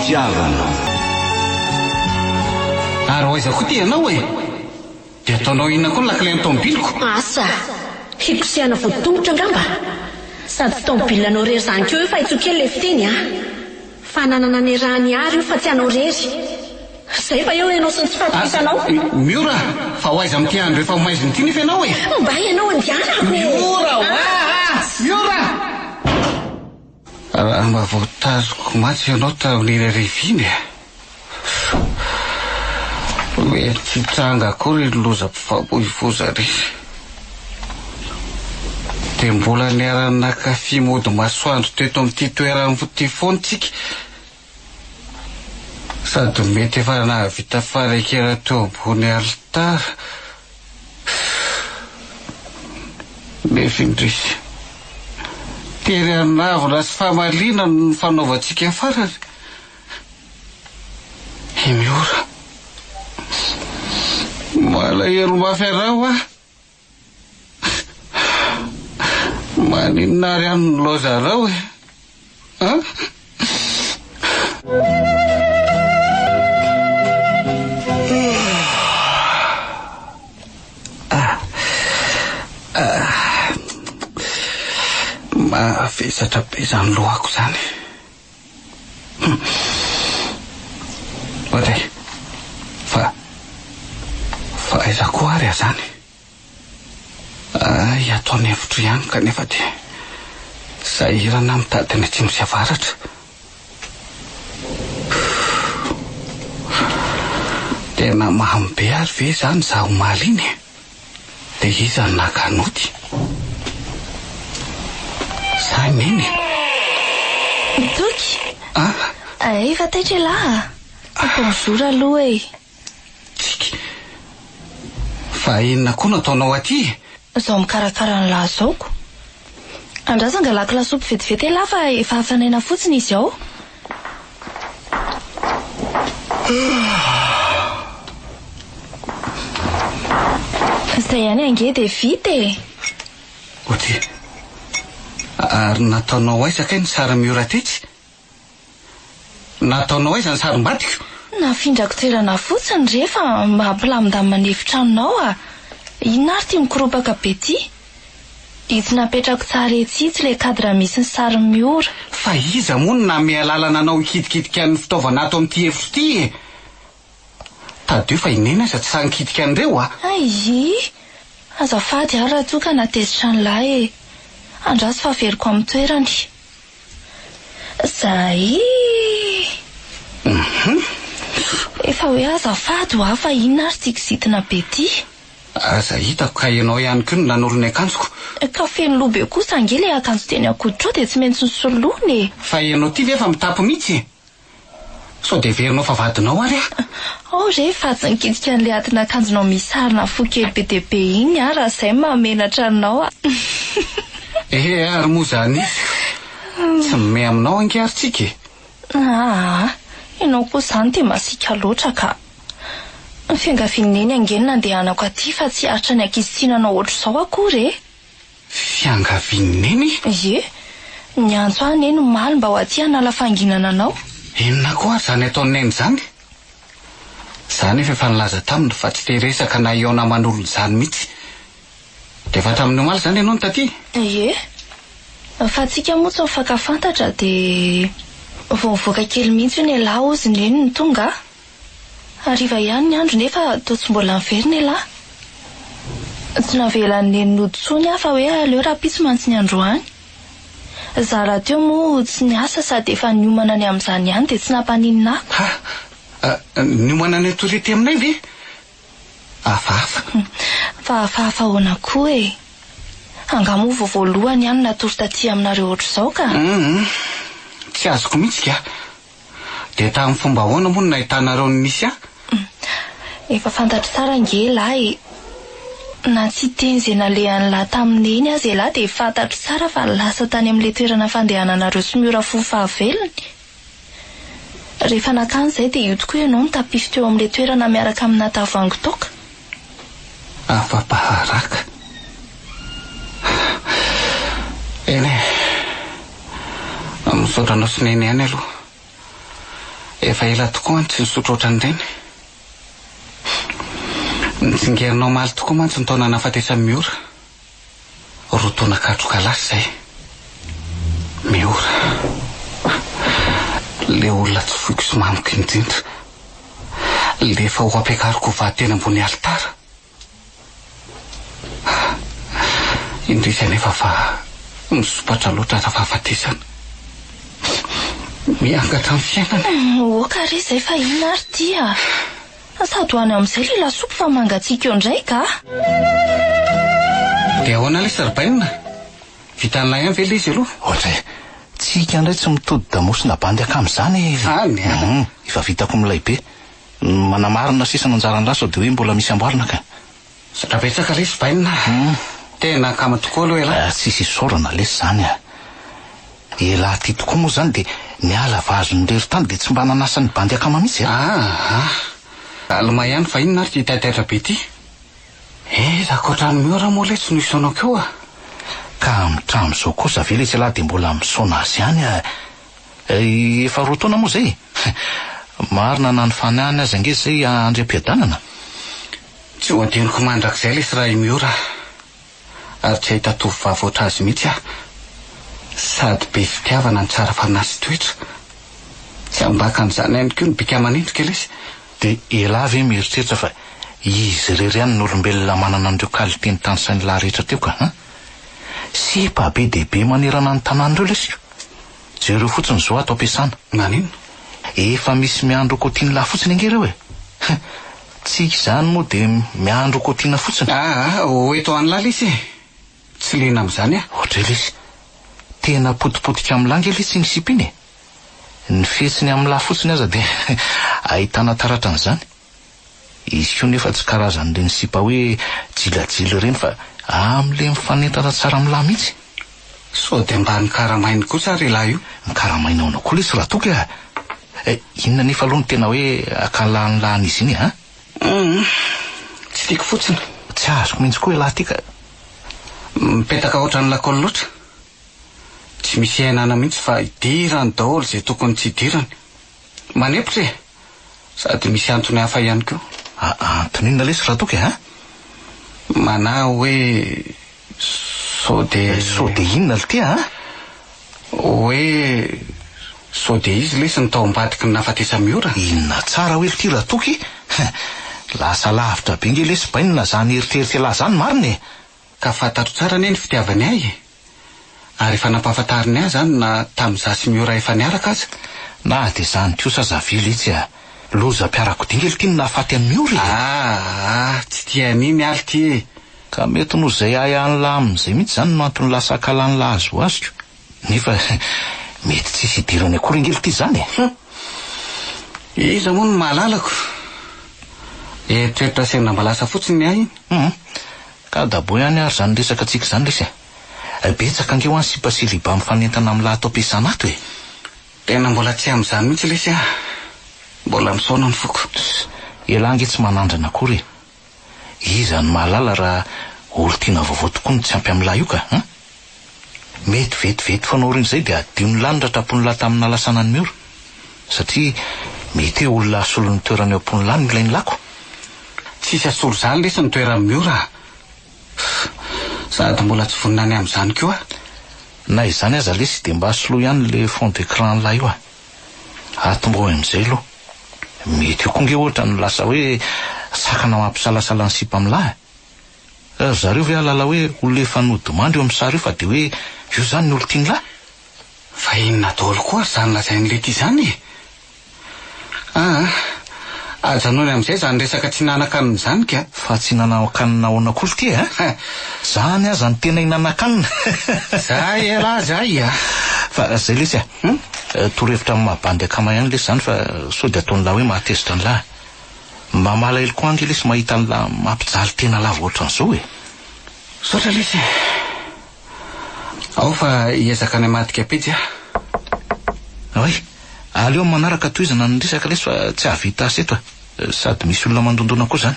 fitiavana. Ary hoaiza koa ty ianao e? Dia ataonao inona koa ny lakile ny tomobiliko? Asa, hikosehana voatongotra angamba. Sady tomobilina anao rery zany keo io fa itsokely ilay fiteny a. Fa nanana ny rahany ary io fa tsy anao rery. Zay fa eo ianao sy ny tsy fatokisanao. Miora, fa hoaiza amin'ity andro efa maiziny ity nefa ianao e. Mba ianao andianako. Miora, Miora! Raha mba voatazoko matsy ianao tamin'ilay riviny e. Hoe tsy tranga akory ny loza-pifampoivoza rery. Dia mbola niara-nakafy mody masoandro teto amin'ity toeran'ity foana tsika. Sady mety efa nahavita farakera teo ambony alitara. Lefindrisy. Tery anavona sy famalina ny fanaovantsika farany. Miora. Malahelo mafy arao a. Maninona ary any ny loza arao e. Mavesatra be zany lohako zany. Oday, fa aiza koa ary zany. Ataony hevitro ihany kanefa dia sahirana mitady ny atsimo sy avaratra. Tena mahambe ary ve zany zaho maliny. Dia iza ny nakanoty. Sahy meny. Toky. Efa taitra lahy. Bonjour aloha e. Tsika. Fa inona koa nataonao aty? Zaho mikarakara ny lahy zaoko. Andrasa angalako lasopy vetivety lahy fa efa hafanaina fotsiny izy ao. Izay ihany ange dia vita e. Oty. Ary nataonao aiza kay ny sary Miora tetsy? Nataonao aiza ny sarim-badika? Nafindrako toerana fotsiny rehefa mba hampilamindamina ny efitranonao a. Inona ary ty mikoropaka be ty? Itsy napetrako tsara etsitsy le kadra misy ny sary Miora. Fa iza moa no name alalana anao hikitikidika ny fitaovana ato amin'ity efitra ity e. Tadio fa inena iza tsy sankitika an'ireo a? Ai, azafady ary raha toka natezitra ny lahy e. Andraso fa averiko amin'ny toerany. Zay. Efa hoe azafady ho afa inona ary tiako zitina be ty. Aza hitako ka ianao ihany koa no nanolo ny akanjoko. Ka feno lobe kosa ange le akanjo teny akoditro dia tsy maintsy ny soloana e. Fa ianao ty ve efa mitapo mihitsy? Sao dia verinao fa vadinao ary a? Ao rehefa tsy nikitika an'le atina akanjonao misarina fo kely be dia be iny a raha izay mahamenatra anao a. Ary moa zany tsy mime aminao ange ary tsika e. Ianao koa zany dia masika loatra ka. Ny fiangavianeny ange nandehanako aty fa tsy aritra ny ankizy-tsinanao ohatr'izao akory e. Fiangavianeny? Ie, ny antso any no maly mba ho aty hanala fanginana anao. Inona koa ary zany ataoneny zany? Zany efa nilaza taminy fa tsy teresaka na iona manolo zany mihitsy. Dia efa tamin'ny omaly zany ianao no taty? Ie, fa tsika moa tsy mifankafantatra dia voavoaka kely mihitsy ny lahy ozy neny ny tonga. Hariva ihany ny andro nefa toa tsy mbola miverina lahy. Tsy navelan'ny noditsony afa hoe aleo raha-pitso mantsy ny androany. Zara teo moa tsy niasa sady efa niomana ny amin'izany ihany dia tsy nampaninina ako. Niomana ny autorité aminay ve? Hafahafa. Fa hafahafa hoana koa e. Angamo voavoalohany ihany natory taty aminareo ohatr'izao ka. Tsy azoko mihitsy ka. Dia tamin'ny fomba ahoana moa no nahitanareo ny nisy a? Efa fantatro tsara nge lahy. Na tsy teny izay nalehan'ny lahy taminy eny aza lahy dia fantatro tsara fa lasa tany amin'ilay toerana fandehananareo sy Miora fo fahavelony. Rehefa nakany izay dia io tokoa ianao no tapify teo amin'ilay toerana miaraka amina tavoahangy toaka. Afa-paharaka. Eny e, misaotra anao sy neny ihany aloha. Efa ela tokoa tsy nisotro ohatran'ireny. Nitsingerinao maly tokoa mantsy ny taona nahafatesan'ny Miora. Roa taona katroka lasy izay. Miora. Le olona tsy foiko sy mamiko indrindra. Le efa ho ampiakariko vahateny ambony alitara. Indrisany efa fa misopatra loatra raha fahafatesana. Miangatra amin'ny fiainana. Oka ry izay fa inona ary tia? Sady ho any amin'izay le lasopy fa mangatsiaka eo indray ka? Dia ahoana ilay sarbaina? Vitan'ilay ihany ve ilay izy aloha? Ohatra tsika indray tsy mitody damosina bandy akamin'izany. Efa vitako milay be. Manamarina sisa nanjarany lasa dia hoe mbola misy amboarina ka. Sarabetsaka ilay sarbaina. Tena kama tokoa aloha ela. Tsisy sorana lesy zany a. Ela ty tokoa moa zany dia niala vazony rery tany dia tsy mba nanasa ny bandy akama mihitsy. Alma ihany fa inona ary ty taitaitra be ty? Rakotrany Miora moa le tsy noisonao keo a. Ka mitramin'izao kosa ve le tsy lahy dia mbola misaona azy ihany a. Efa roa taona moa zay. Marina na ny fanahany azy ange zay andrem-piadanana. Tsy ho adinoko mandrakizay le sy raha i Miora. Ary tsy ahita tovovavy oatra azy mihitsy aho. Sady be fitiavana ny tsara fanasy toetra. Tsy ambaka an'izany ihany koa ny bika aman'endrika ilay izy. Dia ela ve mieritreritra fa izy irery ihany n'olombelona manana an'ireo kaliteny tany sainy lahy rehetra teo ka? Sy pa be dia be manerana ny tanàn'ireo lesy. Jereo fotsiny zao ato ampiasana. Nanino? Efa misy miandro kotiany lahy fotsiny angereo e. Tsika izany moa dia miandro kotiana fotsiny. Eto an'lahy lesy. Tsy lena amin'izany a. Ohatra lesy. Tena potipotika amin'lahy nge lesy ny sipiny. Ny fihetsiny amin'ny lahy fotsiny aza dia ahitana taratra an'izany. Izy koa nefa tsy karazan'ireny sipa hoe jilajily ireny fa amin'ile mifanentana tsara amin'ny lahy mihitsy. So dia mba ny karamainy kosa ary lahy io. Ny karamaina ao koa lesy raha toky a. Inona nefa aloha no tena hoe akalan'ny lahin'izy iny a? Tsy tiako fotsiny. Tsy azoko mihitsy koa lahy tika. Mipetaka ohatran'ny lakôly loatra. Tsy misy ainana mihitsy fa idirany daholo izay tokony tsy idirany. Manepotra e. Sady misy antony hafa ihany koa. Antony inona lesy raha toky a? Mana hoe sao de inona le tia a? Hoe sao de izy lesy ny tao ambadiky ny nahafatesa Miora. Inona tsara hoe ty raha toky? Lasa lavitra be nge lesy bainina zany eritreritra lahy zany mariny. Ka fantatro tsara ne ny fitiavany ahy. Ary efa nampahafantariny ahy zany na tamin'izaho sy Miora efa niaraka aza. Na dia zany kosa zavily itsy a. Loza mpiarako dingely ty ny nahafaty an'ny Miora. Tsy tian'iny aly ty e. Ka mety noho izay ahany lahy amin'izay mihitsy zany no antony lasa akalan'ny lahy azo azoko. Nefa mety tsisy idirany akory ngely ty zany e. Iza moa no mahalalako. Eritreritra sena mba lasa fotsiny ahy iny. Ka dabo ihany ary zany resaka tsika zany lesy a. Betsaka angeo any sipa sy liba mifanentana amin'ny lahy atao ampiasana ato e. Tena mbola tsy amin'izany mihitsy lesy a. Mbola misaona ny foko. Ela ange tsy manandrana akory. Iza ny mahalala raha olo tiana vaovao tokoa ny tsy ampy amin'ny lahy io ka. Mety vetivety fanao reny izay dia adio ny lanitra trapony lahy tamin'ny nalasana ny Miora. Satria mety hoe olona asolo ny toerany eo ampony lahy ny ilainy lako. Tsisy asolo zany lesy ny toerany Miora. Sady mbola tsy voninany amin'izany koa. Na izany aza lesy dia mba asolo ihany le fond d'écran lahy io a. Atombo amin'izay aloha. Mety io koa nge ohatra ny lasa hoe sakana mampisalasala ny sipa amin'ny lahy. Zareo ve alala hoe olona efa nodimandry eo amin'ny sary io fa dia hoe io zany ny olo tiany lahy. Fa inona daholo koa zany lazain'le ty zany e. Ajanony amin'izay zany resaka tsy nanan-kanina zany ka. Fa tsy nanan-kanina ahoana koa ty e. Zany aza ny tena hinan-kanina. Zay ela zay a. Fa zay lesy a. Torohevitra amin'ny mahabandy akama ihany lesy zany fa sao dia ataony lahy hoe mahatezitra ny lahy. Mba malahelo koa ange lesy mahita ny lahy mampijaly tena lava ohatran'izao e. Saotra lesy. Ao fa hiezaka ny amadika pejy a. Oe, aleo manaraka toizana ny resaka lesy fa tsy havita asa eto a. Sady misy olona mandondona koa zany.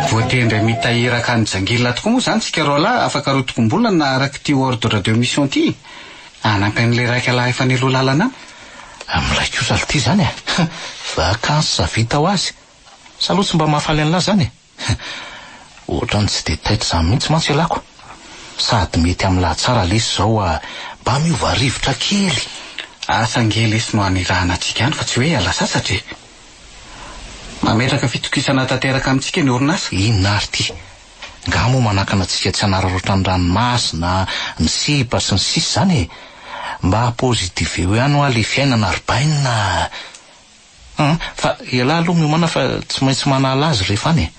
Voatendra mitahiraka ny jangilina tokoa moa zany tsika roa lahy afaka rotokom-bola na araka ty ordre de mission ty. Anampin'le raika lahy efa niloa lalana Amilay kosa ity zany e. Vakansa vita ho azy. Salotsy mba mahafaly an'la zany e. Ohatrany tsy de taitra zany mihitsy mantsy ialako. Sady mety amin'la tsara lesy zao mba miova rivotra kely. Asangely isy no anirahana antsika ihany fa tsy hoe ala sasatra. Mametraka fitokisana tanteraka amintsika ny orinasa. Inona ary ty? Nga moa manakana antsika tsy hanararaotra ny ranomasina, ny sipa sy ny sisa zany e. Mba pozitive eo ihany ho le fiainana arbaina. Fa iala aloha miomana fa tsy maintsy manala azy rehefa any e.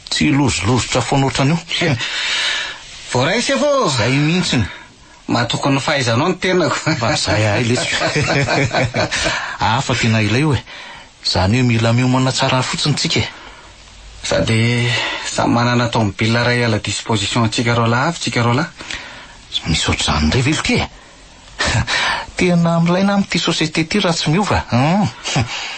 Tsy lozolozotra foana ohatrany io. Voray se vo. Zay mihitsiny. Matokony fahaizanao ny tenako. Mba zay ahy lesiko. Afa tena ilay io e. Zany hoe mila miomana tsara fotsiny tsika e. Sady samy manana tomobile ray ala disposition antsika roa lahy avy tsika roa lahy. Misy ohatr'izany ndray velo ke. Tena milaina amin'ity société ty raha tsy miova.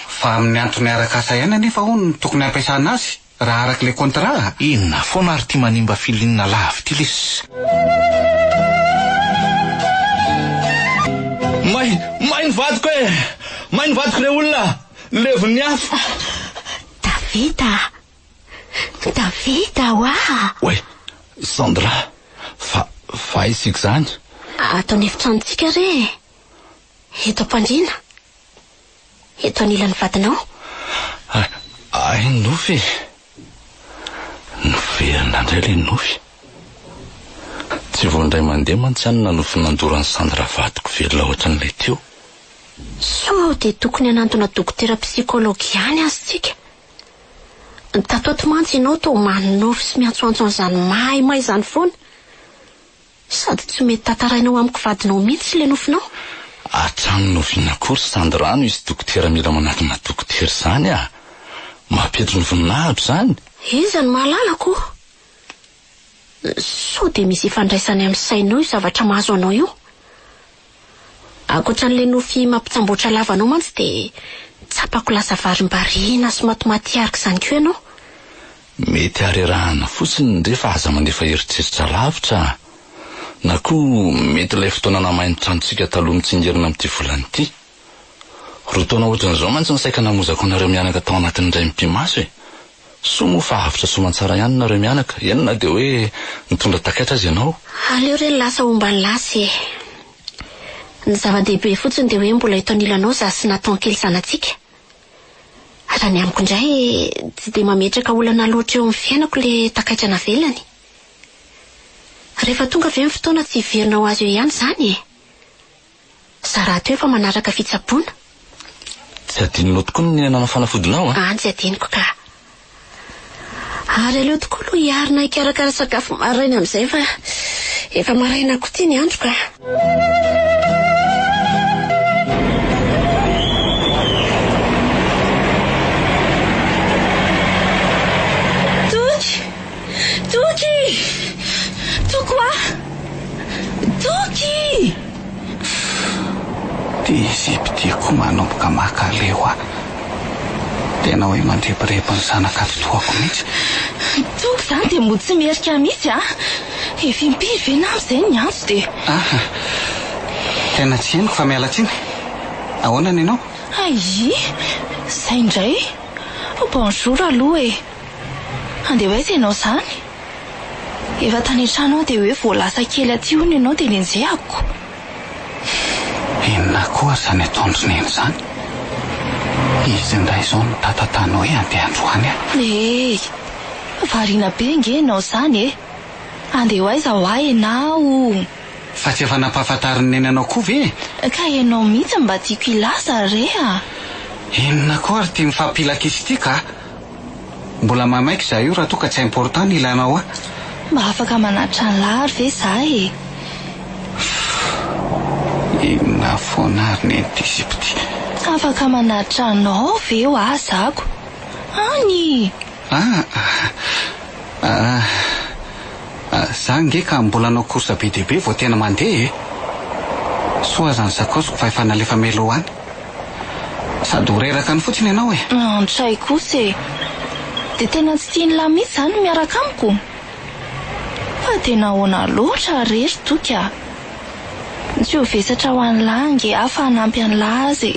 Fa amin'ny antony arak'asa ihany anefa hono tokony ampiasana azy raha arak'le contrat. Inona foana ary ty manimba filinina lavy ty lesy. Mainy vadiko e. Mainy vadiko le olona. Levony hafa. Davida wa. Oe, Sandra. Fa isik zany. Atao ny efitrantsika re. Eto Pandrina. Eto anilan'ny vadinao. Ay, nofy. Noferina ndray le nofy. Tsy voandray mandeha mantsy na nofy nandorany Sandra vadiko velona ohatran'ilay teo. So de tokony anantona dokotera psikologiany azitsika. Tatoato mantsy ianao to manofy sy miantsoantso an'izany maimay zany foana. Sady tsy mety tantarainao amiko vadinao mihitsy le nofinao. Atrano nofiana kory Sandrano izy dokotera mila manakina dokotera zany a. Mampetro ny voninahitra zany. Iza ny mahalalako. So de misy ifandraisany amin'ny sainao io zavatra mahazo anao io. Akoatran'le nofy mampitsamboatra lavanao mantsy de tsapako lasa varim-bariana sy matimaty araka zany ko ianao. Mety arerahana fotsiny rehefa aza mandefa heritreritra lavitra. Na koa mety ilay fotoana namainitra antsika taloha mitsingerina amin'ity volany ity. Roa taona ohatran'izao mantsy ny saika namozako anareo mianaka tao anatin'ny iray mpimaso e. Somo fa avitra somantsara ihany nareo mianaka. Enona de hoe nitondra takaitra azy ianao. Aleo re lasa ombany lasy e. Ny zava-dehibe fotsiny de hoe mbola eto anilanao za sy natao kely zanatsika. Raha ny amiko indray tsy de mametraka olana loatra eo amin'ny fiainako le takaitra navelany. Rehefa tonga avy amin'ny fotoana tsy iverinao azy eo ihany zany e. Za raha to efa manaraka fitsaboana. Tsy adinonao tokoa ny nenana fanafodinao a? Tsy adiniko ka. Ary aleo tokoa aloha hiarina hikarakara sakafo maraina amin'izay fa efa maraina ko ty ny andro ka. Toky! Izipitiako manomboka makaleo a. Tena hoe mandrepirepi ny zanaka totoako mihitsy. Toky zany de mbo tsy merika mihitsy a. Efa impiry vena amin'izay ny antso de. Tena tsy henoko fa miala tsiny. Ahoana ny ianao? Ai, zay indray. Bonjour aloha e. Andeha hoaiza ianao zany? Efa tany an-trano de hoe voalasa kely aty hono ianao de lenjehako. Inona koa zany ataondrony eny zany? Izy ndray izao no tatatana hoe andeha androany a. Variana be nge ianao zany e. Andeha hoaiza ho ahy ianao. Fa tsy efa nampahafantariny nenanao koa ve? Ka ianao mihitsy mba tiako ilaza re a. Inona koa ary ty mifampilakisy ty ka? Mbola mamaiky za io raha toa ka tsy important ny ilanao a. Mba afaka manatra ny lary ve za e. Inona foana ary ny antisipity. Afaka manatra anao ve ho azako. Any. Za nge ka mbola anao korsa be dehibe vao tena mandeha e. Soa zany sakosiko fa efa nalefa melo any. Sady horeraka ny fotsiny ianao e. Antray kosa e. De tena tsy tiany lahy mihitsy zany miaraka amiko. Fa tena ahoana loatra rery toky a. tsy ho vesatra ho an'ny langy afa hanampy any lazy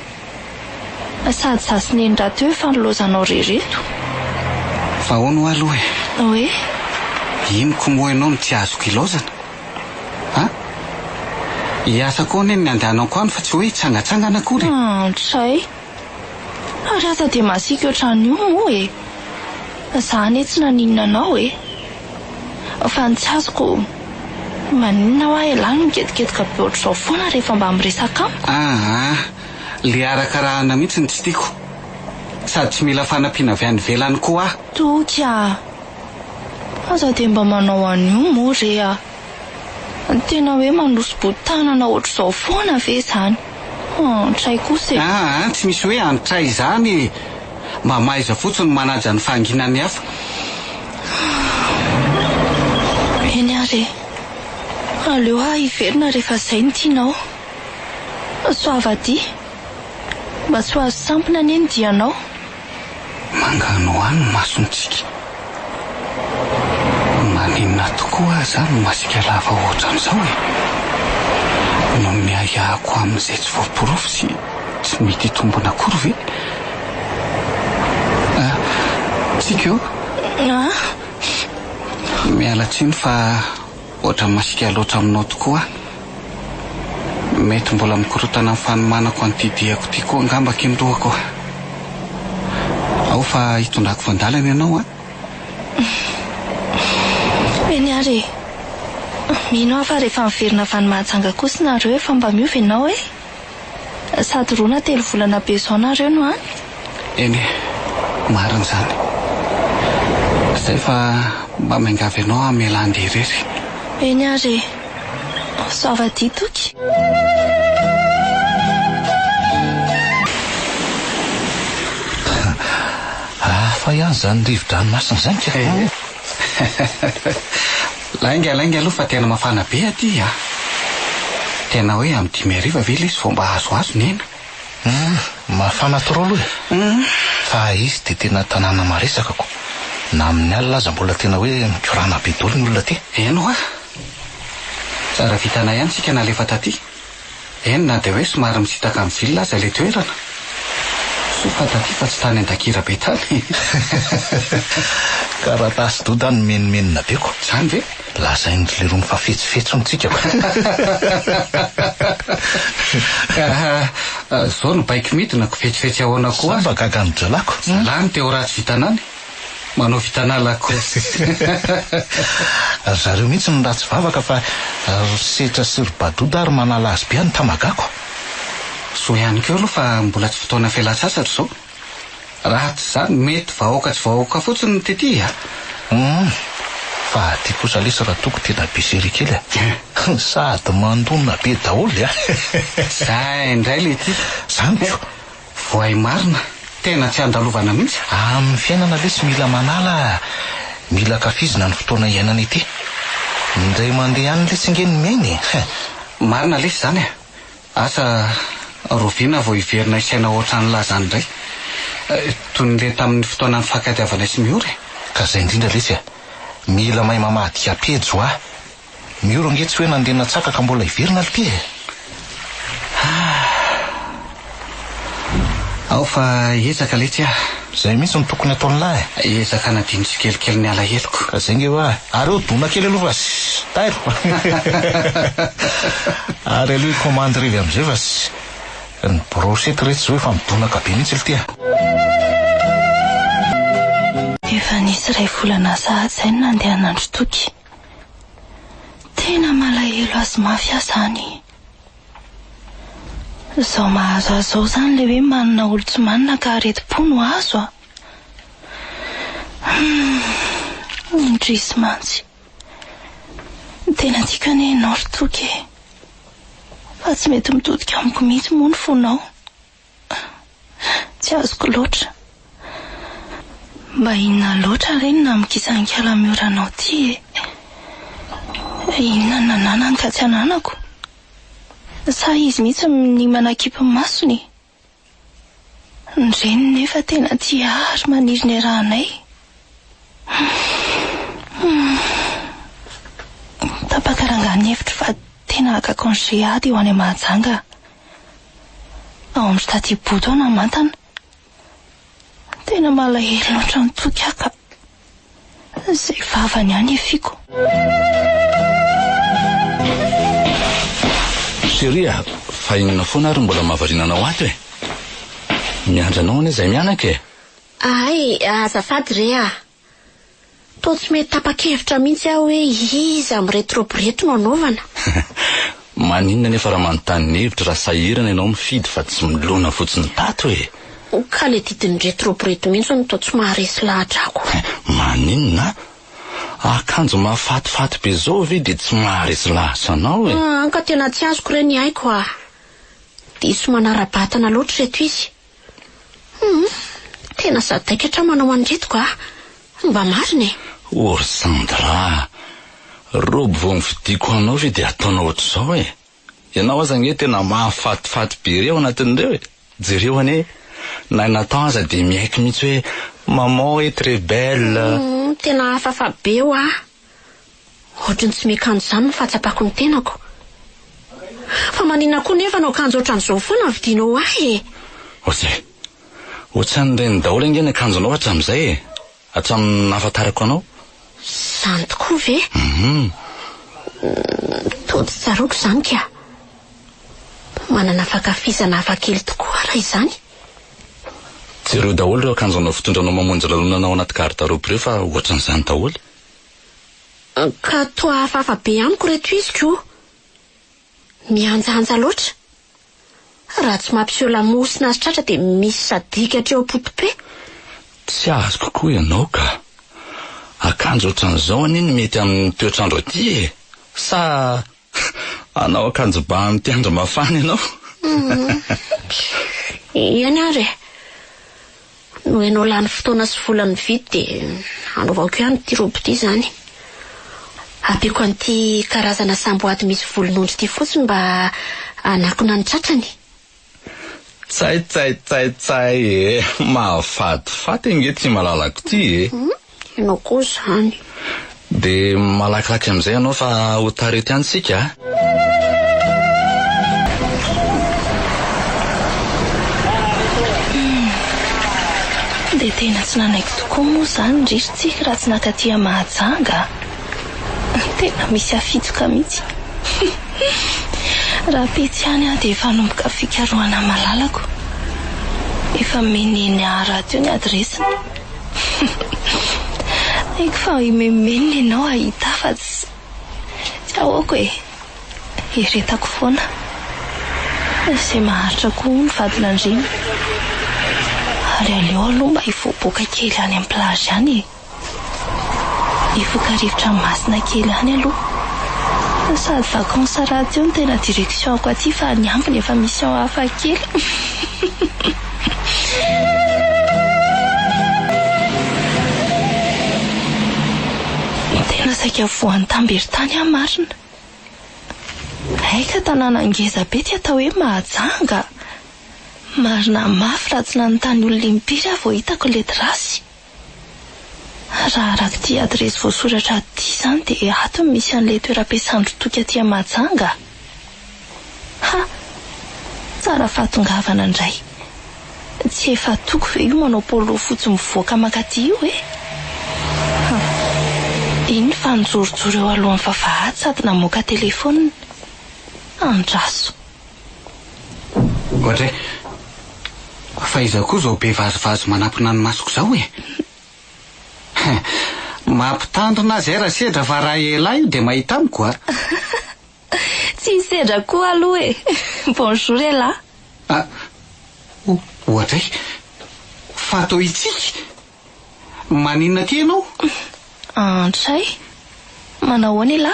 sady zasiny raha teo fanolozanao rehereto fa hono aloha hoe inoko moa ianao no tsy azoko ilaozana hiasa koa neny ny andehanako any fa tsy hoe hitsangatsangana akory tsay ary aza dia masika ohatrany io moa zany tsy naninona anao fa ny tsy azoko maninona ho ahy lany miketiketiko be ohatr'izao foana rehefa mba miresaka amiko le arakarahana mihitsy ny tsy tiako sady tsy mila fanampiana avy any velany koa toka aza dia mba manao an'io moa re tena hoe manosy-botanana ohatr'izao foana ve zany tray kosa tsy misy hoe antray izany mba maiza fotsiny manaja ny fahanginany hafa eny ary aleo hiverina rehefa izay ny tianao soavadia mba tsy ho azo sampona neny dianao mangano any masontsika maninona tokoa zany masika lava ohatran'izao no ny ahako amin'izay tsy voaporofo tsy mety tombona akory ve tsika eo miala tsiny fa ohatra masika loatra aminao tokoa mety mbola mikorotana amin'ny fanomanako antidiako ty koa angamba kindroako ao fa hitondrako vandalana ianao eny ary mino aho fa rehefa miverina vanomahatsanga kosa nareo efa mba miova ianao sady rona 3 volana be zao nareo no any eny marina zany zay fa mba maingavy ianao amela andeha irery eny ary soavadia toky fa ihany zany rivo-dranomasina zany lainga aloha fa tena mafana be aty tena hoe amin'ny 5 ariva ve le izy vao mba azoazo nena mafana toro aloha fa izy dia tena tanàna maresakako na amin'ny alina aza mbola tena hoe mikorana be dolo ny olona ty eno tsara vitana ihany tsika nalefa taty eny na dia hoe somary misitaka amin'ny vilona aza le toerana sofa taty fa tsy tany an-dakira be tany karatasy doda ny menimenina beko zany ve lazain'le rony fa fetsifetsontsika zao no baiky midinako fetsifetsy ahoana koa mba gaga mijalako lany teo ratsy vitanany manao vitanalako zareo mihitsy ny ratsy vavaka fa setra syrbadoda ary manala azy be any tamagako so ihany keo aloha fa mbola tsy fotoana fialatsasatra zao ratsy zany mety vahoaka tsy vahoaka fotsiny ny tety fa ty kosa lesy raha toko tena besery kely sady mandonina be daholy zay indray le ty zany voay marina tena tsy andalovana mihitsy amin'ny fiainana lesy mila manala mila kafizina ny fotoana iainana ity indray mandeha any lesy ingeny miainy marina lesy zany asa roviana vao hiverina isaina ohatrany lazany indray toy nyle tamin'ny fotoanany fankadiavana sy miory ka zay indrindra lesy mila mahay mamady apejo miory ange tsy hoe nandeha natsakaka mbola hiverina lity ao fa ezaka letsy zay mihitsy ny tokony ataony lahy ezaka nadiny sy kelikely ny alaheloko ka zay nge hoe ary eo dona kely aloha fa tairo ary aloha commande revy am'izay fa ny brosety retsy zao efa midonaka be mihitsy lity efa nisy 2 volana sahady zay no nandeha nandro toky tena malahelo azy mafy zany zao mahazo azao zany le hoe manana olo tsy manana ka areti-po no azo indrisy mantsy tena tiako ane ianao ry toky fa tsy mety mitodika amiko mihitsy moa ny fonao tsy azoko loatra mba inona loatra reny na mikisankala mioranao ty inona nananany ka tsy ananako sa izy mihitsy ny manakipa masony nyreny nefa tena tia ary maniry ny rahanay tapakarangany hevitra fa tena akakonseady ho any Mahajanga. Ao amin'ny statiboto ao namantana. Tena malahelo loatra nitoky aka. Izay vavany any efiko. Siria, fa inona foana ary mbola mahavarinanao ato e? Miandranao ane izay mianaka e? Ay, azafady re toa tsy mety tapa-kevitra mihitsy aho hoe iza miretroboreto no anaovana. Maninona nefa raha manontany ny hevitra raha sahirana ianao mifidy fa tsy milona fotsiny tato e? Ka le didiny retroboreto mihitsy no toa tsy maharesy lahatra ako. Maninona? Akanjo mahafatifaty be zao ve dia tsy maharesy lahatra anao e? Ka tena tsy azoko re ny aiko diso manara-batana loatra reto izy. Tena sadaikatra manao andretiko mba marina e. Ory Sandra, robo vao mividiko anao ve dia ataonao ohatr'izao e? Ianao aza nge tena mahafatifaty be reo anatin'ireo e. Jereo ane, na natao aza dia miaiky mihitsy hoe maman est très belle. Tena hafafa be ohatrany tsy miakanjo izany mifatsapako ny tenako. Fa manina koa nefa no akanjo ohatran'izao foana vidinao e. Otsy, ohatran'ireny daholo ange ny akanjonao hatramin'izay e? Hatramin'ny nahafantarako anao? Izany tokoa ve? Toa tsy tsaroako izany ka. Manana fakafizana hafakely tokoa raha izany. Tsy ireo daholo ireo akanjonao fitondranao mamonjy lalonanao anaty karta roby ireo fa ohatran'izany daholo. Ka toa hafafa be amiko reto izy ko. Mianjanja loatra. Raha tsy mampiseho lamosina azy tratra dia misy sadikatra eo apotope. Tsy azoko koa ianao ka. Akanjo ohatran'izao aniny mety amin'ny toetrandro aty e. Sa anao akanjo ba amin'ny tiandro mafana ianao? Iany ary no ianao lany fotoana sy volany vidy dia anaovako ihany ty robo ty izany. Ampiako an'ity karazana samboady misy volon'ondry ty fotsiny mba anakona ny tratrany. Tsay e. Mahafatifaty inge tsy malalako ty e. Ianao koa izany. Dia malakilaky amin'izay ianao fa ho tarety ihany sika. Dia tena tsy nanaiky tokoa moa izany ndrisitsika raha tsy nakatia Mahajanga. Tena misy afitsoka mihitsy. Raha petsy ihany dia efa nomboka fikarohana malalako. Efa meneny radio ny adresiny. Eiko fa imemenina ianao ahita fa tsy ahoako e. Eretako foana. Izay maharitra koa ny vadin'Andriana. Ary aleo aloha mba hivoaboaka kely any amin'ny plage any e. Hivoaka rivotra masina kely any aloha. Sady vakansa radio no tena direction ako aty fa ny ambiny efa mission hafa kely. Tena saika voan'ny tamberitany marina. Aika tanàna ngeza be ty atao hoe Mahajanga. Marina mafy raha tsy nanontany olona impiry aho vao hitako letrasy. Raha araka ty adresy voasoratra aty izany dia ato misy an'ilay toeram-piasandro toky aty Mahajanga. Tsara fahatongavana indray. Tsy efa toko ve io manao polo fotsy mivoaka makaty io e? Iny fa nijorojoro eo alohan'ny vavahady sady namoaka telefona. Andraso. Ohatra fa iza koa zao be vazovazo manampina ny masoko zao e. Mampitandrina azy raha sedra fa raha ela io dia mahita amiko Tsy sedra koa aloha e. Bonjour ela. Ohatra fa atao itsika. Maninona ty ianao? Andray. Manahoana ela?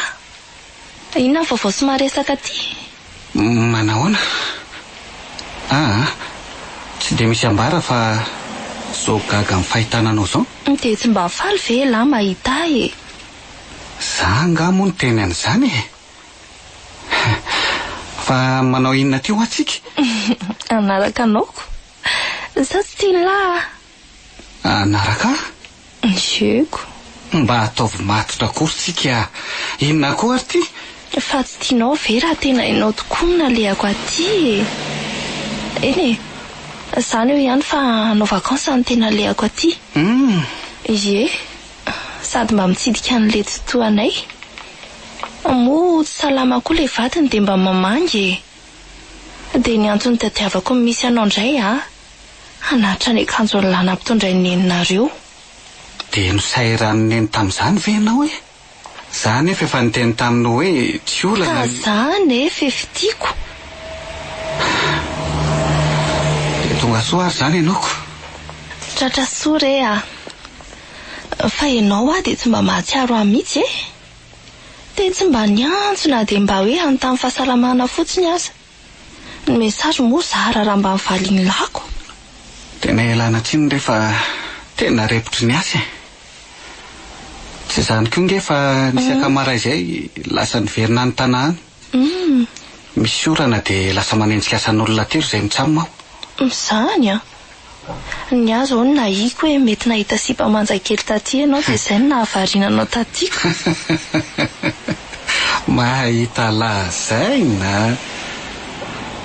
Inona vaovao sy maresaka ty? Manahoana? Tsy dia misy ambara fa zao gaga amin'ny fahitananao zao. Dia tsy mba faly ve ela mahita e? Za nga moa ny teny an'izany e. Fa manao inona ty ho atsika? Anaraka anaoko. Za tsy tia la. Anaraka? Jeko. Mba ataovy matotra kory tsika. Inona koa ary ty? Fa tsy tianao ve raha tena ianao tokoa no nalehako aty. Eny e, zany eo ihany fa hanao vakansa no tena alehako aty. Ie, sady mba mitsidika an'le totoanay. Mo tsy salama koa le vatiny dia mba mamangy e. Dia ny antony tadiavako misy anao indray hanatra ny akanjo ny lana mpitondray ny neninareo. Dia nosairan'ny neny tamin'izany ve ianao e? Zany efa efa niteny taminao hoe tsy olana. Ka zany efa fitiako. Tonga soa ary zany ianaoko. Tratra soa re fa ianao dia tsy mba mahatsiaro ahy mihitsy e. Dia tsy mba niantsona dia mba hoe anontany fahasalamana fotsiny aza. Ny mesazy moa zara raha mba mivaliany lako. Tena ialana tsiny rehefa tena repotry ny asa. Tsy zany koa nge fa nisy akamara izay lasa niverina ny tanàny. Misy orana dia lasa manenjika asan'olona telo izay mitsamina ao. Zany ny azo ao nahiko hoe mety nahita sipa manjakely taty ianao dia izay no nahavariananao tatyko. Mahita lazaina.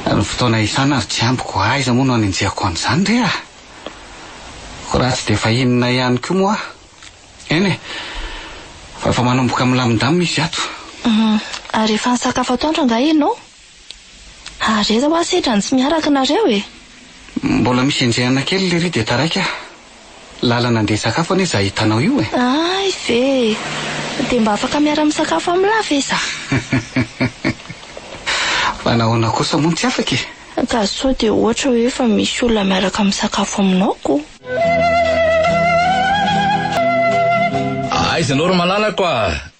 Ny fotoana isana ary tsy ambiko aiza moa no anenjehako an'izany re Ko raha tsy dia fahinana ihany koa moa. Eny e, fa efa manomboka milamindamina izy ato. Ary efa nisakafo atoandro nga ianao? Ary eza ho asetra ny tsy miaraka nareo e. Mbola misy enjehana kely le ry dia taraika. Lalana andeha sakafo ane za hitanao io e. Ay ve, dia mba afaka miara-misakafo amin'la ve za? Fa nahoana kosa moa tsy afaka e. Ka sao dia ohatra hoe efa misy olona miaraka misakafo aminao ko. Aiza anao ro malalako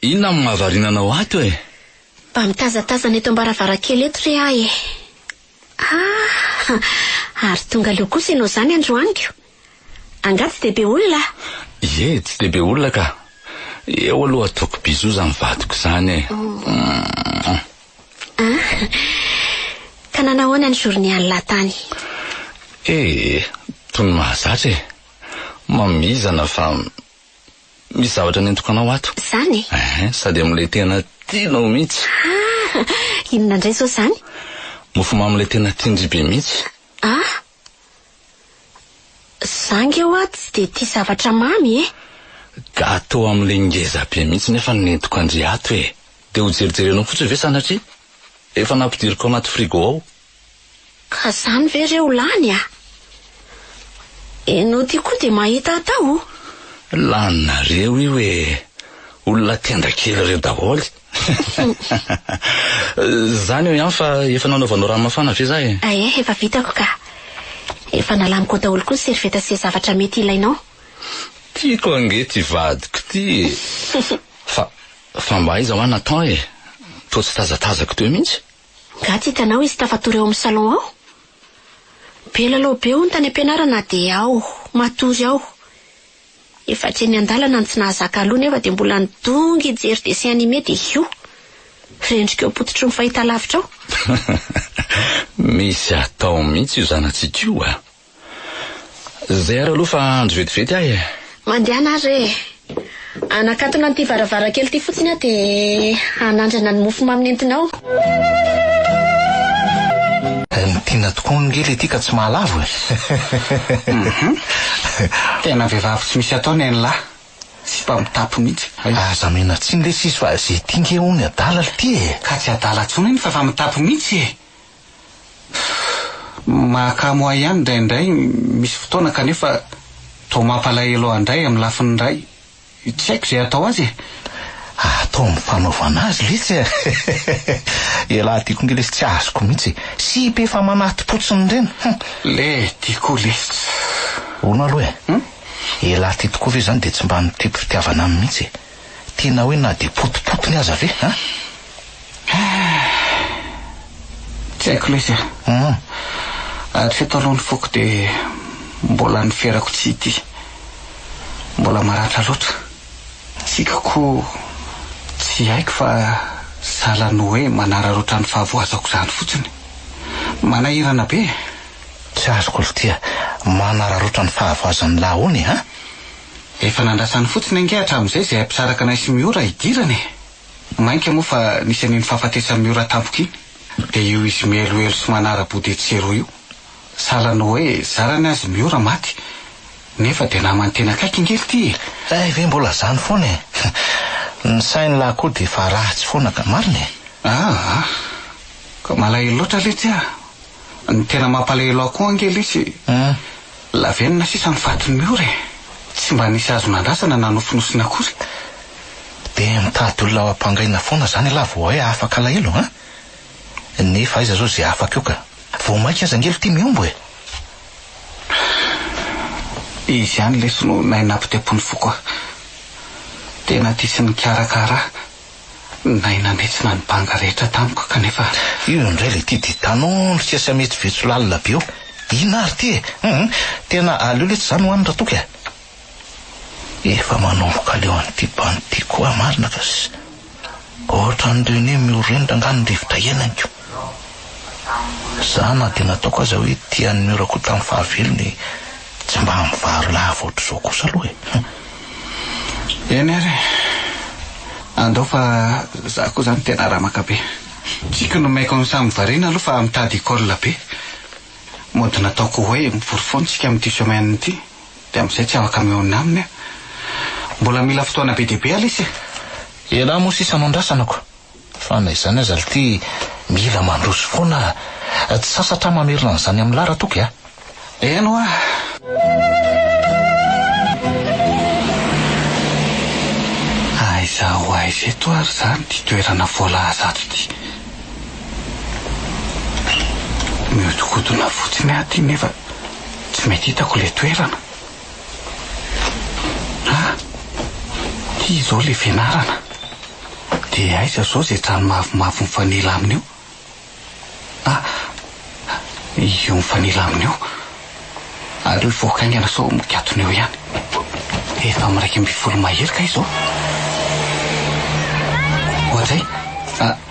inona amin'ny mahavarinanao ato e? Mba mitazatazana eto am-baravarankely eto re ahy e. Ary tonga leo kosa ianao zany androaniko. Angatsy dia be olona. Ie, tsy dia be olona ka. Eo aloha ataoko bizoza amin'ny vadiko zany e. Ka nanahoana ny journée any latany? Toy ny mahazatra e. Mamizana fa misy zavatra nentoko anao ato. Zany? Sady amin'ilay tena tianao mihitsy. Inona indray zao zany? Mofomamy amin'ilay tena tiandry be mihitsy. Zangy eo tsy dia tia zavatra mamy e. Gato amin'ilay ngeza be mihitsy nefa nentoko andry ato e. Dia ho jerijerenao fotsiny ve sanatria? Efa nampidiriko anaty frigo ao. Ka zany ve reo lany Enao ty koa dia mahita atao. Lanareo io e. Olona tenda kely reo daholo. Zany eo ihany fa efa nanaovanao rano mafana ve za e? Efa vitako ka. Efa nalamiko daholo koa servieta sy zavatra mety ilainao. Tiako ange ty vadiko ty. Fa mba iza hoa natao e. Toa tsy tazatazako teo mihitsy. Gaty hitanao izy tafatory eo amin'ny salon ao. Belaloha be ho ny tany am-pianarana dia ao, matory ao. Efa tsy eny an-dalana ny tsy nahazaka aloha nefa dia mbola nidongy hijery dessin animé dia io. Rendrika eo pototry ny fahita lavitra ao. Misy atao mihitsy io zanatsika io Zay ary aloha fa andro vetivety ahy e. Mandehana ary anakatona n'ity varavarankely ty fotsiny dia anandrana ny mofo mamy nentinao. Tiana tokoa ny ngely ity ka tsy mahalavo e. Tena vehivavy tsy misy ataony any lahy. Sy mba mitapo mihitsy. Aza mena tsiny le sisy fa zay tinge ho ny adala ty e. Ka tsy adala tsony iny fa mitapo mihitsy e. Mahakamo ahy ihany indraindray misy fotoana kanefa toa mampalahelo andray amin'ny lafiny ray. Tsy haiko izay atao azy e. Atao mifanaovana azy litsy e. Elahy tiako ngely tsy azoko mihitsy. Sy be fa manaty-potsiny reny. Le tiako le. Ono aloha elahy ty tokoa ve zany dia tsy mba nitipo fitiavana amin'ny mihitsy. Tena hoe na dia potipotiny aza ve Tsy haiko lesy ary feto aloha ny foko dia mbola ny ferako tsy ity. Mbola maratra loatra. Tsika koa tsy haiko fa salany hoe manararoatra ny fahavoazako zany fotsiny. Manahirana be. Tsy azoko tia manararoatra ny fahavoazany lahony Efa nandrasany fotsiny ange hatramin'izay izay ampisaraka anay sy miora hidirany. mainka moa fa nisy an'iny fahafatesany Miora tampoka iny. Dia io izy miheloelo sy manara-body etsero io. Salana hoe zarany azy Miora maty. Nefa dia namany tena akaiky ingely ty. Ve mbola zany foana e. Ny sainy lahy koa dia fa ratsy foana ka marina e. Ka malahelo loatra letsy ny tena mampalahelo akoho angely izy. Lavenina sisa ny fatiny Miora e. Tsy mba nisy azo nandrasana na nofinosina akory. Dia mitady olona ao ampangaina foana zany lahy vao hoe afaka alahelo nefa aiza zao zay afaka io ka vao maika aza angely ty miombo e. Izy ihany lesy no nainapitepony fokoa. Tena tisy ny karakara nainandretsina ny banga rehetra tamiko kanefa io indray le ty tanondro tsy asa mety vetso lalina be eo. Ina ary ty e. Tena aleo letsy zany ho any ratoky e. Efa manomboka leo an'ity banty koa marina ka sy ohatra n'ireny Miorendra angano ny rivotra ienanyko. Za na dia nataoko aza hoe tian'ny Miora koa tamin'ny fahavelony tsy mba mivaro lava ohatr'izao kosa aloha e. Eny ary andao fa za koa zany tena ramaka be. Tsika no maiko ny samy varina aloha fa mitady école be. Mody nataoko hoe mivorifoana tsika amin'ity semaine ity dia amin'izay tsy afaka mihaona aminy. Mbola mila fotoana be dia be alesy e. Raha moa sisa anondrasanako fa na izany aza ty mila mandroso foana tsy sasatra mamerina an'izany amin'ny lara toky a. Eno aiza ho aiza eto ary zany ty toerana voalaza ato ty. Mihodinkodina fotsiny aty nefa tsy mety hitako le toerana. Ty zao le fianarana. Dia aiza zao zay trano mavomavo mifanila amin'io. Io mifanila amin'io. Ary voakaingana sao mikatona eo ihany. Efa miraika amby folo mahery ka izao. Ohatray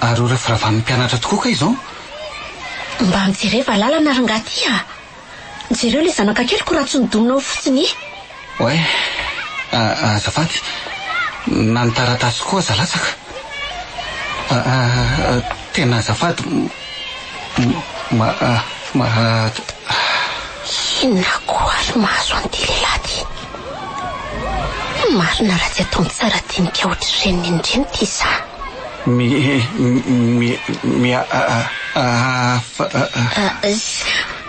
ary ora firavan'ny mpianatra tokoa ka izao. Mba mijereva lalana rangaty jereo le zanaka keliko raha tsy nodonina ao fotsiny. Oe azafady na ny taratasy koa zalatsaka. Tena azafady Inona koa ary mahazo an'ity lehilahy ty. Marina raha tsy ataony tsara dinika ohatr'ireny indreny ty za.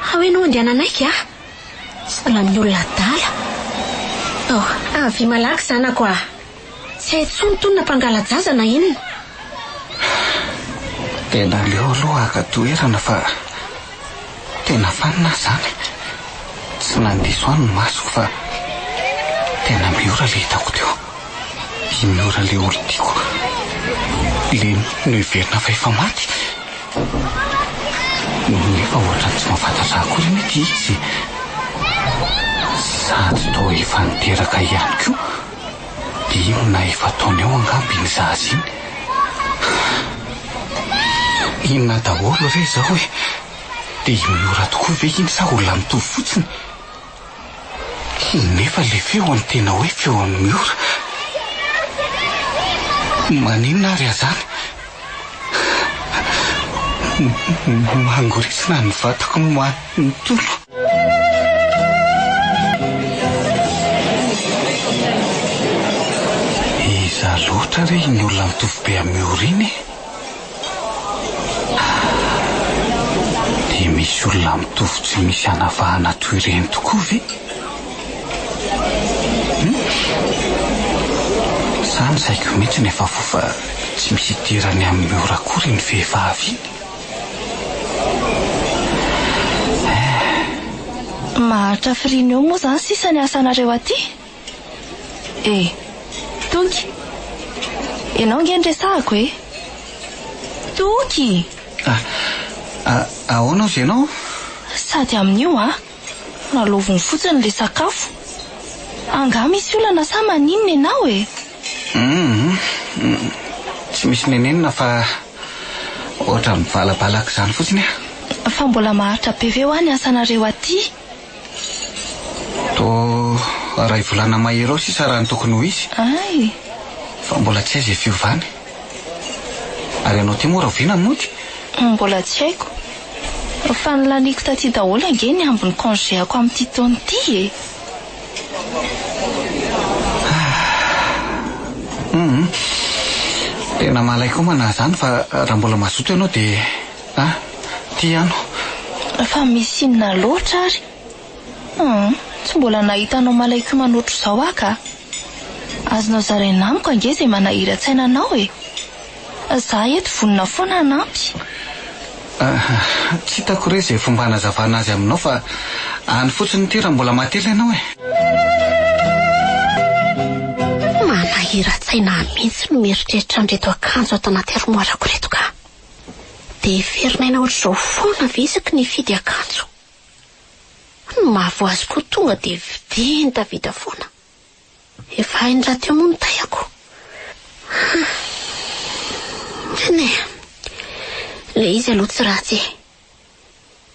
Haoenao andehananaika salamin'ny olona dala. Avy malaky zanako tsy hay tsonotony nampangalajaza na inona. Tena leo aloha aka-toerana fa tena fanina zany. Tsy nandiso any ny masoko fa tena Miora le hitako teo. I Miora le olo tiako le noheverina fa efa maty. Nefa ohatrany tsy mahafantatra akory mety izy. Sady toa efa niteraka ihany koa. Dia io na efa taona eo angamba iny zaza iny. Inona daholo re zao hoe dia Miora tokoa ve iny sa olona mitovy fotsiny. Nefa le feony tena hoe feon'ny Miora. Maninona ary azany. Mangorisina ny vatako ny tolo. Iza loatra re iny olona mitovy be amin'ny Miora iny. Dia misy olona mitovy tsy misy anavahana toy ireny tokoa ve? Zany saiko mihitsy nefa fofa tsy misy idirany amin'ny Miora akory ny vehivavy iny. Maharitra firina eo moa zany sisa ny asanareo aty. Toky ianao nge nresahako e. Toky ahoana ozy ianao? Sady amin'io nalovony fotsiny le sakafo. Anga misy olana sa maninona ianao e. Tsy misy nenenina fa ohatra mivalabalaka zany fotsiny fa mbola maharitra be ve ho any asanareo aty. To raha ivolana mahery ao sisa raha ny tokony ho izy. Ay. Fa mbola tsy aiza fiovany. Ary ianao ty mora viana mody? Mbola tsy haiko. Fa nilaniko taty daholo ange ny ambiny congéako amin'ity taona ity e. Tena malay koa mana zany fa raha mbola mazoto ianao dia ty ano. Fa misy inona loatra ary? Tsy mbola nahitanao malaiko manotro zao aka. Azonao zaraina amiko ange izay manahiry an-tsaina anao e. Za eto vonona foana anampy. Tsy hitako re izay fomba hanazavana azy aminao fa any fotsiny ty raha mbola mately ianao e. Manahiry an-tsaina mihitsy no mieritreritra an'reto akanjo ato anaty armoarako reto ka. Dia verinaina ohatr'izao foana ve isaky ny fidy akanjo. No mahavoazy koa tonga dia vidinta vita foana. Efa haindraha teo moa ny tayako. Ne, le izy aloha tsy ratsy.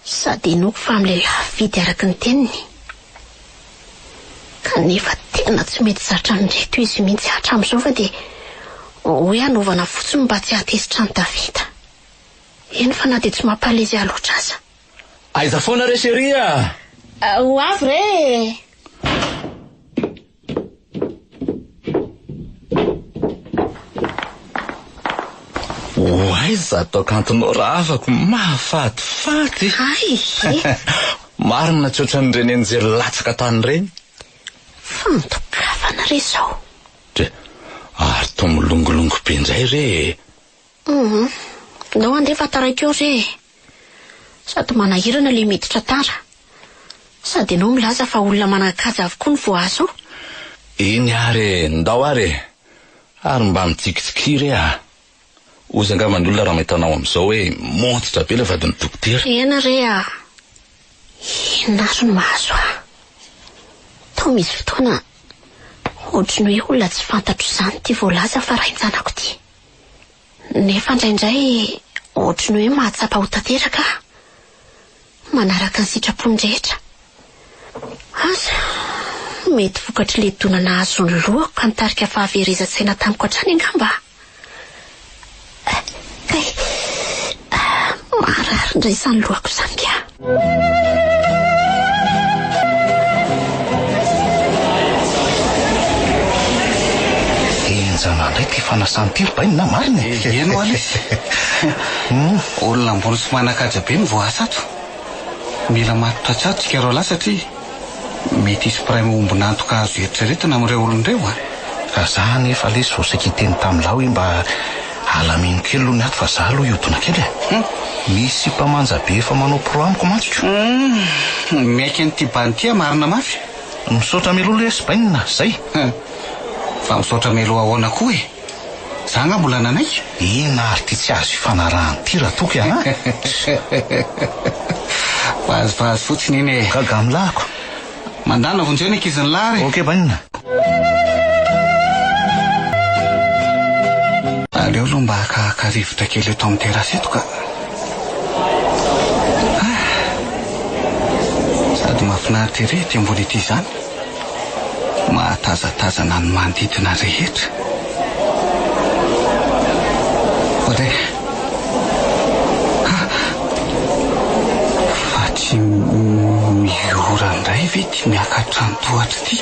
Sady inoko fa amin'ilay lafo vidy araka ny teniny. Kanefa tena tsy mety zatra an'reto izy mihitsy hatramin'izao fa dia hoe hanaovana fotsiny mba tsy hatezitra ny tavita. Eny fa na dia tsy mampalezy aloatra aza. Aiza foana re Chérie? Ho avy re. Aiza atao kantonao raha afako mahafatifaty. Ay, Marina tsy ohatran'ireny anjery latsaka tany reny. fa mitokafana re zao. Ary toa milongolongo be indray re. Ndao andefa taraikeo re. Sady manahirana le miditra tara. Sady ianao milaza fa olona manakaja avokoa ny voazo. Iny ary ndao ary. Ary mba mitsikitsiki re Ozy angamba ny olona raha mahitanao amin'izao hoe montitra be le vadin'ny dokotera. Ena re inona ary no mahazo Tao misy fotoana ohatry ny hoe olona tsy fantatro izany ty voalaza fa rain-janako ty. Nefa indraindray ohatry ny hoe mahatsapa ho tanteraka manaraka ny sitrapony rehetra. Asa mety vokatry le donana azo ny lohako ka nitarika fahaverezan-tsaina tamiko hatrany angamba. Marary indray izany lohako izany ka. Enjana indray ty fanasany ty bainina marina. Eno Alice. Olona ambony sy manakaja be ny voasa ato. Mila matotra tsara tsika roa lahy satria mety hisy piray mombona antoka azo eritreretina amin'ireo olon'ireo Ka za nefa le sosaka iteny tamin'izao hoe mba alamino kely aloha ny ato fa za aloha iodona kely misy mpamanja be efa manao programko mantsiko. Miaiky an'ity banty marina mafy. Misaotra meloa le sy bainina zay. Fa misaotra meloa ahoana koa e. Za nga mbola nanay. Ina ary ty tsy azo ifanarahany ty raha toky Vazivazy fotsiny iny e. Gaga milahako. Mandana vonjeny ankizy ny lahy. Okey bainina. Aleo aloha mba haka-rivotra kely eto amin'ny terasy eto ka. Sady mahafinaritra ery ty ambony ity izany. Mahatazatazana ny manodidina rehetra. Oday. Fa tsy miora indray ve ty miakatra ny tohatra ty.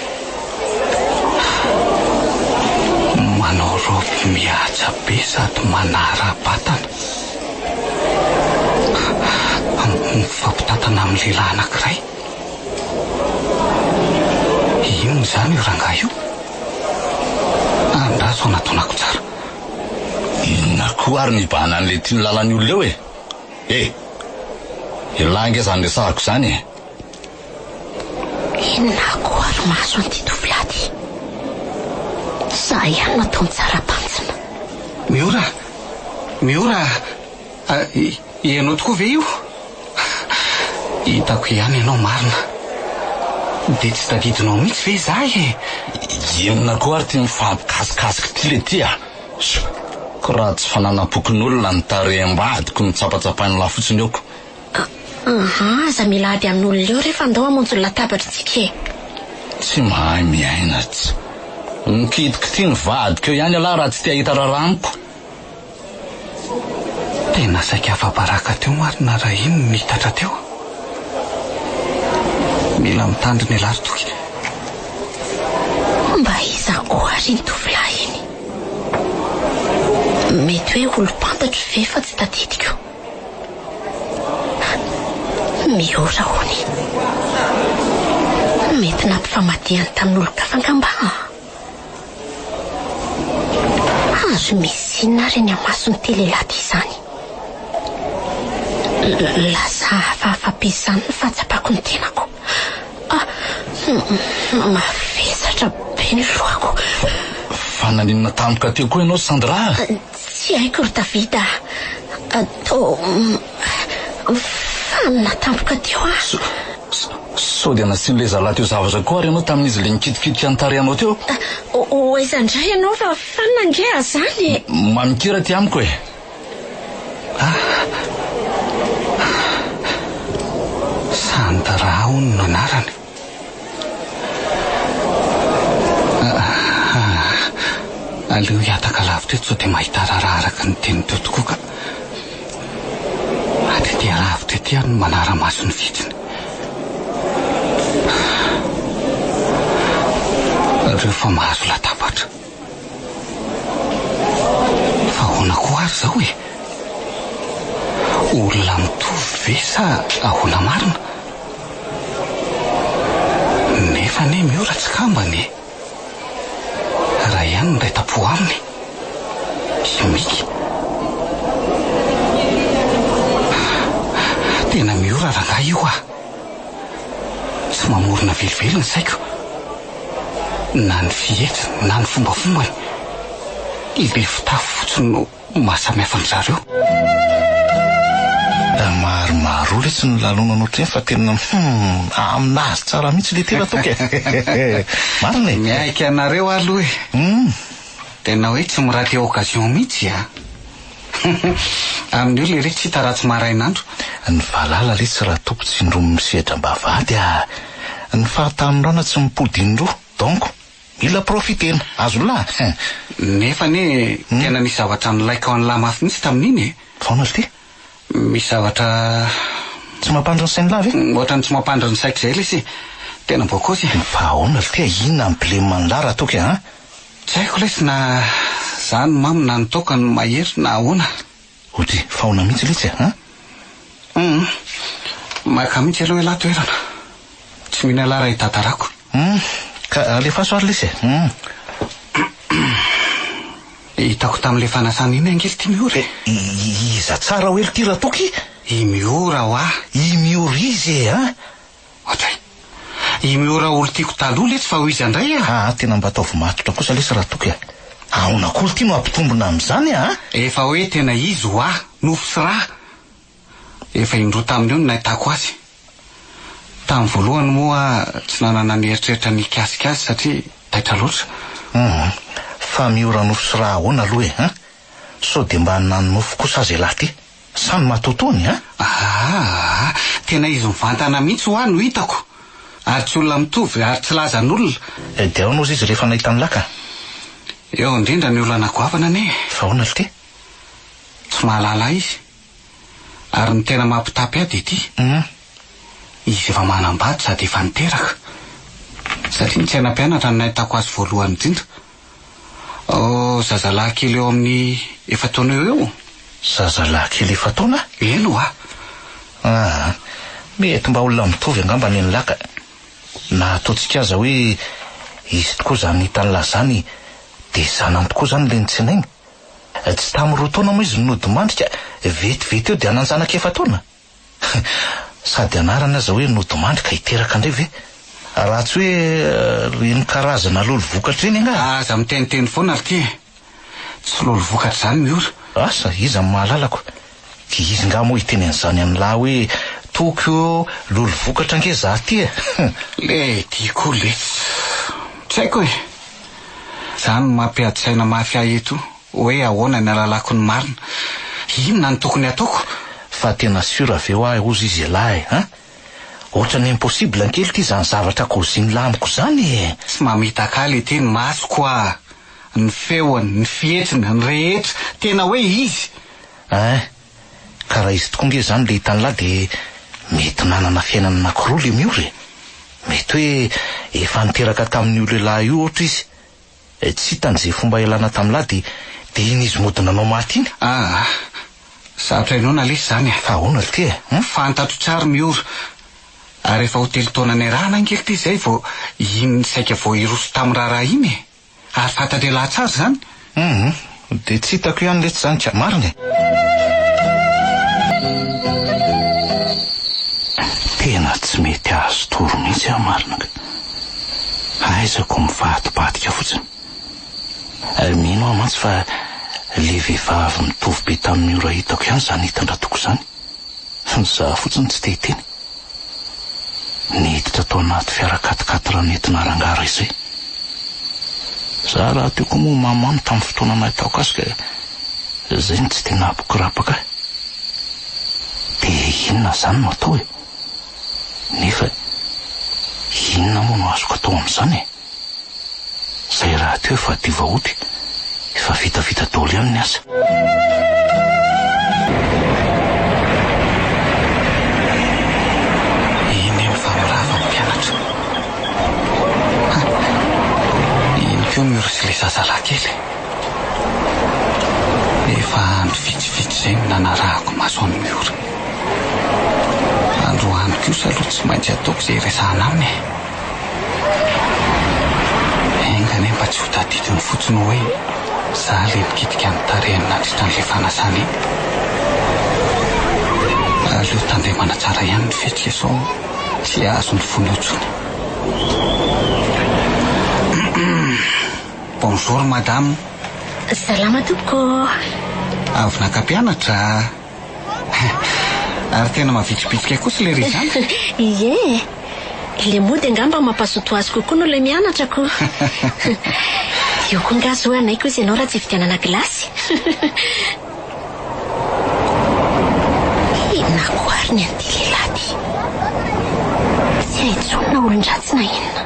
Manao roby mihaja be sady manara-batana. Mifampitatana amin'ny lehilahy anankiray. Ino izany io rangahy io? Andraso anatonako tsara. Inona koa ary mibahana an'le ty ny lalany olona eo e. Ilange zany resahako zany e. Inona koa ary mahazo an'ity tovolahy. Za ihany natao tsara pantsina. Miora. Ianao tokoa ve io? Hitako ihany ianao marina. Dia tsy tadidinao mihitsy ve za e? Inona koa ary ty mifampikasikasika ty le ty Ko raha tsy fananam-pokon'olona ny tareham-badiko ny tsapatsapany lafotsiny eoko. Aza milady amin'olona eo rehefa andao hamonjy ny latabatra tsika e. Tsy mahay miaina tsy. Nikidiko ty ny vadiko eo ihany alahy raha tsy te hahita raha amiko. Tena saika afa-baraka teo marina raha iny nitatra teo. Mila mitandrina ilary toy. Mba iza koa ry ny tovolahy iny. Mety hoe olo-pantatro ve fa tsy tadidiko. Miora hony. Mety nampifamadihany tamin'olo-kafangamba. Azo misy inona ry ny amasony telelaty izany. Lasa hafahafa-pesany ny fahatsapako ny tenako. Mavesatra be ny lohako. Fananinana tampoka teo koa ianao Sandra? Tsy haiko ry Davida. Fanina tampoka teo Sao dia nasian'ilay zalahy teo zavatra koa ary ianao tamin'izy le nikitikitiky antarehanao teo? Oaiza indray ianao fa fanina nge zany. Mamikira ty amiko e. Sandra hono no anarany. Aleo hiataka lavitra eto sao dia mahita raha araka ny teny teo tokoa ka aty lavitra ety no manara-maso ny vitsiny. Rehefa mahazo latabatra fa ahoana koa ary zao e? Olona mitovy ve sa ahoana marina? Nefa ne miora tsy kambany e. Raha ihany ny ray tapo aminy miky. Tena miora rangahy io tsy mamorona velively ny saiko. Na ny fihetsiny na ny fombafombany. Ile fitafy fotsiny no mahasamihafa ny zareo. Maromaro olo tsy ny lalonana ohatrany fa tena aminazy tsara mihitsy le tena toka. Marina e. Miaika anareo aloha e. Tena hoe tsy miraty occasion mihitsy amin'io le reky tsy hita ratsy marainandro. Ny valala le tsy raha tompo tsy indromy misehatra mba vady ny fahatanorana tsy mipodinindroa donc mila profitena azo lahy. Nefa ne tena nisy zavatra nilaika ao any lahy mafy mihitsy tamin'iny e. Faona ty? Misy zavatra tsy mampandra ny sainy lavy? Ohatrany tsy mampandra ny saiko zay lesy. Tena bokozy. Fa ahoana ty inona ambilema ny lara toka ha? Tsy haiko lesy na zany mamy na nitoka ny mahery na ahoana. Oty faona mihitsy letsy ha? Maka mihitsy aloha lahy toerana. Tsy mihina lara hitatarako. Ka alefa soary lesy hitako tamin'le fanasana iny angely ty miora. Iza tsara hoe ty raha toky? I miora I miora izy ha? Otray. I miora olo tiako taloha lesy fa ho izy andray tena mba ataovy matotra kosa lesy raha toky ahona koly ty no ampitombona am'izany Efa hoe tena izy nofo sy raha. Efa indroa tamin'io no nahitako azy. Tamin'ny voalohany moa tsy nanana ny eritreritra ny kiasikasy satria taitra loatra. Fa miora nofo sy raha ahoana aloha sao dia mba nanofo kosa azy lahy ty samy matotony tena izy mivantana mihitsy no hitako. Ary tsy olona mitovy ary tsy lazan'olona. Dia ao nozy izy rehefa nahitany laka? Eo indrindra ny olona nagoavana ne. Fa ahoana ty? Tsy mahalala izy. Ary ny tena mampitapy ady ity. Izy efa manambady sady efa niteraka. Satria ny tsenam-pianatra no nahitako azy voalohany indrindra. Zazalahy kely eo amin'ny 7 taona eo. Zazalahy kely 7 taona? Eno mety mba olona mitovy angamba ny laka. Na ataontsika aza hoe izy tokoa zany hitany lazany dia zanany tokoa zany le nitsenainy. Tsy tamin'ny 2 taona moa izy nodimandrika vetivety eo dia nanjanaka 7 taona. Sady anarana aza hoe nodimandrika hiteraka indray ve? Raha tsy hoe reny karazana lolo vokatra eny aza miteniteny foana ty. Tsy lolo vokatra zany miora. Asa iza mahalalako. Izy nga moa hiteny an'izany amin'lahy hoe tokyo lolo vokatra nge za ty le tiako lesy. Tsy haiko hoe zany mampiady-saina mafy ahy eto hoe ahoana ny alalako ny marina. Inona ny tokony ataoko? Fa tena sura aveo ozy izy lahy ohatra ny impossible ankely ty zany zavatra koziny lamiko zany Tsy mamitakaly ty ny masoko ny feony, ny fietsiny, ny rehetra. Tena hoe izy. ka raha izy tokoa nge zany le hitan'lahy de mety nanana fiainana anankiroa le Miora. Mety hoe efa niteraka tamin'io lehilahy io ohatra izy. Tsy hitan'izay fomba ialana tamin'lahy de iny izy mody nanao maty iny. Sarotra inona lesy zany Fa ahoana ty fantatro tsara Miora. Ary efa hotely taona ny rahana angely ty zay vao iny saika vao iroso tamin'ny raharaha iny. Ary fantatra lahy tsara zany. De tsy hitako ihany letsy zany ka marina. Tena tsy mety azo toro mihitsy marina ka. Aizako mivadibadika fotsiny. Mino aho mantsy fa le vehivavy mitovy be tamin'ny Miora hitako ihany zany hitan-dratoko zany. Za fotsiny tsy te hiteny. Niditra tao anaty fiara-katikaty raha nentina rangara izay. Za raha tiako moa mamano tamin'ny fotoana nahitako azy ka zay ny tsy tena apokorapaka. De inona zany no atao nefa inona moa no azoko atao amin'izany Zay raha teo efa diva ody, efa vita daholo ihany ny asa. Miora sy le zazalahy kely. Efa andro vitsivitsy zay nanarahako maso an'ny Miora. Androany kosa aloha tsy maintsy ataoko zay resahana aminy. Engany mba tsy ho tadidiny fotsiny hoe za le mikitika ny tarehiny nandritran'le fanasany. Aleo tandremana tsara ihany ny fetsika sao tsy azo ny fony otsony. Bonjour madame. Salama tompoko. Avy naka-pianatra. Ary tena mavitsipitsika kosa le ry zany. Ie. Le mody angamba mampazoto azy kokoa no le mianatrako. Io koa ngazy hoe anay koa izy ianao raha tsy vidianana gilasy. Nakoariny an'ity lehilahy. Tsy haintsona olon-dratsy na inona.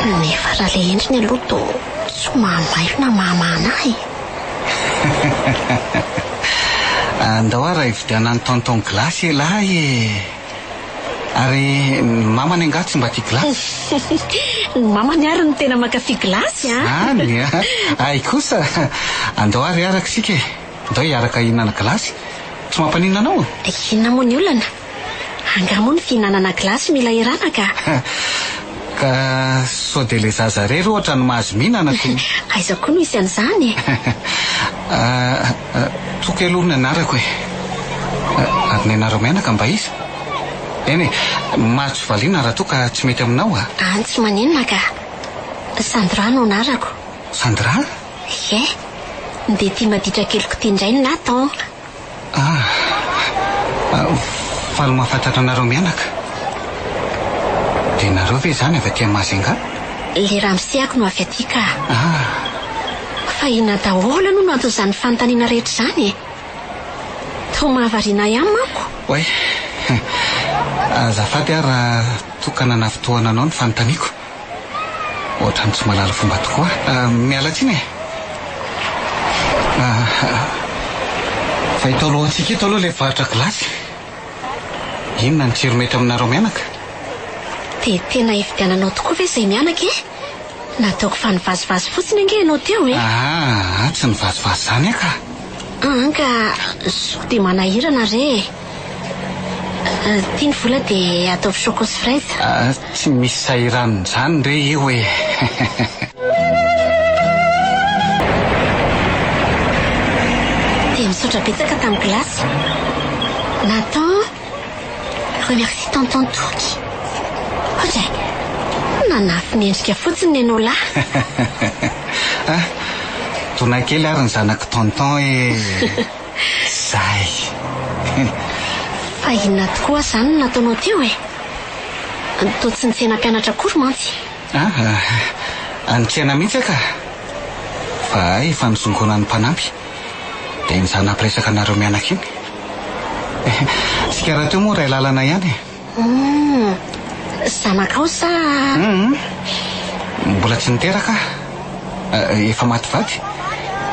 Nefa raha le endriny aloha to tsy mahamairo na mahamana ahy. Andao raha hividiana ny tonton gilasy lahy. Ary mama ny angatsy mba tia gilasy. Mama ny ary ny tena makafy gilasy Any ay kosa. Andao ary araka sika. Andao hiaraka hihinana gilasy. Tsy mampanina anao. Inona moa ny olana? Angamo ny fihinanana gilasy mila irana ka. Ka sao de le zaza rery ohatra no mahazo mihinana ty. Aiza koa no isy an'izany. Toka aloha ny anarako ary ny anarao mianaka mba izy. Eny matso valiana raha toka tsy mety aminao Tsy maninona ka. Sandra no anarako. Sandra? Ie. De tia maditra keliko ty indray ny natao. Fa mahafantatra anareo mianaka. De nareo ve zany avy aty Masinga? Le ramosiako no avy aty ka. Fa ina daholo no atao izany fanontaniana rehetra zany. To mahavariana ihany manko. Oe. Azafady raha tokana navitoana anao ny fanontaniako. Ohatrany tsy malala fomba tokoa. Miala tsiny fa ito alohantsika ito aloha le varotra gilasy. Inona ny tsiro mety aminareo mianaka? De tena hividiananao tokoa ve izay mianaka Nataoko fa nivazivazy fotsiny ange ianao teo tsy nivazivazy zany ka. Ka so de manahirana re. Tiany vola de ataovy choco sy fraise. Tsy misy sahiraniny zany re io De misaotra betsaka tamin'ny gilasy. Nathan, remercie tonton Toky. Ohatray, nanafy ny endrika fotsiny ianao lahy. Tona kely ary ny zanako tonton Zay. Fa inona tokoa zany no nataonao teo To tsy nitsena mpianatra akory mantsy. Antsena mihitsy ka. Fa efa nisongona ny mpanampy. De ny zanam-piresaka anareo mianaka iny. Sika raha teo moa ray lalana ihany. Zanakao sa? Mbola tsy niteraka. Efa maty vady.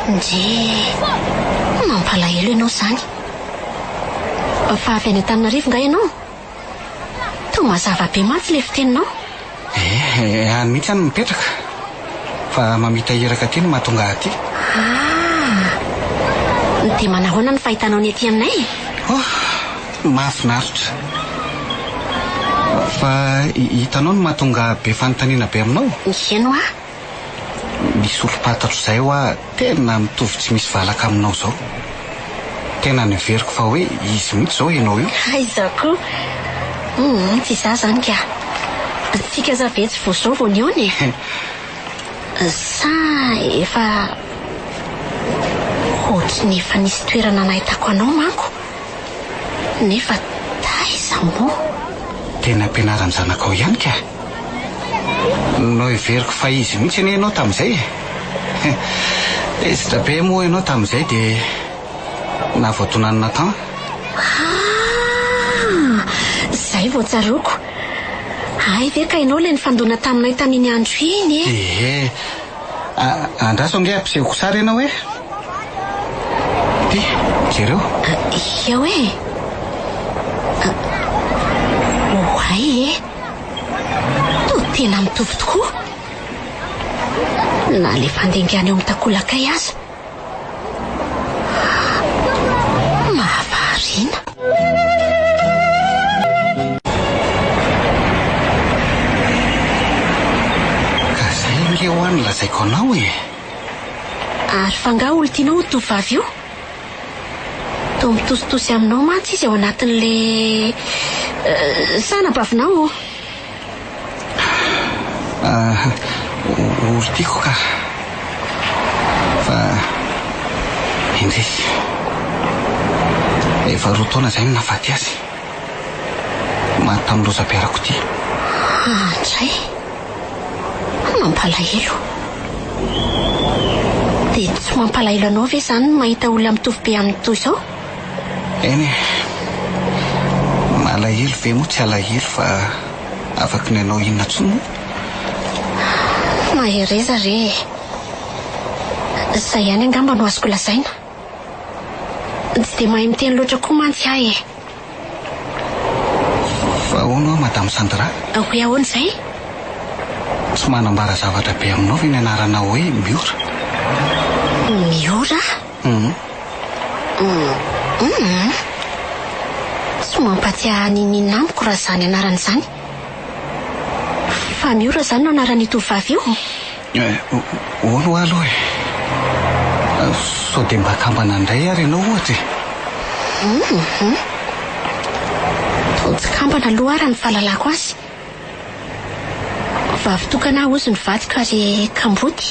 Ndre Mampalahelo ianao izany. Fa avy any Antananarivo nga ianao? Toa mazava be mantsy ilay fiteninao. Any mihitsy any mipetraka. Fa mamita hiraka aty no mahatonga aty. Dia manahoana ny fahitanao ny aty aminay? Mahafinaritra. Fa hitanao no mahatonga be fanontaniana be aminao. Ino a? Misy olo-patatro izay hoa tena mitovy tsy misy valaka aminao zao. Tena niveriko fa hoe izy mihitsy zao ianao io. Izaho koa. Tsy izaho zany ka. Tsika za ve tsy voazao vao ny ony? Sa efa ohatrany efa nisy toerana nahitako anao manko. Nefa taiza moa? Tena ampianaran'ny zanakao ihany ka. No hiveriko fa izy mihitsy anie ianao tamin'izay. Ezitra be moa ianao tamin'izay dia nahavoatonanina tany. Izay vao tsaroko. Ay ve ka ianao ilay nifandona taminay tamin'ny andro iny e? Andraso ange ampisehoko sara ianao hoe. Ty, jereo. Eo e. Oay e. Toa tena mitovy tokoa. Na le fandengana eo mitakolakay aza. Mahavarina. Ka zay nge ho any lazaiko anao e. Ary fa nga olo tianao ho tovavy io? Toa mitositosy aminao mantsy izy ao anatin'le sanabavinao. Olo tiako ka. Fa indrisy efa roa taona izay no nahafaty azy. Maty tamin'ny lozam-piarako ty. Andray, mampalahelo. Dia tsy mampalahelo anao ve izany mahita olona mitovy be amin'ny toy izao? Eny e, malahelo ve moa tsy alahelo fa afaka ny anao inona tsony. Mahereza re. Izay ihany angamba no azoko lazaina. Tsy dia mahay miteny loatra koa mantsy ahy e. Fa ahoana Madame Sandra? Hoe ahoana izay? Tsy manambara zavatra be aminao ve ny anaranao hoe Miora? Miora? Tsy mampatia ninina amiko raha izany anarana izany. Fa Miora izany no anaran'ny tovavy io? Ahoana ho aloha e? Sao dia mba kambana indray ary ianao ohatra e? Toa tsy kambana aloha ary ny fahalalako azy. Vavy tokana ozy ny vadiko ary kambody.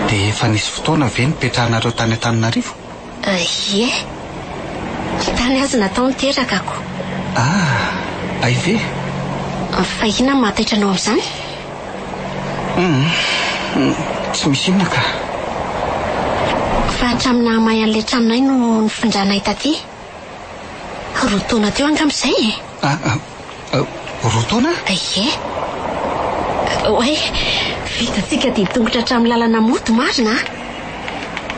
Dia efa nisy fotoana ve nipetrahanareo tany Antananarivo? Ie. Tany azy natao niterakako. Ay ve? Fa inona no mahataitra anao amin'izany? Tsy misy inona ka. Fa hatramina mahay an'ilay traminay no nifindranay taty. Roa taona teo angamizay e. Roa taona? Ie. Hoe, vitantsika dia tongotra hatramin'ny lalana moto marina.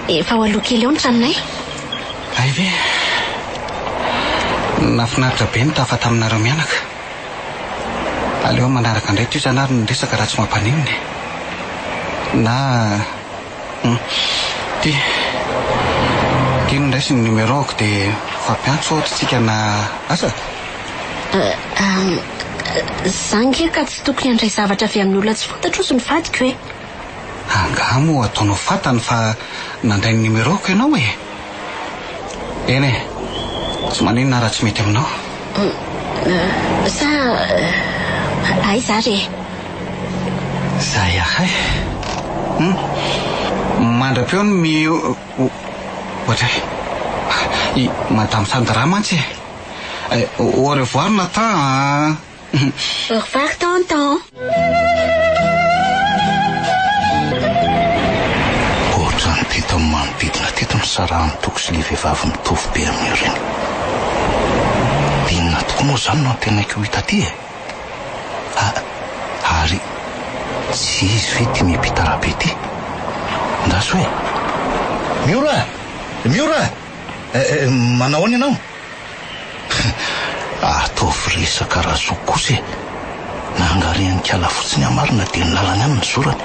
Efa ho aloha kely eo ny traminay. Ay ve? Nafinaritra be ny tafa taminareo mianaka. Aleo manaraka indray ty zanary ny resaka raha tsy mampaninina. Na ty indray sy ny numéro-ko dia fampiantso ohatritsika na asa? Zange ka tsy tokony handray zavatra avy amin'ny olona tsy fantatro ozy ny vadiko e. Angamo ataonao fantany fa nandray ny numéro-ko ianao e. Eny e, tsy maninona raha tsy mety aminao. Sa ay za re. Zay ahay. Mandra-peo ny ohatray Madame Sandra mantsy e. Au revoir Nathan. Au revoir tonton. Ohatrany teto amin'ny manodidina teto ny sarahany toko sy le vehivavy mitovy be amin'ny reny. Inona tokoa moa izany no antenaiko hita ty e? Ary tsy izy ve ty miampita rabe ty? Ndaso hoe Miora, Miora! Manao any ianao? Ataovy resaka raha so kosa e. Nangariany kala fotsiny amarina dia nilalany any ny zorany.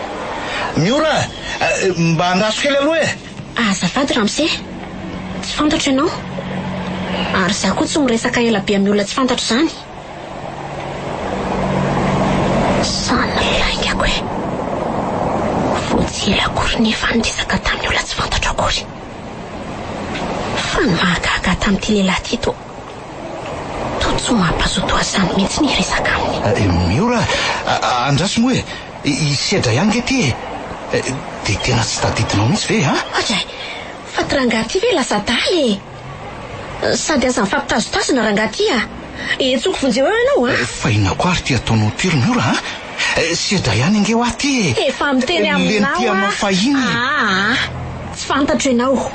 Miora! Mba andaso kely aloha e! Azafady Ramose, tsy fantatro ianao. Ary zaho koa tsy miresaka ela be amin'ny olona tsy fantatro izany. Sanalaingako e. Voatsy ela akory nefa niresaka tamin'ny olona tsy fantatro akory. Fa ny mahagaga tamin'ity lehilahy ty to tsy mampazoto azany mihitsy ny resaka aminy. Miora, andraso moa e, sedra ihany ge ty e. Dia tena tsy tadidinao mihitsy ve, ha? Atray, fa ty rangahy ty ve lasa daly e. Sady aza mifampitazotazona rangahy ty a. Tsoko vonjeo eo ianao, ha? Fa inako ary ty ataonao tiry, Miora, ha? Sedra ihany inge ho aty e. Efa miteny aminao, Leny ty anao fahiny. Tsy fantatro ianao.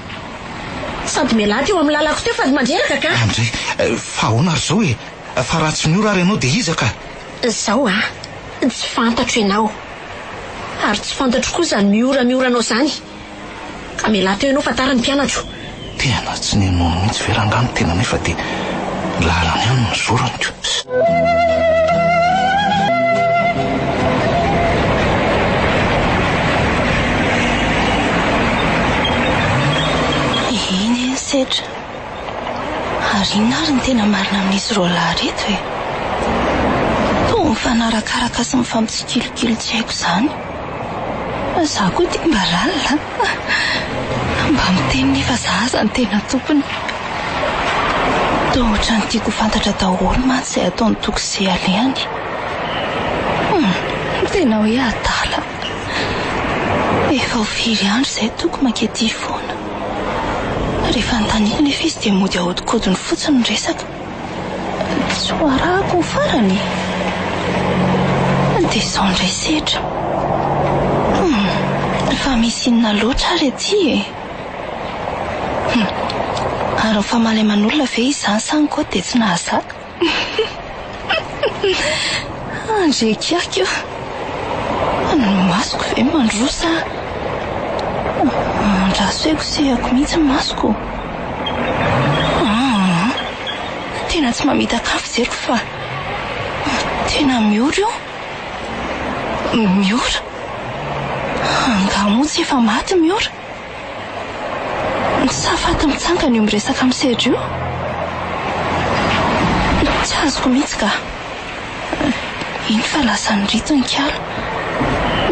Sady mialaty eo amin'ny lalako teo fa mandreraka ka. Andray, fa ahoana ary zao e. Fa raha tsy Miora ary ianao dia iza ka? Zao tsy fantatro ianao. Ary tsy fantatro koa zany miora-mioranao zany. Ka mialaty eo ianao fa tara ny mpianatro. Tena tsy nenono mihitsy verangano tena nefa dia lalany ihany ny zorany ko. Sedra, ary inary ny tena marina amin'izy roa lahy reto e. Toa mifanarakaraka sy mifampitsikilikily tsy haiko izany. Zaho koa tia mba lalina. Mba miteny nefa zaho aza ny tena tompony. Toa ohatrany tiako fantatra daholo mantsy izay ataony toko izay alehany. Tena hoe adala. Efa ho firy andro izay toko mankety foana. Rehefa ntaniko nefa izy dia mody ahodikodiny fotsiny ny resaka. Tsy ho arahako ny farany. Dia izao indray sedra. Fa misy inona loatra ary aty e. Ary ny famaleman'olona ve izany sany koa dia tsy nahazaka. Andrekako io. Ny masoko ve mandrosa. Andraso eko sehako mihitsy ny masoko. Tena tsy mamita kafo zeriko fa tena miora io. Miora? Angamotsy efa maty miora. Sa faty mitsangana io miresaka amin'ny sedra io. Tsy azoko mihitsy ka. Iny fa lasa nyrito ny kala.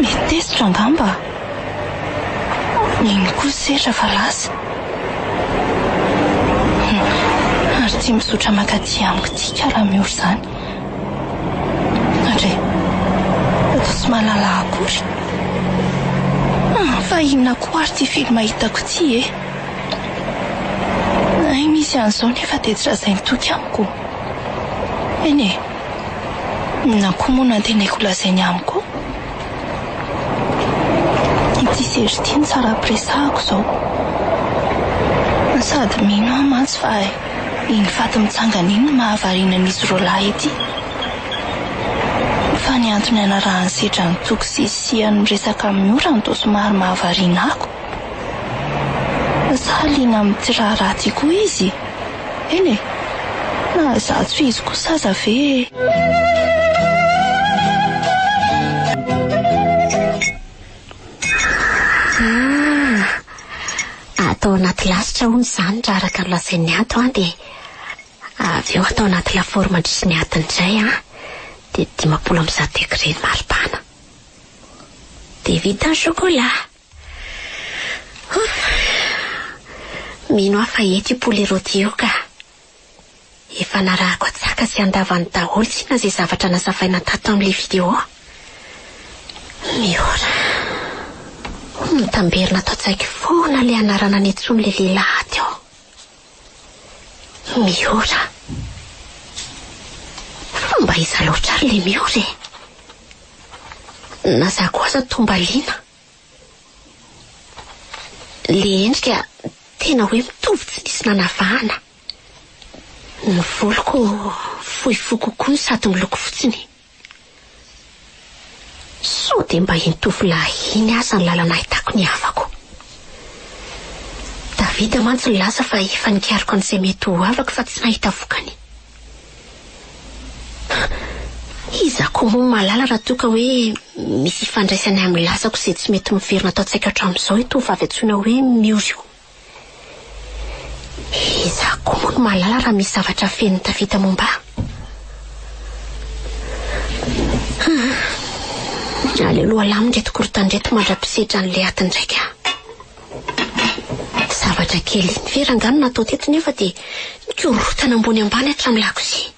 Mety tesitra angamba. Iny koa sedra fa lasa. Ary tia misotra makaty amiko tia kala miora izany. Andray, atao tsy malala akory. Fa inona koa ary ty filma hitako ty e. Ay misy an'izao nefa dia tsy razay nitoky amiko. Eny e, na koa moa nantenaiko lazainy amiko. Ity sedra ty ny tsara ampiresahako izao. Sady mino aho mantsy fa iny faty mitsangana iny mahavariana an'izy roa lahy ity. Fa ny antony anarahany sedra ny toko sisiany miresaka miora ny toa somary mahavariana ako. Sahaliana amin'ity raha-raty koa izy. Eny e, na zaho tsy izy kosa aza ve. Atao anaty lasitra hono izany raha araka ny lazain'ny ato dia avy eo atao anaty lafaoro mandrisy ny atiny indray dia 50 degré maripana. Dia vita ny chocolat. Mino afa eto io poulet rôti io ka. Efa narahako atsaka sy andavany daholo tsy na izay zavatra nasafaina tato amin'ilay vidéo. Miora. Mitamberina ato an-tsaiko foana ilay anarana ny antsony ilay lehilahy teo. Miora. Fa mba iza loatra ary ilay miora e. Na zaho koa aza tombaliana. Le endrika tena hoe mitovy tsy nisy nanavahana. Ny voloko fohifohy kokoa sady miloko fotsiny. So dia mba iny tovolahy iny aza ny lalana ahitako ny havako. Vita mantsy ny lasa fa efa nikariko an'izay mety ho avaka fa tsy nahita vokany. Iza koa moa malala raha toa ka hoe misy ifandraisany amin'ny lasako izay tsy mety miverina atao tsaika hatramin'izao tovavy antsoina hoe Mirio. Iza koa moa malala raha misy zavatra feno tafita momba. Aleloha lamindreto korotandreto mandra-pisedra an'ilay atin-draika. Zavatra kely ny verangano natao teto nefa dia nikorotana ambony ambany hatramin'ny lakozia.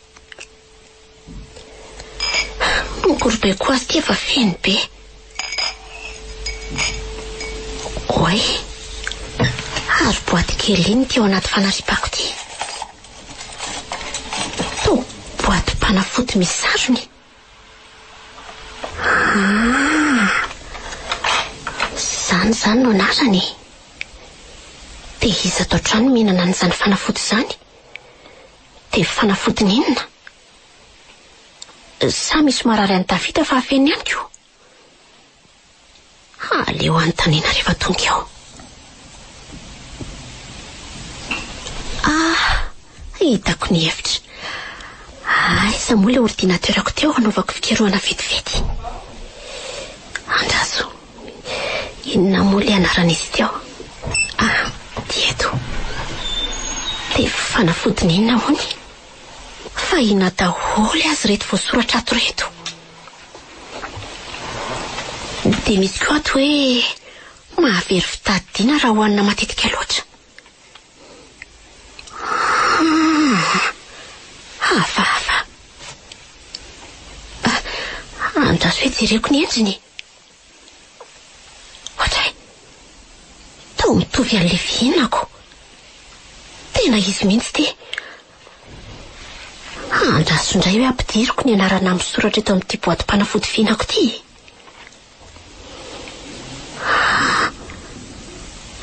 Mikorobaiko azy ty efa feno be. Oay, ary boaty kely iny teo anaty fanaripako ty. To boaty panafody misy sarony. Zany no anarany. Dia iza tao trano mihinana an'izany fanafody izany? Dia fanafody n'inona? Sa misy marary any tafita fa hafeny ihany koa? Aleo anontaniana rehefa tonga eo. Hitako ny hevitra. Iza moa ilay ordinateurako teo anaovako fikeroana vetivety. Andraso, inona moa ilay anaran'izy teo? Dieto. Dia fanafody n'inona moa ny? Fa inona daholo azy reto voasoratra ato reto. Dia misy koa ato hoe mahavery fitadidiana raha hohanina matetika loatra. Hafahafa. Andraso hoe jereko ny endriny. Ohatray, tao mitovy an'ilay fihinako. Tena izy mihitsy ty. Andraso indray hoe ampidiriko ny anarana misoratra eto amin'ity boaty panafody fihinako ty.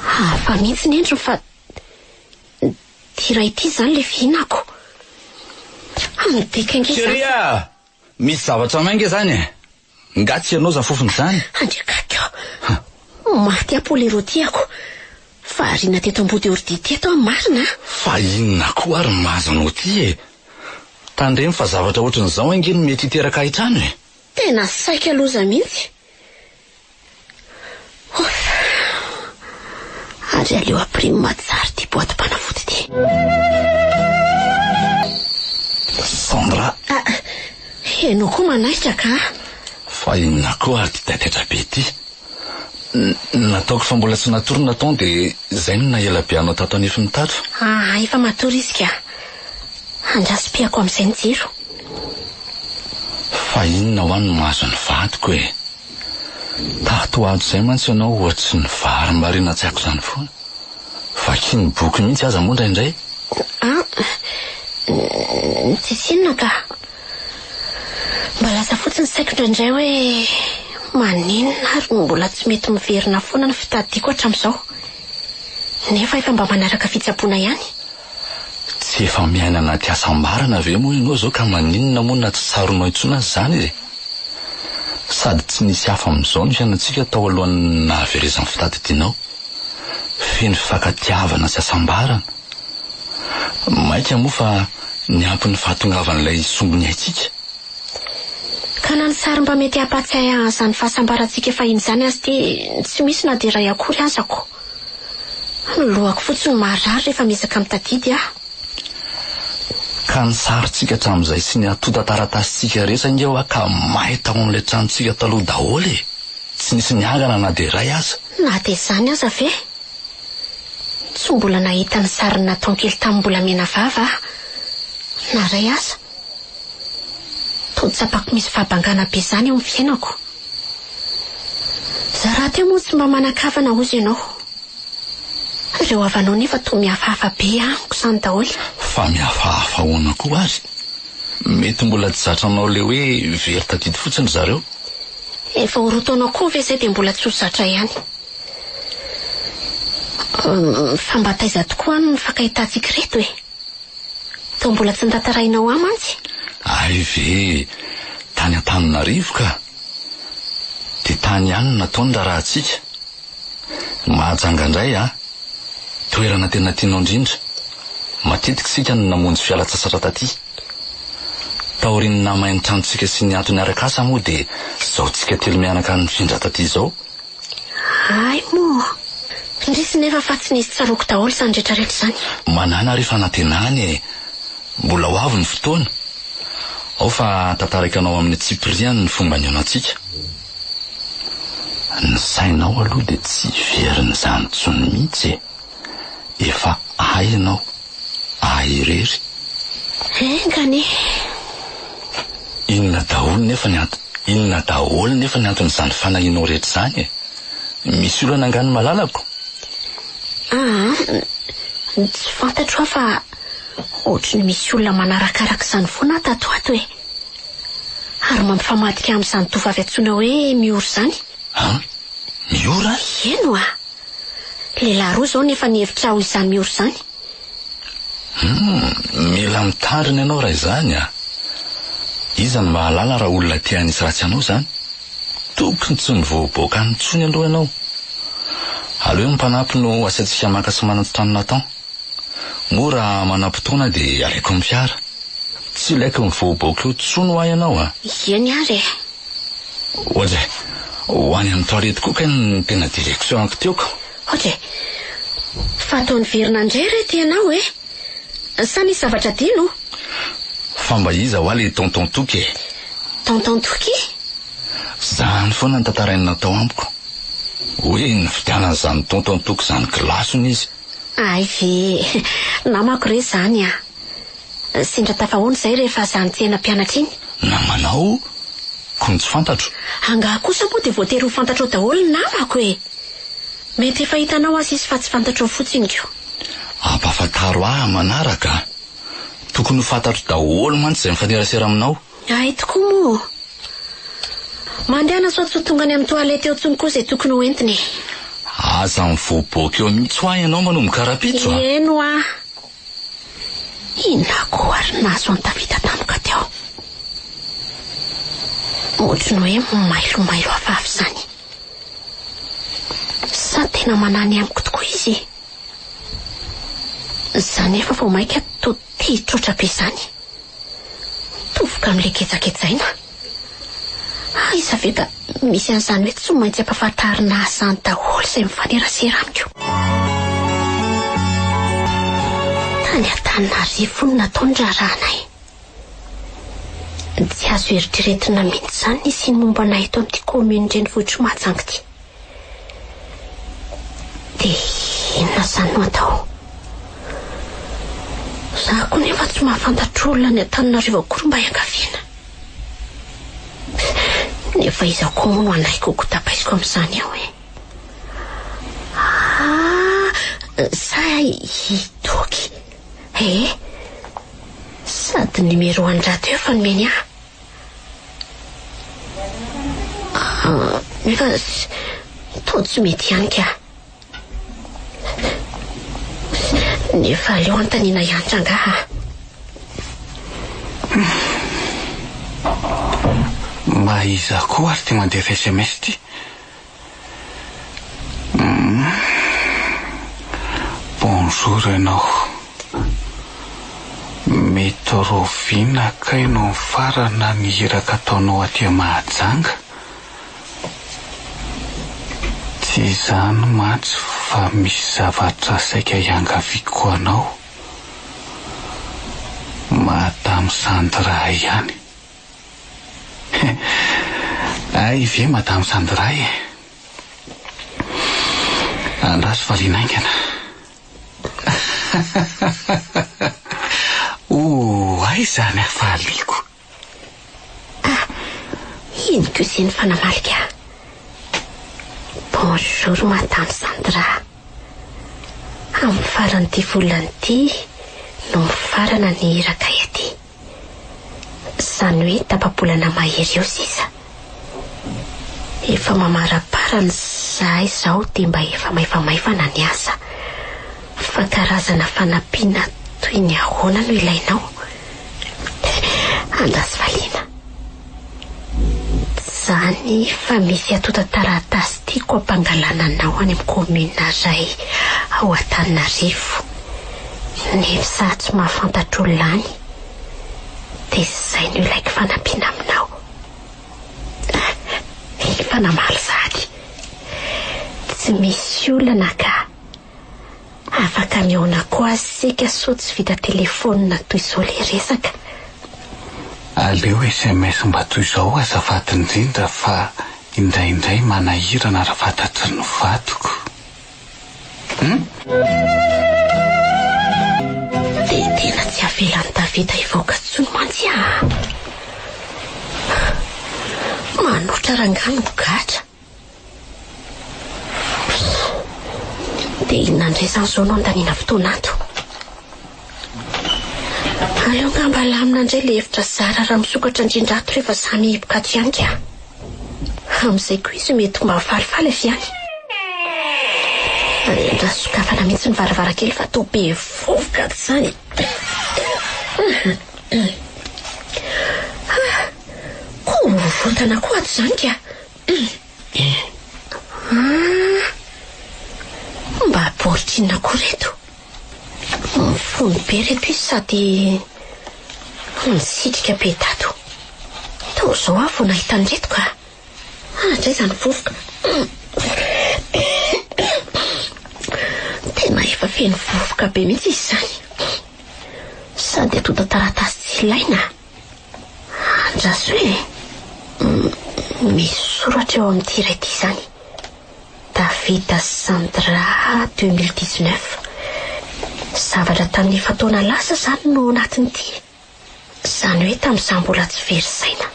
Hafa mihitsy ny endriny fa tira ity zany le fihinako. Keria, misy zavatra mainga zany e. Ngatsy ianao za fofony zany. Andrekakao. Maty apolero tiako. Fa arina teto ambody ordi teto marina. Fa inona koa ary mahazanao ty e. Tandremy fa zavatra ohatran'izao angeny mety hiteraka hitrano e. Tena saika loza mihitsy. Ary aleo aprimo matsary ty boaty panafody ty. Sandra. Enao koa manaitra ka? Fa inona koa ary ty taitaitra be ty. Nataoko fa mbola tsy natorina tao dia izay no nahela be anao tato anefiny tato. Efa matory izy ka. Andrasom-piako amin'izay ny jiro. Fa inona ho any mahazo ny vadiko e. Tato ato izay mantsy ianao ohatry ny vary marina tsy haiko izany foana. Vakiany boky mihitsy aza moa indraindray. Tsisy inona ka. Mba lasa fotsiny saiko indraindray hoe maninona ary mbola tsy mety miverina foana ny fitadidiako hatramin'izao. Nefa efa mba manaraka fitsaboana ihany. Tsy efa miaina anaty asambarana ve moa ianao zao ka maninona moa na tsy tsaronao intsona zany e. Sady tsy nisy hafa amin'izao ny fiainantsika tao alohan'ny nahaverezan'ny fitadidianao. Feno fifankatiavana sy asambarana. Maika moa fa niampy ny fahatongavan'ilay sombony haitsika. Ka na ny sary mba mety hampatsay izany fahasambarantsika efa iny izany azy ty tsy misy na dia iray akory azako. Lohako fotsiny marary rehefa miezaka mitadidy aho. Ka ny sarintsika hatramin'izay sy ny atota taratasitsika rehetra ingeo ka mahay tao amin'ilay tranontsika taloha daholo e. Tsy nisy niangana na dia iray aza. Na dia izany aza ve? Tsy mbola nahita ny sary natao kely tamin'ny mbola mena vava na iray aza. Toa-tsapako misy fahabangana be izany eo amin'ny fiainako. Za raha teo moa tsy mba manakavana ozy ianao. Ireo havanao nefa toa mihafahafa be amiko izany daholo. Fa mihafahafa hoana koa azy. Mety mbola tsy zatranao le hoe very tadidy fotsiny zareo. Efa horotonao koa ve izay dia mbola tsy ho zatra ihany. Fa mba taiza tokoa ny fankahitatsika reto e. Toa mbola tsy nitantarainao ahy mantsy. Ay ve, tany Antananarivo ka. Dia tany ihany nataony raha antsika. Mahajanga indray dia toerana tena tianao indrindra. Matetika sika no namonjy fialatsasatra taty. Taorian'ny namay ny tranontsika sy ny antony arak'asa moa dia zao tsika telo mianaka ny findra taty izao. Ay moa, ndrisy nefa fa tsy nisy tsaroko daholo izany rehetrarehetra izany. Manana rehefa natenany mbola ho avy ny fotoana. Ao fa tantarakanao amin'ny Tsipriana ny fomba ny antsika. Ny sainao aloha dia tsy verin'izany intsony mihitsy. Efa ay ianao, ay irery. Engany. Inona daholo nefa ny anton'izany fanahinao rehetra izany. Misy olona angano malalako. Tsy fantatro fa ohatrany misy olona manarakaraka izany foana tato ato e. Ary mampifamadika amin'izany tovavy antsoina hoe Miora izany. Miora? Eno a. Lehilahy roa izao nefa nihevitra ho izany Miora izany. Mila mitandrina ianao raha izany a. Iza ny mahalala raha olona tia hanisy ratsy anao izany. Tokony tsy mivoaboaka antsony aloha ianao. Aleo mipanampy no asiantsika maka sy manatitra natao. Mora manam-potoana dia alaiko ny fiara. Tsy ilaiko mivoaboaka eo tsony ho ahy ianao a. Eny ary. Ohatry ho any amin'ny toalety koa ny tena direksionako teoko. Ohatry, fa ataony verina indray rety ianao e. Sa nisy zavatra dino? Fa mba iza ho aly tonton Toky. Tonton Toky? Zany foana ny tantarainy natao amiko. Hoe ny fitianan'izany tonton Toky izany kilasony izy. Ay ve, namako re zany a. Sendra tafahoana izay rehefa izany tsena mpianatra iny. Namanao? Kony tsy fantatro. Anga kosa moa dia voatery ho fantatro daholo ny namako e. Mety efa hitanao azy izy fa tsy fantatro fotsiny ko. Ampafantaro ahy manaraka. Tokony ho fantatro daholo mantsy izay mifanerasera aminao. Ay tokoa moa. Mandehana soa tonga any amin'ny toalety eo tsony koa izay tokony ho entiny. Aza mivoaboaka eo mihitsy ho ahy ianao manomboka karapitso a. Eno a. Inona koa ary nazo ny tafita tampoka teo. Ohatrany hoe mailomailo hafahafa izany. Sa tena manany amiko tokoa izy. Izany efa vao maika to tia trotra be izany. Tovoka amin'ilay ketsakejaina. Iza ve da misy an'izany hoe tsy maintsy ampahafantarina azany daholo izay mifanerasera amiko. Tany Antananarivo no nataony raranay. Tsy azo eritreretina mihitsy izany nisy ny momba anay eto amin'ity commune renivohitra Mahajanga ity. Dia inona izany no atao? Zaho koa nefa tsy mahafantatra olona ny Antananarivo akory mba hiankaviana. Nefa iza koa moa no anay koko tapaisiko amin'izany aho e. Zay Toky. Sady numero an-drato eo fa nomeny ahy. Nefa to tsy mety ihany ka. Nefa aleo antaniana iantra angaha. Mba iza koa ary ty mandefa SMS ty. Bonjour ianao. Metroviana kay no farana ny hiraka ataonao aty Mahajanga. Tsy izany mantsy fa misy zavatra saika hiangaviako anao. Madame Sandra ihany. Ay ve Madame Sandra e. Andraso valinaingana. Ay zany afahaliko. Ino ko izay ny fanamalika? Bonjour Madame Sandra. Amin'ny faran'ity volana ity no mifarana ny hiraka ety. Izany hoe tapa-bolana mahery eo sisa. Efa mamaraparana zahay izao dia mba efa maivamaivana ny asa. Fa karazana fanampiana toy ny ahoana no ilainao? Andraso valiana. Zany fa misy atota taratasy tiako ampangalana anao any amin'ny komina iray ao Antananarivo. Nefa tsy mahafantatra olona any. Dia izay no ilaiko fanampiana aminao. Fanamaly sady. Tsy misy olana ka. Afaka mihaona koa sika sao tsy vita telefonina toy izao le resaka. Aleo SMS mba toy izao azafady indrindra fa indraindray manahirana raha fantatry ny vadiko. Dia tena tsy avelan'ny Davida hivoaka tsony mantsy manotra rangano gatra. Dia inona indray izany izao no andaniana fotoana ato? Aleo ngamba lamina indray le hevitra zara raha misokatra indrindrato rehefa samy hiboka ato ihany ka. Amin'izay koa izy mety mba falifaly avy any. Raha sokafana mihitsy ny varavarakely fa toa be vovoka izany. Koa votana koa ato izany ka. Mba baoritra koa reto. Fony be reto izy sady nisitrika be tato. Toa izao avy vao nahita an'ireto ka. Indray izany vovoka. Tena efa feno vovoka be mihitsy izy izany. Sady atota taratasy tsy ilaina. Andraso hoe misy soratra eo amin'ity iray ity izany. Davida Sandra 2019. Zavatra tamin'ny fataona lasa izany no anatin'ity. Izany hoe tamin'izaho mbola tsy very saina.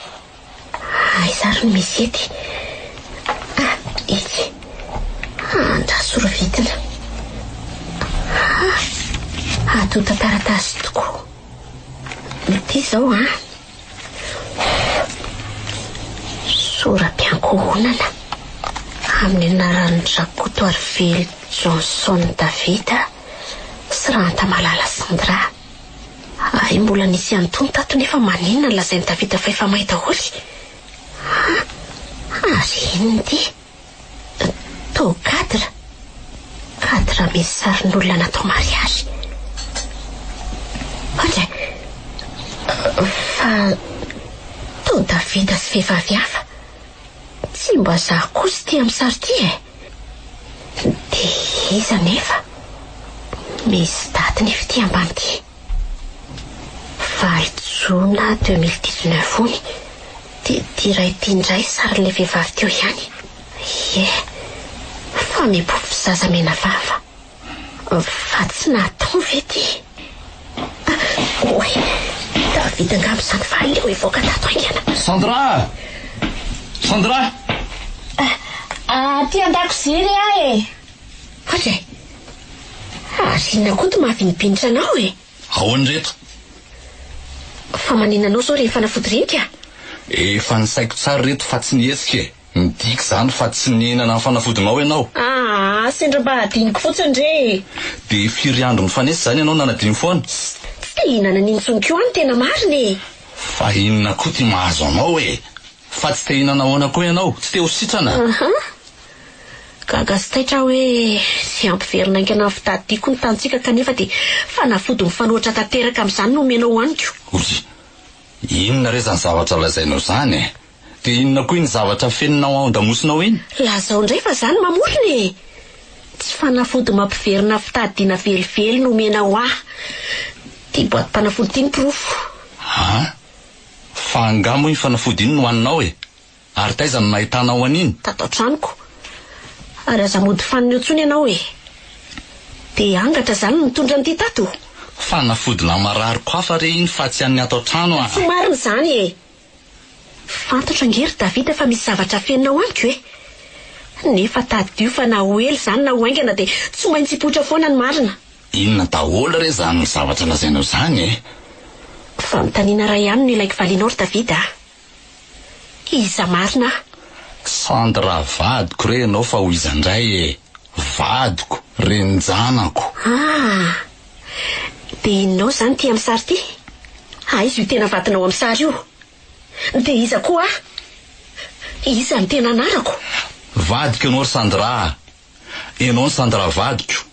Izary no misy ety. Ity. Andrasoro vitina. Atota taratasy tokoa. Ity izao Soram-piankohonana amin'ny anaran'ny Rakoto Arvely Johnson Davida sy Rantamalala Sandra. Mbola nisy antony tato nefa maninona ny lazain'ny Davida fa efa mahita holy. Ary inona ity? Tao kadra misy sarin'olona natao mariazy. Ohatry fa tao Davida sy vehivavy hafa. Tsy mba zaho koa sy tia amin'ny sary ity Dia iza nefa misy daty nefa ity ambany ity. 20 Jona 2019 ony. Dia raha ity indray sarin'ilay vehivavy teo ihany. Fa mibovo zaza mena vava. Fa tsy natao ve ity? Oe, Davida angamba izany fa aleo hivoaka tato haingana. Sandra! Ty an-dakozia re ahy Ohatry inona koa to mahavinipinitra anao Ahoana reto? Fa maninona anao zao rehefa nafodirinika? Efa nisaiko tsara reto fa tsy nihetsika Midika izany fa tsy nihinana ny fanafodinao ianao. Sendra mba hadiniko fotsiny re. Dia firy andro mifanesy izany ianao nanadiny foana? Tsy hihinana nintsoniko any tena mariny. Fa inona koa ty mahazo anao Fa tsy te hihinana ahoana koa ianao? Tsy te ho sitrana? Gaga sy taitra hoe sy ampiverina aingana fitadiako ny tantsika kanefa dia fanafody mifanohitra tanteraka amin'izany no omenao aniko. Oy, inona re zany zavatra lazainao izany Dia inona koa iny zavatra feninao ao an-damosinao iny? Lazao indray fa izany mamoriny. Tsy fanafody mampiverina fitadiana velively no omenao Ty boatim-panafody ity miprofo. Fa angamo iny fanafody iny no haninao Ary taiza no nahitanao an'iny? Tato an-tranoko. Ary aza mody fanina eo tsony ianao Dia angatra izany no mitondra an'ity tato. Fanafody lamarary koa fa re iny fa tsy an'ny ato an-trano Tsy marina izany Fantatra angery Davida fa misy zavatra feninao amiko Nefa tadio fa na ho ely izany na ho aingana dia tsy maintsy hipoitra foana ny marina. Inona daholo re zany ny zavatra lazainao izany Fa mitaniana raha ihany no ilaiko valianao ry Davida. Iza marina Sandra vadiko re ianao fa ho iza indray vadiko, renjanako. Dia inonao izany ty amin'ny sary ity? Izy io tena vatinao amin'ny sary io. Dia iza koa Iza ny tena anarako? Vadiko ianao ry Sandra. Ianao ny Sandra vadiko.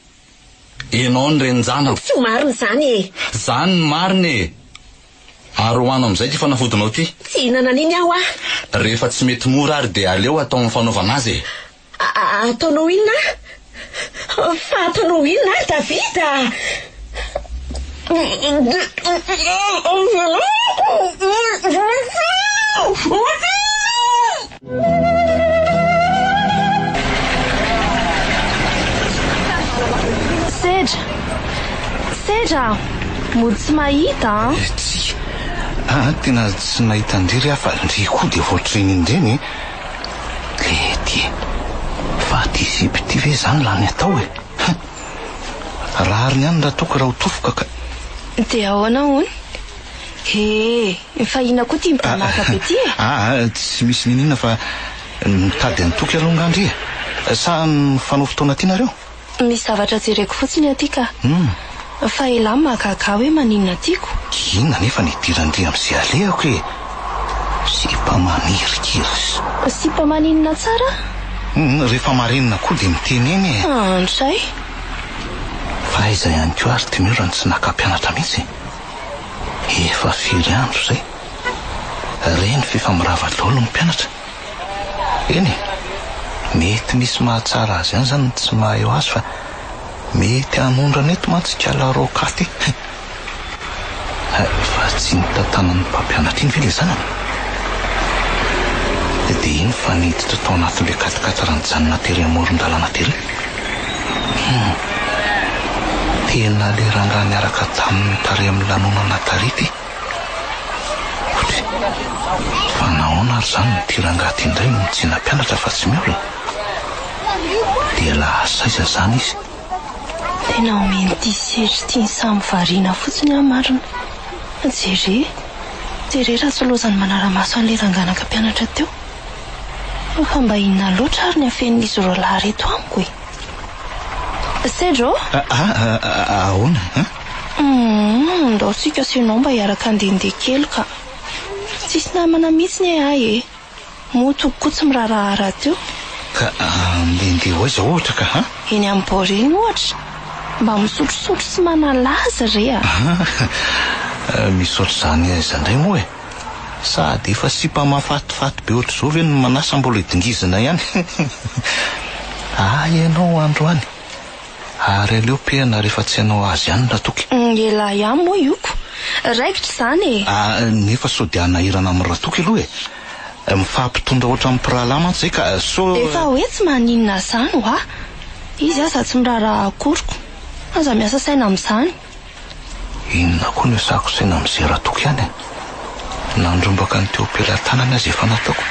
Ianao ny renjanako. Tsy marina zany e. Zany ny marina e. Ary hoano amin'izay ty fanafodinao ty. Tsy hinana an'iny aho a. Rehefa tsy mety mora ary dia aleo atao amin'ny fanaovana azy e. Ataonao inona? Fa ataonao inona Davida? Sedra, mody tsy mahita. Tsy. Tena tsy nahita ndrery aho fa ndry koa dia voatriny indreny. Ty fa ty zipo ty ve zany la ny atao e? Raha ary ihany raha toko raha ho tofoka ka. Dia ahoana hony? Fa ina koa ty mitanaka be ty e? Tsy misy ninina fa mitady antoky alongandry e. Sa ny fanao fotoana ty nareo? Misy zavatra jereko fotsiny aty ka. Fa ela mahagaga hoe maninona tiako. Inona nefa nidirandry amin'izay alehako e. Sipa manirikiry. Sipa maninona tsara? Rehefa marenina koa dia miteneny e. Andray. Fa aiza ihany koa ary ty miorany tsy naka-pianatra mihitsy. Efa firy andro zay. Reny fefa mirava daholo ny mpianatra. Eny mety misy mahatsara azy ihany zany tsy mahay eo azy fa mety hanondrana eto mantsy kalarokaty. Fa tsy nitantanan'ny mpampianatra iny ve le zanany? Dia iny fa niditra tao anatin'le katikata ranojanona tery amoron-dalana tery. Tena le rangaha niaraka taminy tary amin'ny lanonana tarity. Fa nahoana ary zany ty rangaha ty indray mitsina mpianatra fa tsy miolona. Dia lahasaiza zany izy. Tena omeny ty Sedra ty ny samy variana fotsiny aho marina. Jere raha tsy lozany manara-maso an'le ranganaka mpianatra teo. Fa mba inona loatra ary ny afenin'izy ireo lahy reto amiko e. Sedra? Ahoana? Ndao tsika senao mba hiaraka andehandeha kely ka. Tsisy namana mihitsy ny ahy e. Moto koa tsy mirarahara teo. Ka andehandeha hoaiza ohatra ka? Eny amin'ny boreny ohatra. Mba misotrosotro sy manalaza rea. Misaotra zany aiza indray moa e. Sady efa sipa mahafatifaty be ohatr' izao ve no manasa mbola hidingizana ihany. Ianao androany. Ary aleo pehana rehefa tsy hanao azy ihany ratoky. Ela ihany moa ioko. Raikitra zany e. Nefa so dia anahirana amin'ny ratoky aloha e. Mifampitondra ohatra amin'ny mpirahalahy mantsy zay ka so. Efa hoe tsy maninona zany ho a. Izy aza tsy miraharaha akoriko. Aza miasa saina amin'izany. Inona koa no sako saina amin'izay ratoky ihany e. Nandrombaka ny teo am-pelantanana azy efa nataoko.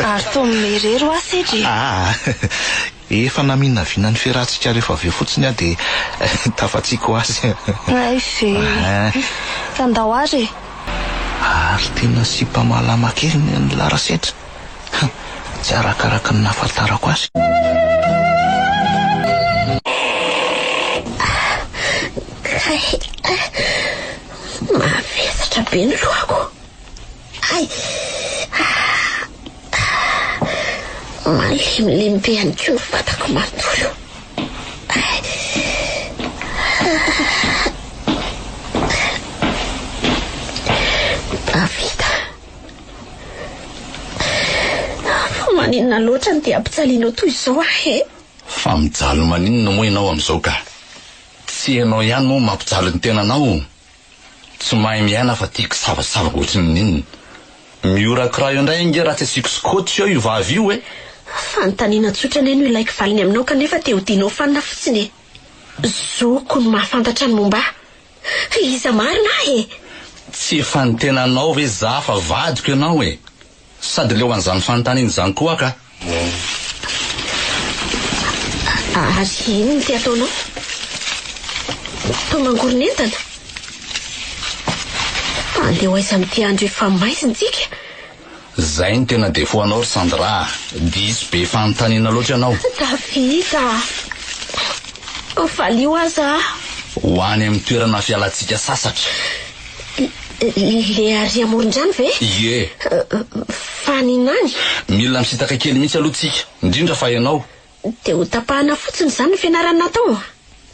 Ary toa mimerery ho a Sedra. Efa namina vina ny fiarahantsika rehefa avy eo fotsiny dia tafatsiako ho azy. Ay fe. Ka ndao ary. Ary tena sipa malama kely ny Lara Sedra. Tsy arakaraka ny nahafantarako azy. Mavesatra be ny lohako. Malimlim be ihany koa vatako manontolo. Davida, fa maninona loatra ny dia ampitsalianao toy izao ahe? Fa mijaly maninona moa ianao amin'izao ka? Tsy ianao ihany moa mampijaly ny tenanao. Tsy mahay miaina fa tiako savasavako ohatry ny ninona. Miorakora io indray inge raha tsy asiako skotsy eo io vavy io e. Fanontaniana tsotra ny no ilaiko valiny aminao kanefa te ho dinao fanina fotsiny e. Zoko no mahafantatra ny momba. Iza marina e. Tsy efa ny tenanao ve za fa vadiko ianao e. Sady leo an'izany fanontaniana izany koa ka. Ary ino ty ataonao? Tao mangoronentana. Andeo aiza amin'ity andro efa maizyntsika. Zay ny tena defoanao ry Sandra. Diso be fanontaniana loatra ianao. Davida, valio aza. Ho any amin'ny toerana fialantsika sasatra. Le ary amoron-drano ve? Ie. faninany. Mila misitaka kely mihitsy aloha tsika, indrindra fa ianao. Dia ho tapahana fotsiny izany ny fianarana natao.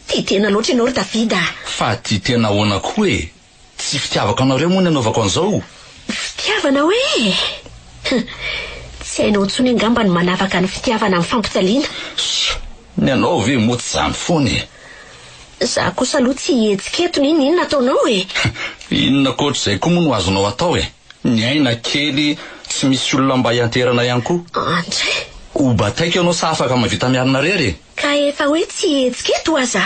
Tia tena loatra ianao ry Davida. Fa tia tena ahoana koa e. Tsy fitiavaka anareo moa ny anaovako an'izao. Fitiavana hoe? Tsy hainao intsony angamba ny manavaka ny fitiavana amin'ny fampitaliana. Ny anao ve moty izany foana e. Za kosa aloha tsy hetsiketony inona ataonao e. Inona koatr'izay koa moa no azonao atao e. Ny aina kely tsy misy olona mba hianterana ihany koa. Andre. Ho bataika ianao sa afaka mavita miarina rery. Ka efa hoe tsy hetsikety aza.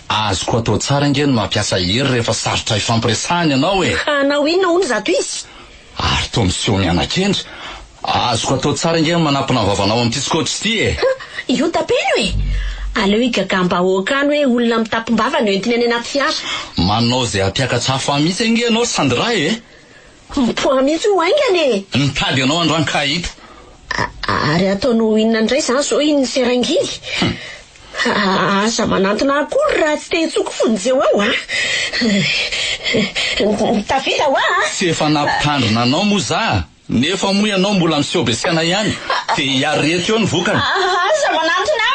Azoko atao tsara nge ny mampiasa hery rehefa sarotra ifampiresahana ianao e. Anao inona hono zato izy? Ary toa miseho mianakendry. Azoko atao tsara nge ny manampina vavanao amin'ity skoatra ity e. Io tapeno e. Aleo igagamba okano hoe olona mitapimbava no entiny any anaty fiara. Manao zay ampiakatra hafa mihitsy nge ianao Sandray e. Mipoa mihitsy ho aingany e. Nitady anao androany kahito. Ary ataonao inona indray zany zao iny seranginy. Aza manantona akory raha tsy tehitsoko fonjeo ao Davida ho Tsy efa nampitandrina anao moa za. Nefa moa ianao mbola miseho besiana ihany. Te hiareto eo ny vokany. Aza manantona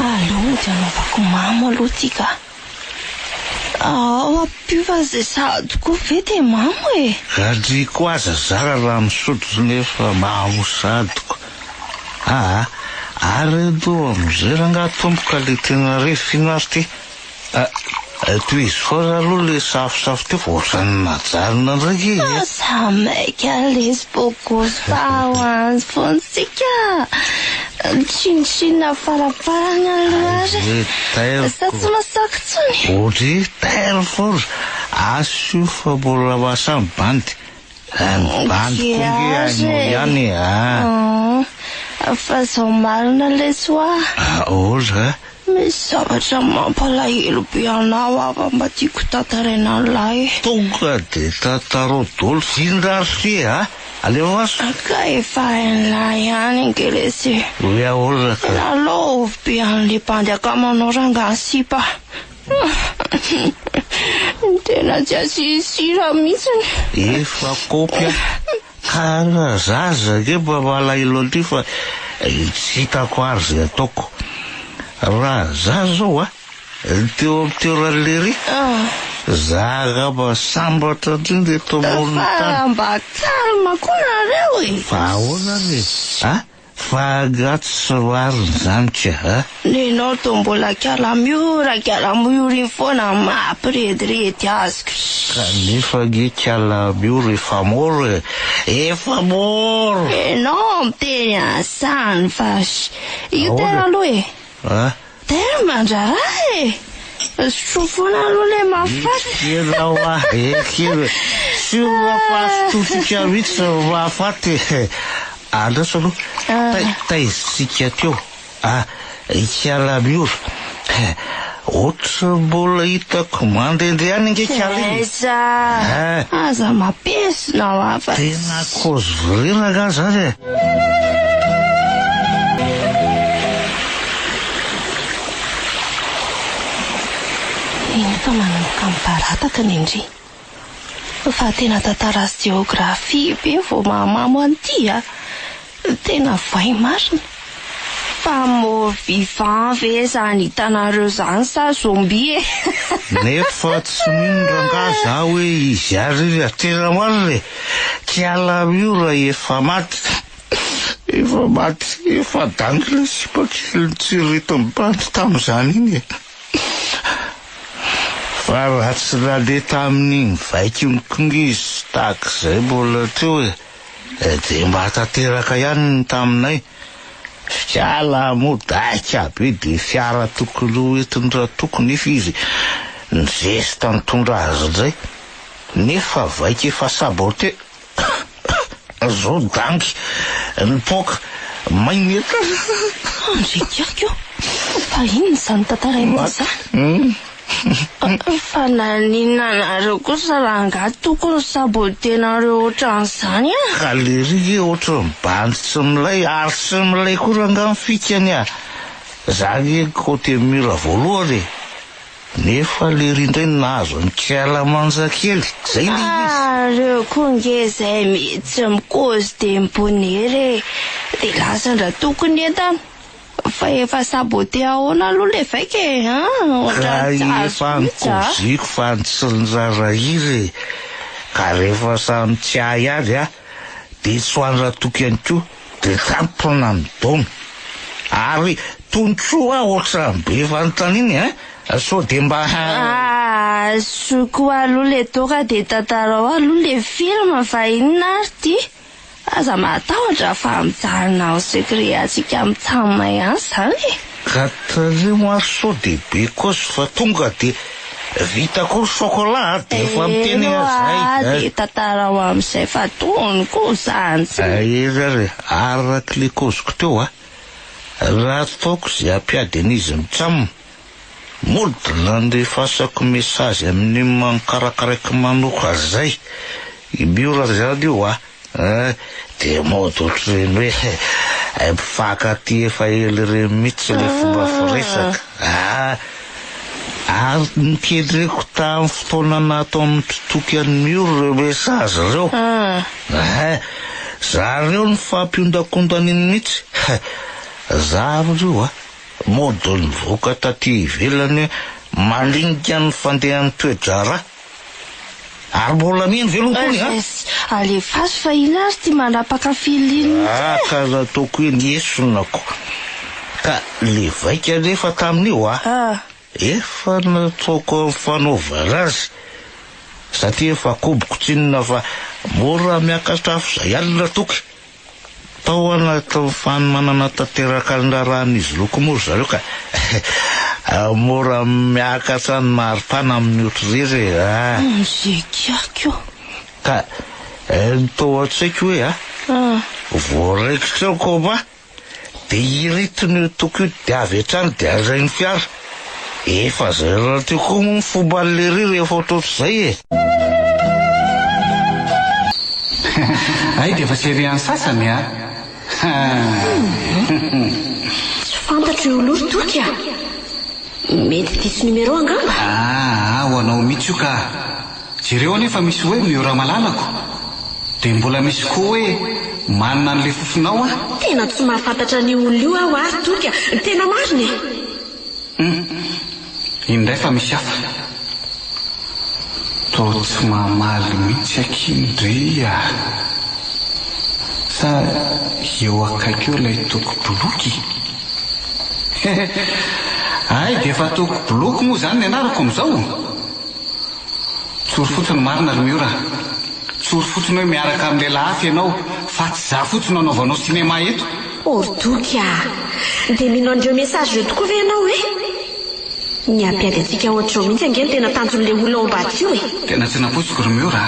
aloha dia anaovako mamo aloha tika. Apiva zay sady koa ve dia mamo e. Gadriko aza zara raha misotro nefa mamo sadiko. Ary do amizay ranga tomboka le tena refinary ty. Toy izy fora aloha le safosafo ty voatrany najarina ndraiky e. Ça mec allez bokos pawan fonsika. Chin-chin faraparana loare. Sa tsy masaka tsony. Ohatry taira fora. Aso fa mbola mahasamby bandy. Bandy konge anao ihany fa zao marina le soa. Oza. Misy zavatra mampalahelo be anao afa mba tiako tantaraina an'lay. Tonga de tantaro dolo findraritsy aleo aso. Ka efa hain'lay ihany angelesy. Hoe ahoana ka. Nalaovy be an'le bandy akamanao ranga sipa. Tena tsy asisira mihitsiny. Efa kopia. Kara zaza ke mba malahelo an'ity fa tsy hitako ary zay ataoko. Raha zaza zao teo raleri. Zaga mba sambatra indrindra eto ambony tany. Mba kalma koa nareo e. Fa ahoana ny fa gatsy soariny zany tsia nenao to mbola kiala-miora foana mampiredy azoko. Kanefa ge kiala-miora rehefa mora efa mora. Enao miteny asany fa io tena aloha e. Tena mandrara e. Sofona aloha le mahafaty. Kenao kely sy mafasytotika mihitsy mahafaty. Andraso aloha taizitsika teo kiala-miora. Oatra mbola hitako mandendre any nge kiala. Aza mapesina ho afa. Tena kozy virena ga zany Iny fa manomboka mibarataka ny indri. Fa tena tantara geografia be vao mahamamo an'ity tena vai marina. Fa mo vivant ve zany hitanareo zany sa zombie e. Nefa tsy mindrangà za hoe izy ary tena marina kiala-miora efa maty. Efa dangila sipakely nitsirito mibandy tamin'izany iny fa raha tsy nande tamin'iny vaiky mikongizy tahak'izay mbola teo dia mba tanteraka ihany taminay. Fiala modaika be dia fiara tokony ho entiny raha tokony nefa izy nizesta nitondra azy indray nefa vaiky efa sabote. Zao dangy nipoka maineta. Andrikako fa iny zany tantaraina izany. Fa naninona nareo kosa raha tokony sabotenareo ohatran'izany ka le rike ohatry mibandy tsy milay ary tsy milay koa raha nga mifikany Zany côté mur voalohany nefa le rindray nahazo ny kiala manjakely zay le izy. Reo koa nge zay mihitsy mikozy de mibonery de lasa ndra tokony entana fa efa sabote ahoana aloha le vaika ka efa nikoziko fa tsy nirara izy ka rehefa samy tsy ahy ihany de tsoandra toky ihany koa de tampona midona ary tontsoa ohatrany be fanontaniany so de mba soko aloha le toka de tantarao aloha le film fa inona ary ty aza matahotra fa mijanona ao sekreatsika mitsama ihany zany ka tare maro so de be kosa fa tonga de vita koa chocolat de efa miteny azay de tantarao amin'izay fa tony koa zany zare araky le koziko teo raha ataoko zay ampiady an'izy mitsamina modina nde fasako mesazy amin'ny mankarakaraky manoka zay ibiora zany io de mody ohatrany hoe mpifankaty efa ely reny mihitsy le fomba firesaka ary nikedreko tamin'ny fotoana natao amin'ny totoky an'ny mioro reo mesazy reo zareo ny fampiondakondany mihitsy zareo mody nivoaka taty ivelany malinika ny fandehan'ny toedrara ary mbola mihany velokony alefaso fa ina ary ty manapaka filiny ka nataoko hoe niesonako ka le vaika nefa tamin'io efa nataoko mifanaovana azy satria efa koboko tsinona fa mora miakatrafo zay alina toky tao anaty fanomanana tanteraka andraran'izy loko moro zareo ka mora miakatra ny maripana amin'ny otrirery zekiako ka nitao antsaiko hoe voaraikitra ko ba de iritiny toko io de avy hatrany de azainy fiara efa zay raha ty koa mo fomba lery rehefa ohatr'ohatr'izay ay de efa serian'ny sasany tsy fantatro io loro toky mety tisy numero angamba ho anao mihitsy io ka jereo anefa misy hoe miora malalako de mbola misy koa hoe manana n'le fofonao tena tsy mahafantatra ny olona io aho ary toky tena mariny indray fa misy hafa to tsy mamaly mihitsy akindry sa eo akaiky eo lay toko boloky ay de efa toko boloky moa zany ny anarako am'izao tsory fotsiny marina ry miora tsory fotsiny hoe miaraka amin'ny lehilahy hafa ianao fa tsy za fotsiny anaovanao sinema eto ortoky de mino andreo mesazy reo tokoa ve ianao ny ampiady atsika ohatrao mihitsy angeny tena tanjon'le olona ao ambaty io tena tsy napoiziko ry miora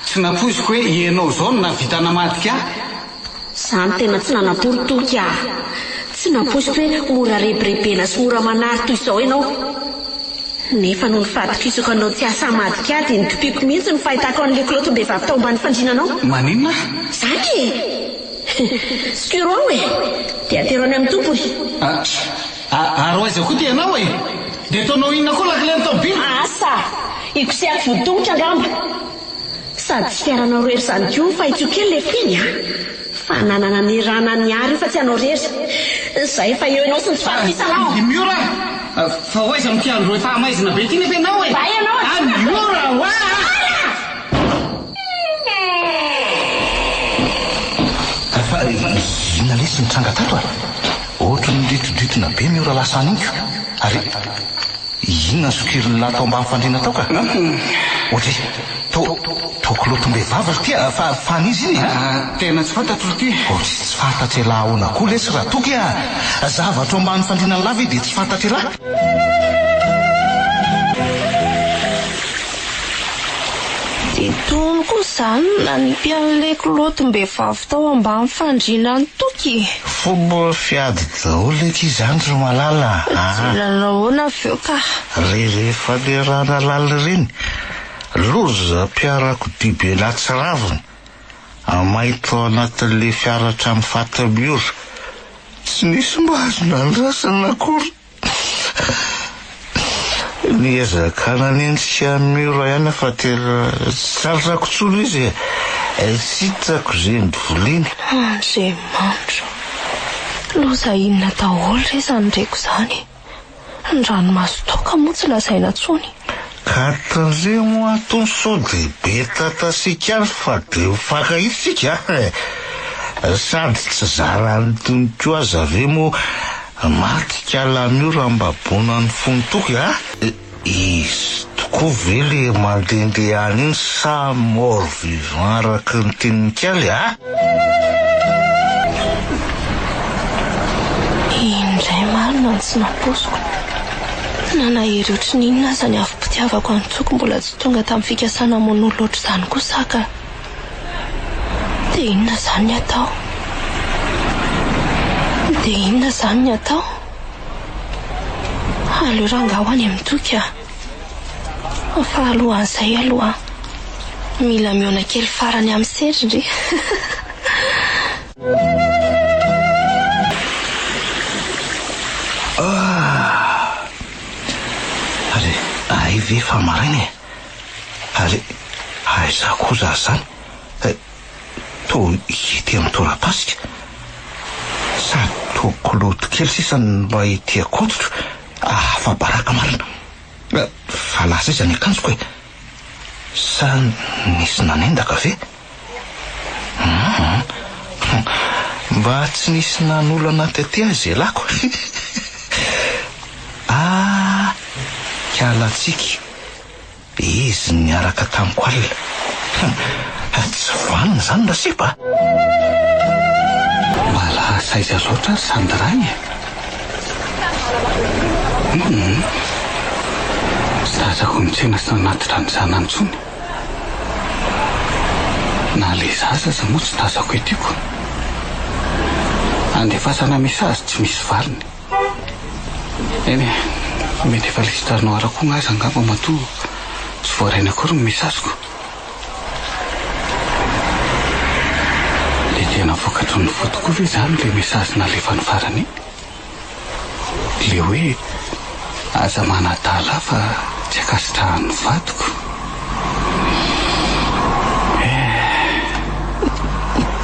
tsy napoiziko hoe ianao zao no navita namadika zany tena tsy nanaporotoky tsy napoiziko hoe mora rebirebena sy mora manary toy izao ianao nefa no nifatikisoko anao tsy asa madika de nitopiko mihitsy ny fahitako an'le kilotombe vavy tao ambany fandrinanao maninona zany skiro ao de aterony amin'ny tompony ary aiza koa ty ianao de taonao inona koa lakileny tobily asa ikosehako votongotra angamba sady tsy fiaranao rery zany ko fa itsio kely le finy fa nanana ny rana ny ary io fa tsy anao rery zay fa eo ianao sy ny tsy fahatisanao miora fa hoaiza mikiandro efa amaizina be ty nefa ianao ba ianao miora fa inona lesy nitranga tato ohatra nydritodritina be miora lasaniko ary inona sokiriny laha tao ambany fandrina tao ka ohatra toko lotombe vavary ty fanizy iny tena tsy fantatro ty tsy fantatry laha ahoana koa lesy raha toky zavatra ambany fandrinany lava de tsy fantatry laha de tony koa zany nanimpian'le kilotombe vavy tao ambany fandrinany toky fomba fiady daholo eky izany ry malala lalahona aveo ka rehefa le rana lala reny loza mpiarako dibe latsiraviny mahita ao anatin'le fiaratra amin'ny fatamiora Tsy nisy mbazona ny rasana akory. Niezaka nendrika Miora ihany fa tena sarotrako tsolo izy. Tsy hitako izay ndovoliany. Andriamanitra, loza inona daholo re izany ndreko izany. Ny ranomaso toka moa tsy lazaina intsony. Katan'izay moa atony sao dia be tatasika ary fa dia mifankahitsika. Sady tsy zarany toniko aza ve moa matika Miora mba bonan'ny fony toky a? Izy tokoa ve le mandehandeha any iny sa mort vivant araka ny teninikaly a? Indray marina tsy naposiko. Nanahery ohatry n'inona aza ny avy-pitiavako any toko mbola tsy tonga tamin'ny fikasana mon'olo loatra izany kosa ka. Dia inona izany ny atao? Dia inona izany ny atao? Aleo rangaho any amin'ny toky a. Fa alohan'izay aloha mila miona kely farany amin'ny sedry. Ay ve fa maraina e? Ary aiza koa zany? To ity amin'ny torapasika. Sady toko loto kely sisany mba ity akototro. Fa baraka marina. Fa lasa iza ny akanjoko e. Sa nisy nanendaka ve? Mba tsy nisy nanolana tety azy elako. Kalatsika. Izy niaraka tamiko alina. Tsy vanina izany rasipa. Malasa izy azotra sandrany. Zazako mitsena sy nanatitra ny zanantsony. Na le zaza za moa tsy tazako etyko. Andefasana mesazy tsy misy valiny. Eny mety efa lisitranao arako gn'azy angamba matoa tsy voaraina akory ny mesaziko. Le tena vokatry ny fotoko ve zany le mesazy nalefa ny farany. Le hoe aza manadala fa tsy akasitrahan'ny vadiko.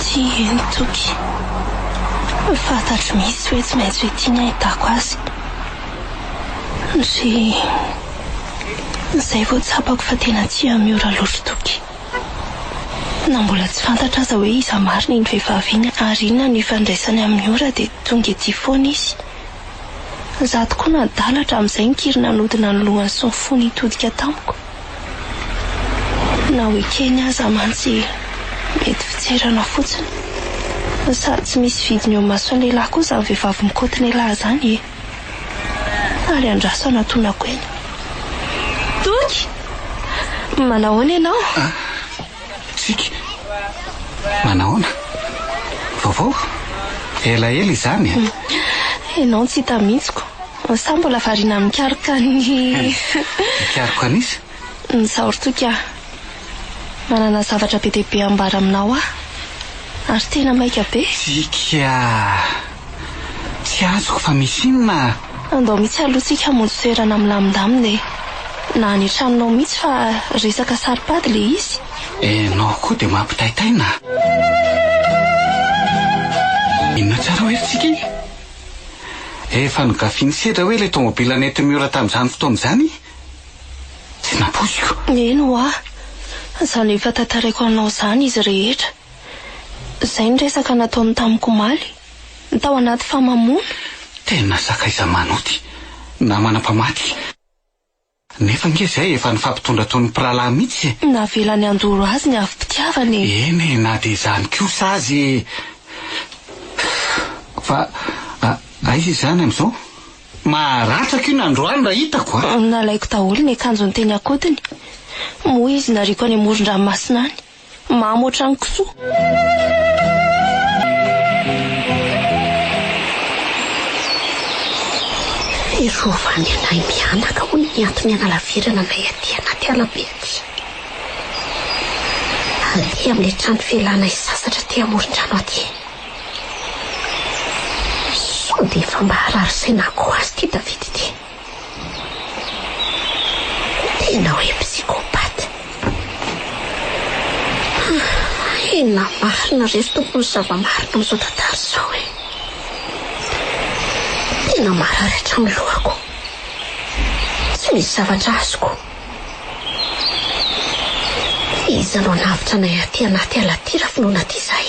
Tia ny toky. Fantatry misy hoe tsy maintsy hoe tiany ahitako azy. Zay vao tsapako fa tena tia Miora loatra toky. Na mbola tsy fantatra aza hoe iza marina iny vehivavy iny ary inona ny ifandraisany amin'ny Miora dia tonga ety foana izy. Za tokoa nadalatra amin'izay nikirina nodina ny lohany sy ny fony hitodika tamiko. Na hoe keny aza mantsy mety fitserana fotsiny. Sady tsy misy vidiny eo mason'ny lehilahy koa izany vehivavy mikoty ny lehilahy izany e. Ary andraso anatonako eny. Toky! Manahoana ianao? Tsika. Manahoana? Vaovao? Elaela izany. Ianao tsy hita mihitsiko. Sa mbola variana mikaroka ny... Mikaroka an'izy? Nisaory toky aho. Manana zavatra be dia be ambara aminao aho. Ary tena maika be. Tsika. Tsy azoko fa misy inona. Andao mihitsy alohatsika hamonjy toerana milamindamina e. Na any an-tranonao mihitsy fa resaka saripady le izy. Enao koa dia mampitaitaina. Inona tsara hoe tsika? Efa nogafiany sedra hoe ilay tomobila nety Miora tamin'izany fotoana izany. Tsy naposiko. Eno aho. Izany efa tantaraiko anao izany izy rehetra. Izay ny resaka nataony tamiko maly. Tao anaty famamoana. Tena sakaiza manoty. Na manam-pamaty. Nefa nge izay efa nifampitondra tony mpirahalahy mihitsy. Navelany andoro azy ny avy-pitiavany. Eny na dia izany kosa azy. Fa aiza izany amin'izao? Maharatraka io nandroany raha hitako a. Nalaiko daholo ny akanjony teny akotiny. Moa izy nariko any amoron-dranomasina any. Mamy ohatrany kisoa. Irovany anay mianaka hoy ny antony analavirana nay aty anaty alabe aty. Aty amin'ilay trano fialana izasatra ty amoron-drano aty. dia efa mba ararisainako azy ty David ty. Tena hoe psychopathe. Inona marina reso tompony zava-marina amin'izao tantara izao e. Tena marary hatramin'ny lohako. Tsy misy zavatra azoko. Iza no navitra nay aty anaty alatira finoana ty izay.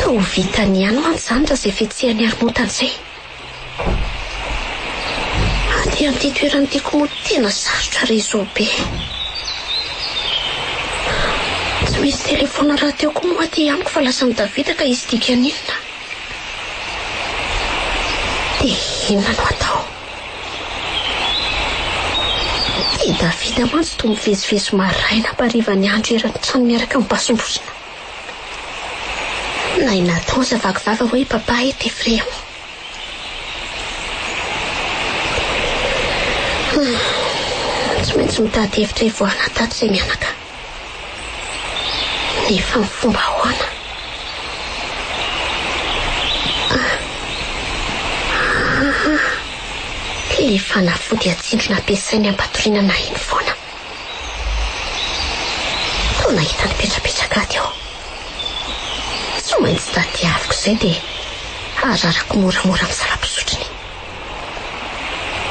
Toa vitany ihany mantsy raha izay fihetsehany haromontana izay. Aty amin'ity toerana tiako moa tena sarotra réseau be. Tsy misy telefona raha teoko moa aty amiko fa lasa ny Davida ka izy dika ninona. Dia inona no atao? Dia Davida mantsy toa mivezivezy maraina parivany andro erany trano miaraka mibasombosina. Na inatao zavakivava hoe papa était vraiment. Tsy maintsy mitady hevitra ivoahana tato izay mianaka. Nefa ny fomba ahoana? Le fanafody atsindrona ampiasainy ampatoriana na iny foana. Toa nahita nipetrapetraka aty aho. Tsy maintsy tadiaviko izay dia ararako moramora amin'ny zava-pisotrony.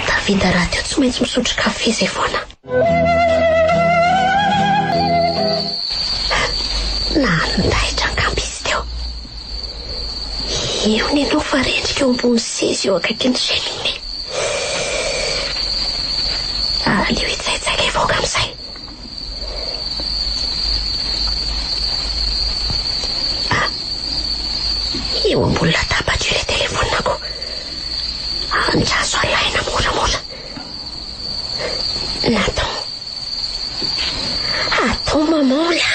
Davida raha teo tsy maintsy misotro kafe izay foana. Na nitaitra angamba izy teo. Eo ny no farendrika eo ambony seza eo akaikin'ny reniny. Aleo hitsaitsaika evoaka amin'izay. Eo ambony latabatra io ilay telefonako. Andraso alaina moramora. Natao. Atao maman la.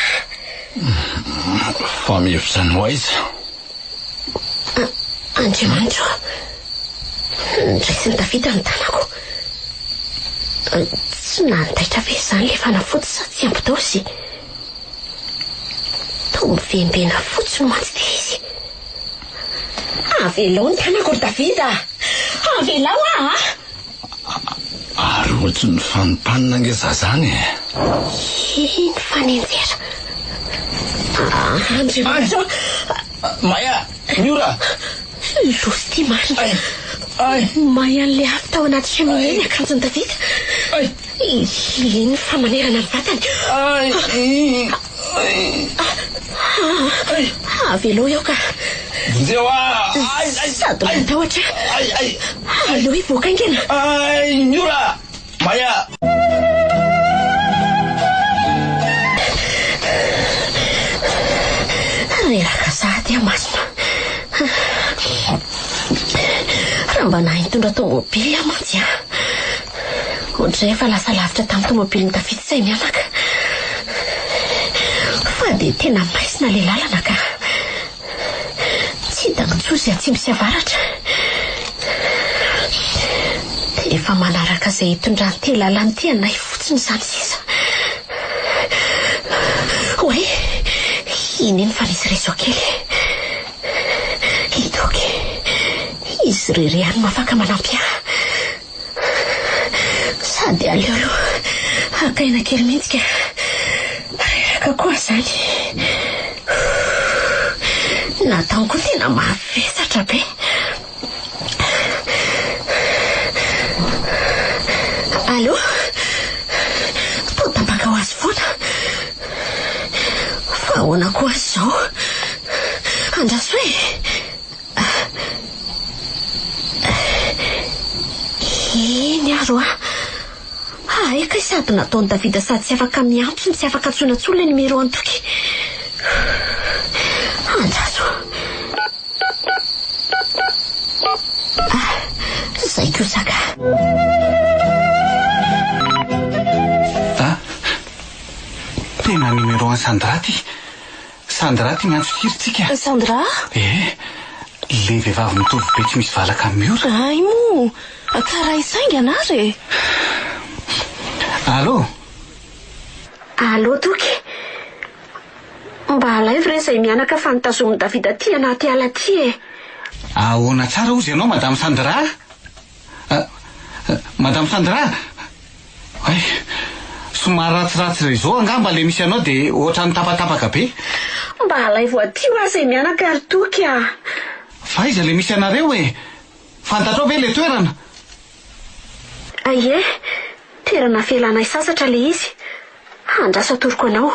Fa mihevitra ho aiza? Andriamanitra. Ndraisin'ny Davida ny tanako. Tsy nantaitra ve izany le fanafody sa tsy ampy taosy? Toa mivembena fotsiny mantsy dia izy. Avelao ny tanako ry Davida. Avelao Ary ohatry ny fanontaniana ngeza zany e. Iny fanenjera. Andriamanitra. Maya, miora. Losy ty marina. Maya an'le avy tao anaty cheminée ny akanjon'i Davida. Iny famanerana ny vatany. Avelao eo ka. Zeo Sady matahotra. Aleo hivoaka ingena. Miora, Maya. Reraka sady masina. Raha mba nahy nitondra tomobily mantsy ohatray efa lasa lavitra tamin'ny tomobilin'ny Davida izay mianaka. Fa dia tena maisina le lalana ka tsy hitako tsozy atsy misy avaratra. Efa manaraka izay hitondrany ty lalany ty anay fotsiny izany sisa. Hoe iny fa nisy réseau kely. Hitoky izy rerehany mafaka manampy ahy. Sady aleolo akaina kely mihitsy ka reraka koa izany. Nataoko tena mavesatra be. Allo? Potapaka ho azy foana. Fa ahoana koa azy izao? Andraso hoe iny aro eka sady nataony Davida sady tsy afaka miantso ny tsy afaka antsoinatsolo ny numéro antoky. Andraso. Zay kosaka. Tena numéro 1 Sandra ty. Sandra ty miantso tiritsika. Sandra? Le vehivavy mitovy be tsy misy valaka miora. Ay mo, karaha isainga anary. Allo? Allo toky. Mba alaivo re izay mianaka fa nitazomin'ny Davida ty anaty ala ty e. Ahoana tsara ozy ianao Madame Sandra? Madame Sandra? Ay, somary ratsiratsy re izao angamba le misy anao dia ohatrany tapatapaka be. Mba halay voatio aza mianaka ary toky a. Fa aiza le misy anareo e? Fantatrao ve le toerana? Aie, toerana fialanay sasatra le izy. Andrasa toroko anao.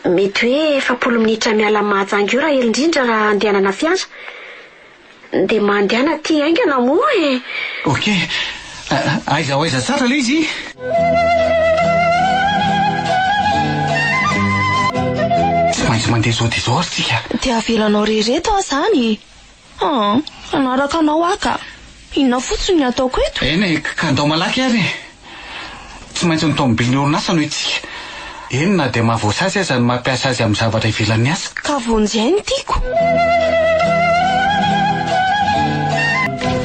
Mety hoe 10 minitra miala mahajanga io raha elindrindra raha andehanana fiara. Dia mandehana ty aingana moa e. Okey, aiza ho aiza tsara le izy. Tsy maintsy mandeha zao dia zao ary tsika. Dia avelanao rereto aho zany. Anaraka anao aka. Inona fotsiny ny ataoko eto? Eny e, ka andao malaky ary. Tsy maintsy ny tomobilin'ny orinasa noho itsika. Enona dia mahavoasazy aza ny mampiasa azy amin'ny zavatra ivelan'ny asa. Ka vonjay ny tiako.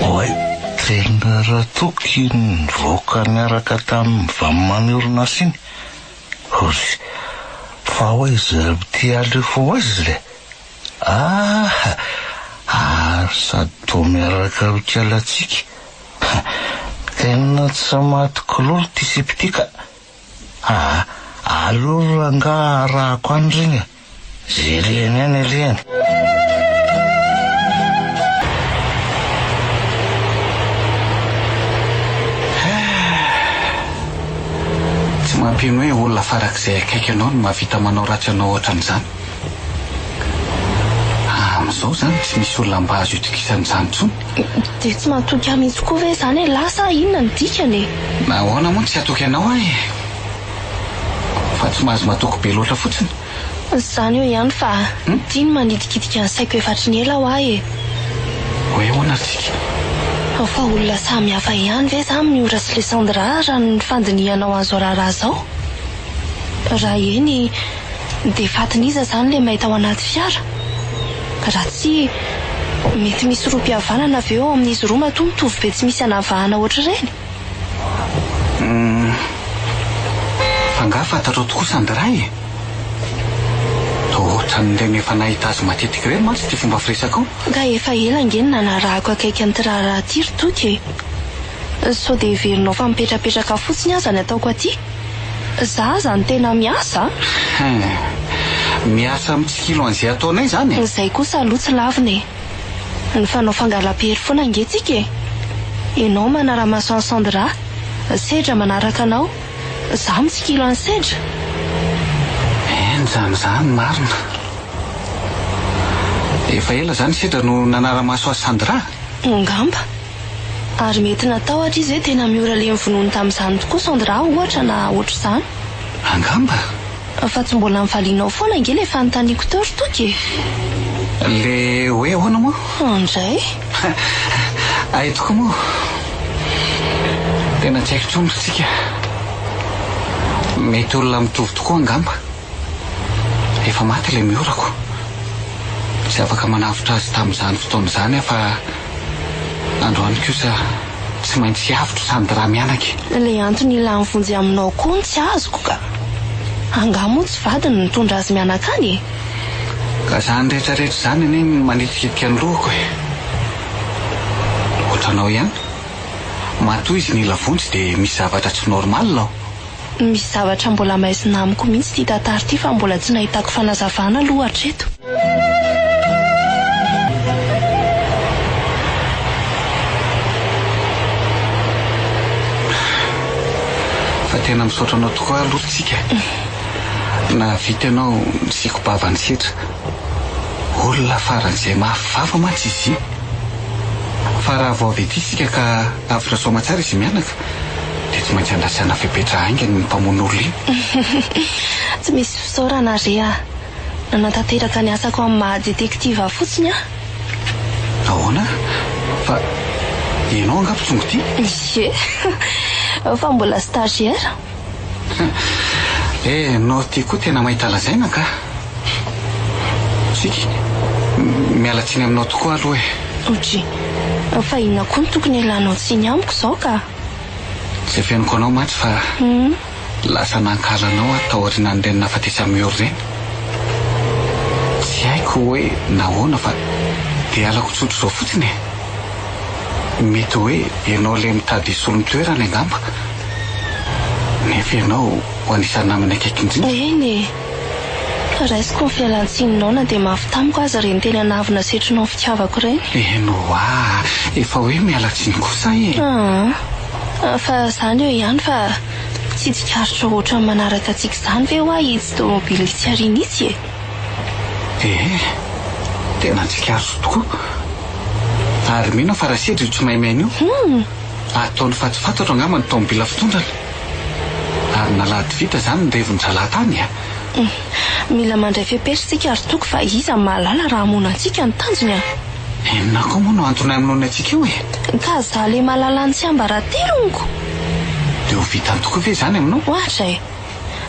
Oay, tena raha toky nivoaka niaraka tamin'ny vamany orinasa iny. Ozy, fa hoe izy ty aleo fo azy le. Sady toa miaraka rokialatsika. Tena tsy matiko lolo ty sipitika. Aleo ranga rahako andriny. Zay leny any leny. Tsy mampino hoe olona farak'izay akaiky anao no mahavita manao ratsy anao ohatran'izany. Amin'izao zany tsy misy olona mba azo itokisan'izany intsony. Dia tsy mahatoky ahy mihitsy koa ve zany e, lasa inona ny dikany e? Na ahoana moa tsy hatoky anao ahy. Fa tsy mahazo matoky be loatra fotsiny. Zany eo ihany fa tiany manidikidiky ny saiko efatry ny ela ho ahy e. Hoe ahoana tsika? Fa olona samy hafa ihany ve zany Miora sy le Sandra raha ny fandinihanao azo raharaha zao? Raha eny dia fatiniza zany le mahita ao anaty fiara. Raha tsy mety misy roam-pihavanana avy eo amin'izy roa matoa mitovy be tsy misy hanavahana ohatry ireny. Fanga fantatrao tokoa Sandra e. Ohatran'ireny efa nahita azy matetika ireny mantsy ty fomba firesaka ao. Ka efa ela angeny nanarahako akaiky ny tiraharaha ty ry toky e. Sao dia heverinao fa mipetrapetraka fotsiny aza ny ataoko aty. Za zany tena miasa. Miasa amin'ny tsikilo an'izay ataonay zany e. Izay kosa aloha tsy lavina e. Ny fanao fangalam-pery foana angetsika e. Ianao manara-maso an'i Sandra, sedra manaraka anao, za mitsikilo an'ny sedra. Zany marina. Efa ela zany sedra no nanara-maso azy Sandra. Ngamba. Ary mety natahotra izy hoe tena miora le mivonony tamin'izany tokoa Sandra ohatra na ohatr'izany. Angamba. Fa tsy mbola mivalianao foana ange le fanontaniako teo ry toky e. Le hoe ahoana moa? Andray. Aitoko moa. Tena tsy haiko intsony tsika. Mety olona mitovy tokoa angamba. Efa maty le miorako. Tsy afaka manavitra azy tamin'izany fotoana izany fa androany kosa tsy maintsy avotro Sandra mianaky. Le antony ila mivonjy aminao koa ny tsy azoko ka. Anga moa tsy vadiny nitondra azy mianaka any e. Ka zany rehetrarehetra zany anie manitikitika ny lohako e. Ohatranao ihany. Matoa izy nila vonjy dia misy zavatra tsy normal ao. Misy zavatra mbola maisina amiko mihitsy ty tantara ty fa mbola tsy nahitako fanazavana aloha hatreto. Fa tena misaotra anao tokoa aloha tsika. Na vita ianao ny sikobavany sedra. Olona faran'izay mafava mantsy izy. Fa raha vao avy ety isika ka afaka soma tsara izy mianaka, dia tsy maintsy andrasana fepetra haingany ny mpamono olona iny. Tsy misy fisaorana re ah. Nanatanteraka ny asako amin'ny maha-detektiva fotsiny ah. Ahoana? Fa ianao angamba tsongo ty? Ie. Fa mbola stagiaire. Nao ty koa tena mahita lazaina ka. Tsika, miala tsiny aminao tokoa aloha e. Otry, fa inona koa ny tokony ilanao tsiny amiko izao ka? Tsy feniko anao matsy fa lasa nankalanao ataorina ny reny nafatesa mioro ireny. Tsy haiko hoe nahoana fa dia alako tsotro zao fotsiny mety hoe ianao le mitady solony toerana angamba nefa ianao ho anisany namana akaiky indrindra eny raisiko ny fialan-tsinonao na dia mafy tamiko aza reny teny anavina setrinao ny fitiavako ireny eno efa hoe mialatsiny kosa fa izany eo ihany fa tsy tikarotra ohatra manaraka antsika izany ve ho itsy tomobily tsy ariana itsy tena tsikarotra tokoa ary mino fa raha sedry io tsy maimaina io ataony fatofatotra angamba ny tomobila fitondrana ary nalady vita izany ndrevon-jalahantany mila mandray fepetritsika ary toko fa iza mahalala raha mona antsika ny tanjony enina koa moa no antony aminao antsika io ka za le mahalala ny tsy ambarateroniko dia ho vitany tokoa ve izany aminao ohatra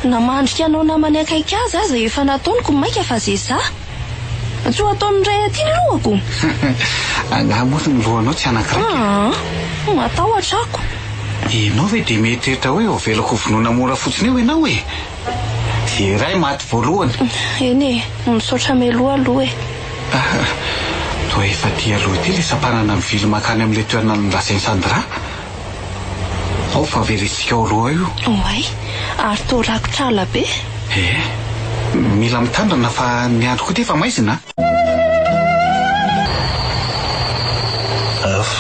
namandrika anao namany akaiky azy aza efa nataoniko maika fa zay za tsy ho ataony ray aty ny lohako angamory ny lohanao tsy anankiray matahotra ako ianao ve dia mietreritra hoe ho velako vonoana mora fotsiny eo ianao iray maty voalohany eny misaotra meloha aloha toa efa ty aloha ity le sampanana mivily makany amin'ilay toerana nolasainy Sandra ao fa veritsika ao aloha io oay ary to rakotra ala be mila mitandrina fa ny andro koa ty efa maizina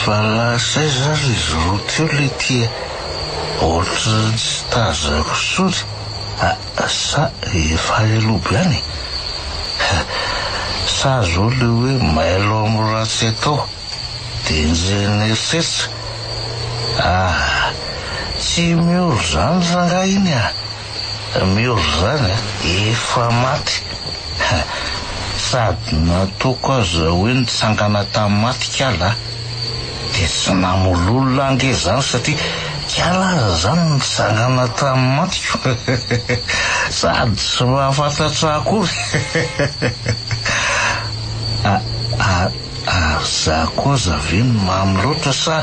fa lasay zary izy roa teo le ty ohatra tsy tazako sory sa efa eloby any sa zao le hoe mailo amin'ny ratsy atao dia nizay neritseritra tsy mioro zany ranga iny mioro zany efa maty sady nataoko aza hoe nitsangana tamin'ny maty kala dia tsy namololona ange zany satria kala zany nitsangana tamin'ny matiko sady tsy mahafantatra akory za koa zaveny mamy loatra sa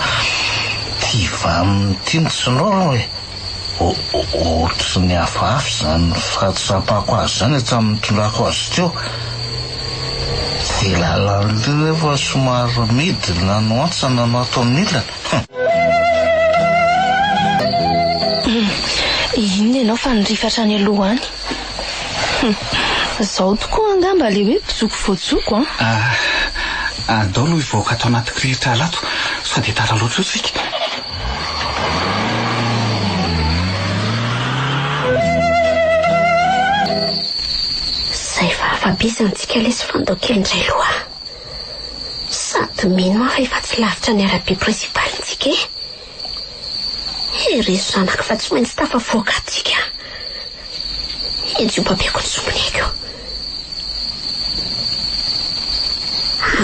tiva amin'ny tindrotsinao ohatry ny hafahafa zany fahatsapako azy zany tamin'ny tondrako azy teo dia lalan'le rehefa somary midina no antsana no ataony ilana iny ianao fa nirifatra ny aloha any zao tokoa angamba le hoe mpijoko voajoko andao aloha ivoaka atao anaty kirihitra alato sa dia tara loatra io tsika zay fa afabizantsika lesy fandao kely indray loha sady mino ma fa efa tsy lavitra ny arabe principalintsika reso zanaka fa tsy maintsy tafavoaka atsika ejobabeko ny sombony aiko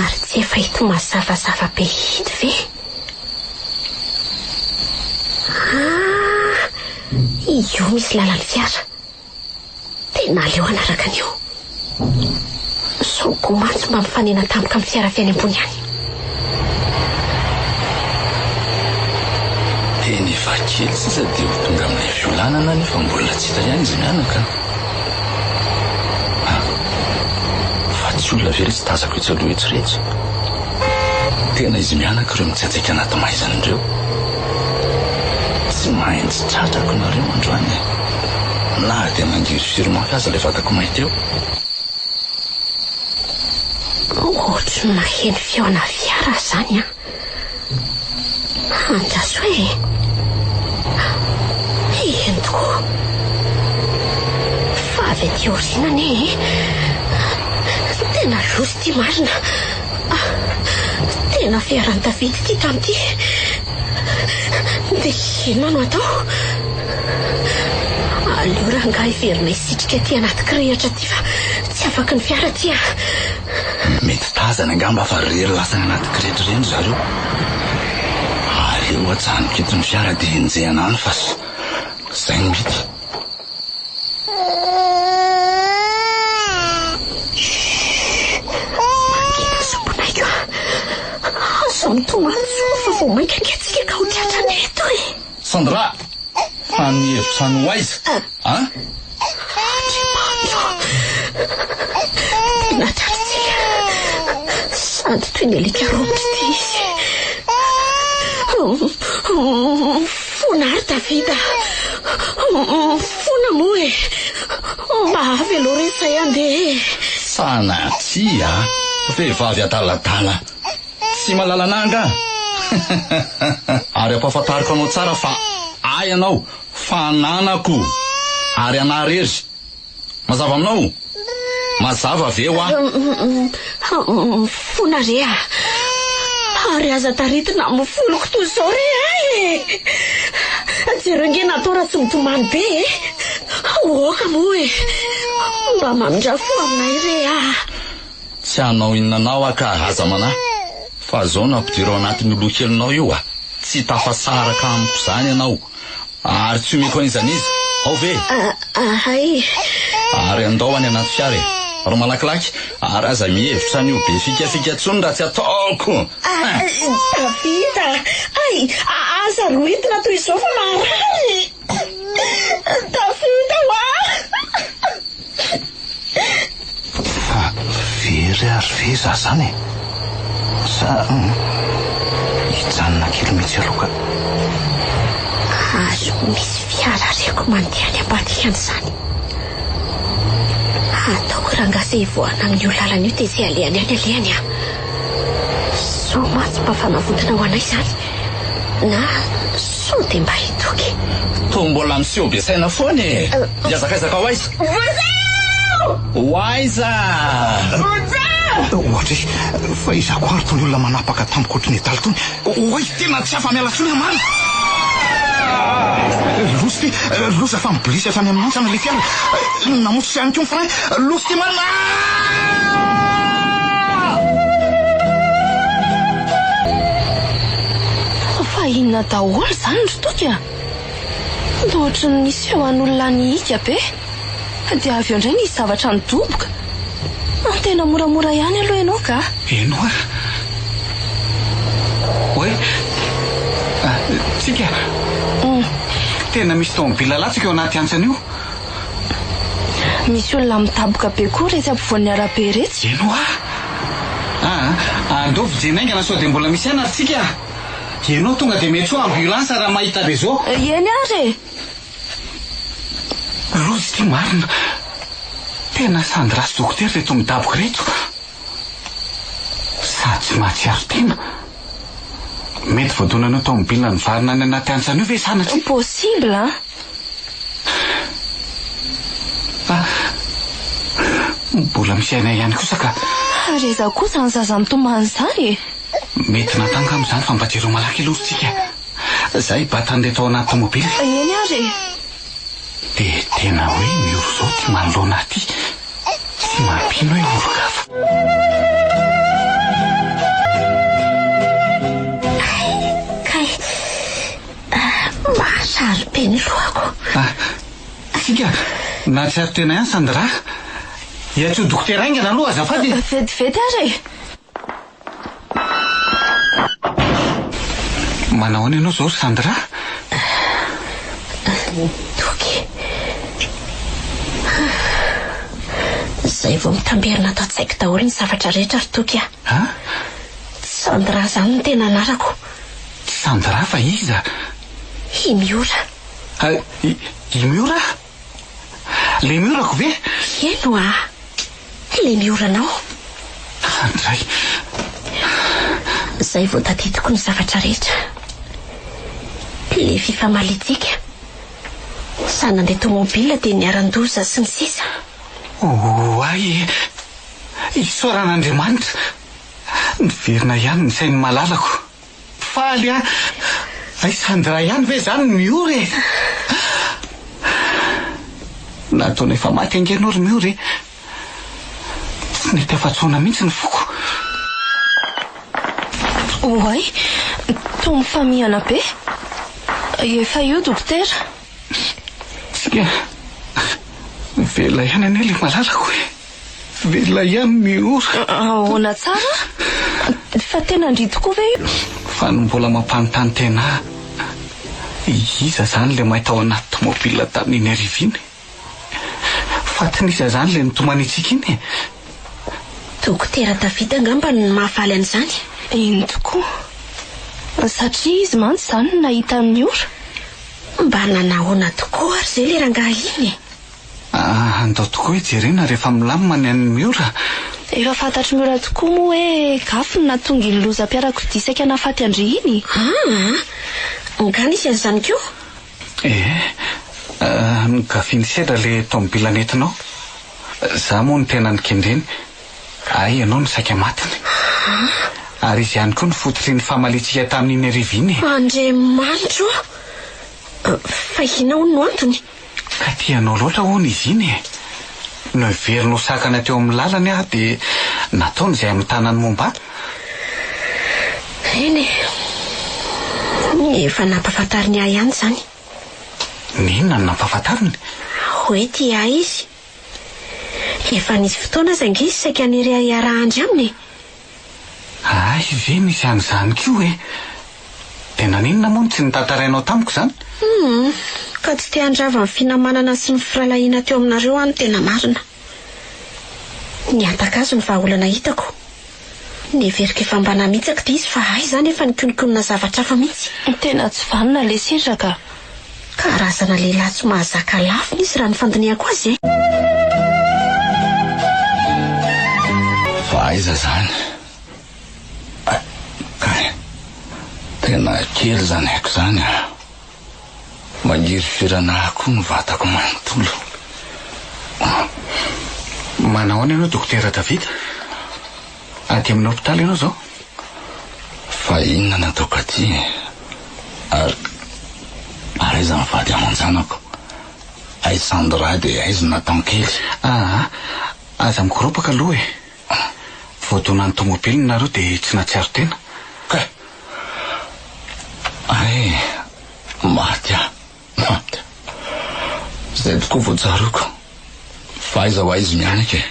ary tsy efa hito mazavazava be hity ve io misy lalany fiara tena leo anaraka an'io soko mantso mba mifanena tampoka amin'ny fiara fiany ambony any eny efa kely sisa dia ho tonga amin'ilay fiolanana nefa mbola tsy hita ihany izy mianaka fa tsy olona very tsy tazako etsy aloha etsiretsy tena izy mianaka ireo mitsatsaka anaty maizan'ireo tsy maintsy tratrako nareo androany na dia mangiry firomaka aza ilay vatako mahita eo ohatry ny maheno feona fiara zany andraso hoe eny tokoa fa avy aty orinany tena losy ty marina tena fiarany Davidy ty tamity dia inona no atao aleo ranga iverina isitrika ty anaty kirihitra ty fa tsy afaka ny fiara ty mety tazana angamba fa rery lasana anaty kirihitra ireny zareo aleo atsahaniko eto ny fiara dia enjehana any fa zay ny mety mangina sombonaiky azo mitomanso fa vo mainka angatsika ka ho tiatrany eto Sandra fa ny hevitra ny hoaiza Andriamanitra tena tratritsika sady toy ny alika romotra ty izy. Fona ary Davida, fona moa e, mba avy aloha rehetra izay andeha. Sanatria vehivavy adaladala tsy mahalala nanga. Ary ampahafantariko anao tsara fa ay anao fananako ary anarery. Mazava aminao? Mazava ve ho fona rea ary aza taritina amin'ny foloko toy izao re ay. Jerenge natao raha tsy mitomany be e. Oka moa e, mba mamindrafo aminay re tsy hanao inonanao aka aza manahy fa zao nampidirao anatin'ny lokelinao io tsy tafasaraka amiko zany ianao ary tsy omeko an'izany izy ao ve? Ay. Ary andao any anaty fiara ro malakilaky ary aza mihevitra an'io be fikafika tsony raha tsy ataoko. Davida, ay, aza roentina toy izao fa marary. Davida fa very ary ve za zany sa hijanona kely mihitsy aloha ka azo misy fiara reko mandeha any ambadikany izany. Ataoko rangasa hivoahana amin'ny io lalana io dia izay alehany any alehany so matsy mba fanavondana ho anay izany na so dia mba hitoky. To mbola miseho be saina foana e. Iazakaizaka ho aiza? Ho aiza? ohatra fa izako ary tony olona manapaka tamiko otriny adaly tony. Oay tena tsy afa miala tsony amany. Losy ty, losa fa miblisa efa any amin'ny antsana le fiara. Namotsy ihany koa ny faray. Losy ty marina. Fa inona daholo zany ry toka? Loatra ny nisy eo an'olona nihika be dia avy eo indray nisy zavatra nidoboka. Tena moramora ihany aloha ianao ka? Eno ary oe tsika tena misy tomobila latsaka eo anaty antsana io. Misy olona mitaboka be koa retsy ampovoan'ny arabe retsy. Eno andao vijenaingana sao dia mbola misy ana ary tsika. Ianao tonga dia mety ho ambulance raha mahita be zao. Eny ary Losy ty marina, tena sandrasy dokotera reto midaboka reto sady mahatsiaro tena. Mety voadonanao tomobila nivarina any anaty antsana io ve sanatry? possible mbola misy aina ihany kosa ka ary iza kosa ny zaza mitomany izany. mety natanga amin'izany fa mba jero malaky lorytsika zay batany tao anaty tomobila. Eny ary dia tena hoe mioro zao ty manoloana aty tsy mampino hoe orokafa. Kay mahasary be ny lohako. Tsika na tsy ary tena ihany Sandra iatso dokotera aingana aloha azafady. Vetivety ary manao any ianao zao ry Sandra? Toky zay vao mitamberina atao tsaiko daholo ny zavatra rehetra ry Toky Sandra zany ny tena anarako. Sandra fa iza? I Miora. I Miora? Le Miorako ve? Eno le Mioranao. Andray zay vao tadidiko ny zavatra rehetra. Le fifamalitika sanandeha tomobila dia niaran-doza sy ny sisa. Ay isoran'Andriamanitra niverina ihany ny sainy malalako. Faly ay Sandra ihany ve zany Miora e? Nataona efa maty angenao ry Miora tsy nety afa-tsoana mihitsy ny foko. oay to mifamihana be. Efa io dokotera. Tsika vela ihany ane le malalako e. Vela ihany Miora. Ahoana tsara fa tena ndry tokoa ve io? Fa no mbola mampanontany tena iza zany le mahita ao anaty tomobila tamin'iny ariviny. Fatin'iza zany le nitomany itsika iny. Dokotera Davida angamba ny mahafaly an'izany. Iny tokoa. Satria izy mantsy izany nahita amin'ny ora. Mba nanahoana tokoa ary izay le rangahy iny. Andao tokoa hijerena rehefa milamina ny an'ny miora. Efa fantatry miora tokoa moa hoe gafy no nahatonga ny lozam-piarakodia saika nahafaty Andry iny. Ngany izy an'izany koa? Gafiany sedra le tomobila nentinao. Za moa ny tena nikendreny. Ianao ny saika matiny. Ary izy ihany koa ny fototry ny famalitsika tamin'iny ariva iny. Andriamanitro! Fa inona no antony? Ka tianao loatra hono izy iny. No heverinao sakana teo amin'ny lalany dia nataony izay amin'ny tanany momba. Eny. Efa nampahafantariny ahy ihany izany. N'inona no nampahafantariny? Hoe tia izy. Efa nisy fotoana izay izy saika niry iara-andry aminy. Ve nisy an'izany koa e? Tena n'inona moa tsy nitantarainao tamiko izany? Ka tsy te handrava ny finamanana sy ny firalahiana teo aminareo any tena marina. Ny antak'azo ny vahaolana hitako. Neverika efa mba namitsaka dia izy fa izany efa nikonikonina zavatra hafa mihitsy. Tena tsy vanona le sedra ka. Karazana lehilahy tsy mahazaka lafiny izy raha ny fandiniako azy. Fa aiza zany? Tena kely zany haiko zany. Maniry firana koa ny vatako manontolo. Manao any ianao dokotera Davida? Aty amin'ny hopitaly ianao zao? Fa inona nataoko aty? Ary aiza mivady aman-janako? Aiza Sandra dia aiza nataon kely? Aza mikoropaka aloha e. Voadonan'ny tomobily nareo dia tsy natsiaro tena. Maty. Izay tokoa voajaroko. Fa aiza ho aiza mianaka e.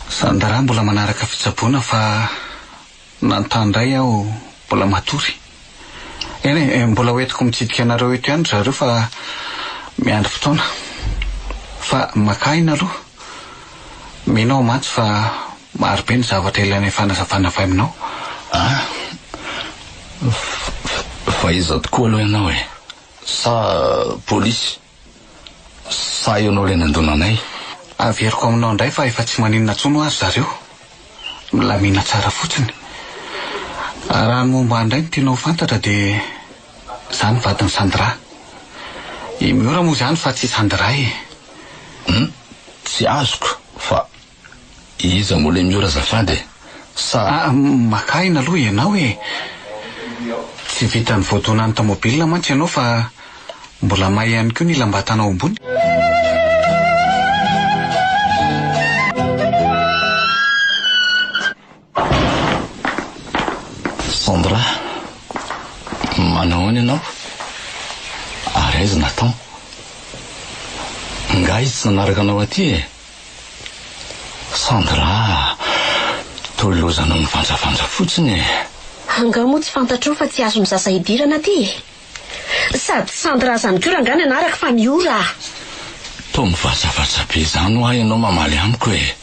Sandra mbola manaraka fitsaboana fa nantandray aho mbola matory. Mbola hoentiko mitsidika anareo eto ihany zareo fa miandry fotoana. Fa makaina aloha. Minao mantsy fa marobe ny zavatra ilaina fanazavana avy aminao. Fa iza tokoa aloha ianao e. Sa polisy? Sa ianao ilay nandonanay? Averiko aminao indray fa efa tsy maninona tsono azy zareo. Milamina tsara fotsiny. Raha ny momba indray ny tianao fantatra dia izany vadiny Sandra. I miora moa izany fa tsy Sandra e. Tsy azoko. Fa iza moa ilay miora zafady? Sa makaina aloha ianao e. Tsy vitan'ny voadonan'ny tomobila mantsy ianao fa mbola mahay ihany koa ny lambatanao ambony. Sandra, manao any ianao? Ary aiza natao? Nga izy tsy nanaraka anao aty e? Sandra, tolozanao mivanjavanja fotsiny e. Anga moa tsy fantatro fa tsy azo mizaza idirana aty. Sady Sandra zany koa rangana anaraka fa miora. To mivazavaza be zany ho ahy ianao mamaly amiko e.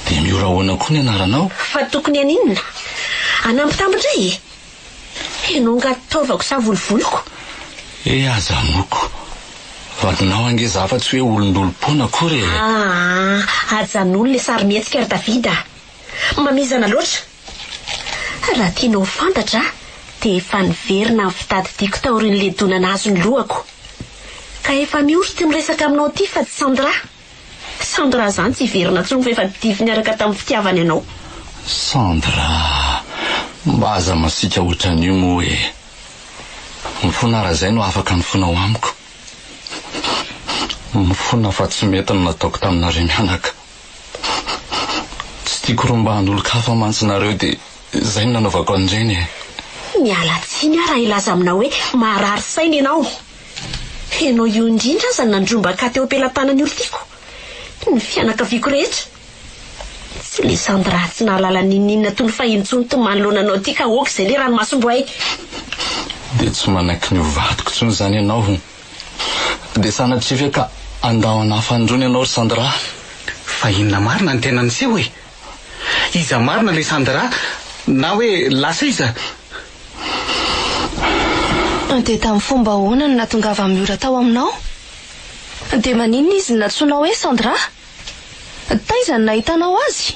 Dia miora hoana koa ny anaranao? Fa tokony aninona? Anampitambindray e. Ianao nga taovako sa volovoloko. Aza moko. Vadinao ange zafatsy hoe olondolom-pona akory e. Ajan'olo le sary mihetsika ry Davida. Mamizana loatra. Raha tianao fantatra dia efa niverina ny fitadidiako taorin'le donana azo ny lohako. Ka efa miory ty miresaka aminao ty fa tsy Sandra. Sandra zany tsy verina tsony fa efa divy niaraka tamin'ny fitiavany ianao. Sandra, mba aza masika ohatran'io moa e. Mifona raha izay no afaka mifonao amiko. Mifona fa tsy mety no nataoko taminareo mianaka. Tsy tiako rombahan'olo-kafa mantsinareo dia izay no nanaovako an'ireny e. Miala tsiny raha ilaza aminao hoe marary saina ianao. Ianao io indrindra aza nandrombaka teo am-pelantanany olo tiako. Ny fianakaviako rehetra. Tsy le Sandra tsy nahalala ninina toy ny fahintsony to manoloananao ty ka oka izay le ranomasombo ay. Dia tsy manaiky ny hovadiko tsony zany ianao. Dia sanatrify ka andao anafa androny ianao ry Sandra. fa inona marina ny tena niseho hoe iza marina le Sandra na hoe lasa iza? Dia tamin'ny fomba ahoana no natongava Miora tao aminao? Dia maninona izy natsoinao hoe Sandra? Taiza no nahitanao azy?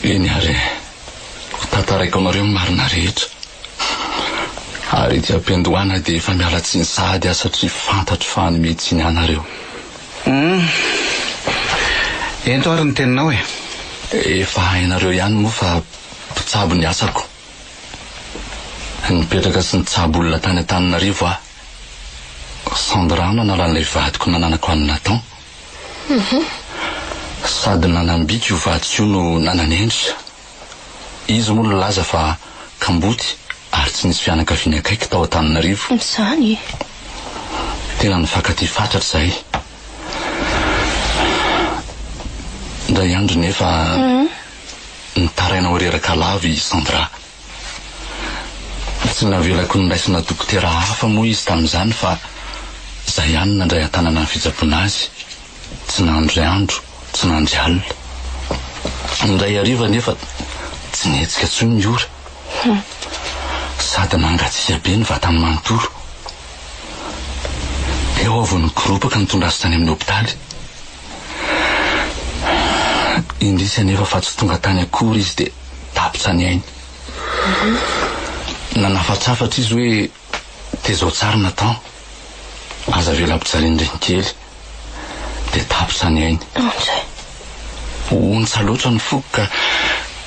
Eny ary tantaraiko anareo marina rehetra. Ary ity ampendohana dia efa miala tsy ny sahady satria fantatro fa mety ny anareo. Ento ary ny teninao e? Efa hainareo ihany moa fa mpitsabo ny asako. Nipetraka sy nitsabo olona tany Antananarivo aho. Sandra no anaran'ilay vadiko nananako any Nathan. Sady nanambika io vadiko io no nananendry. Izy moa laza fa kamboty ary tsy nisy fianakaviana akaiky tao Antananarivo. Izany. Tena nifankatia fatratra zahay. Ndray andro nefa nitaraina ho reraka lava i Sandra. Tsy navelako niraisina dokotera hafa moa izy tamin'izany fa zay ihany nandray an-tanana ny fitsaboana azy. Tsy nandro andro, tsy nandry alina. Indray hariva nefa tsy nihetsika intsony Miora. Sady nangatsiaka be ny vatany manontolo. Eo avy nikoropaka nitondra azy tany amin'ny hopitaly. Indrisy nefa fa tsy tonga tany akory izy dia tapitra ny ainy. Nanafatsafatra izy hoe tezao tsara Nathan. Aza vela ampijarindreny kely dia tapitra ny ainy. Ontsy loatra ny foko ka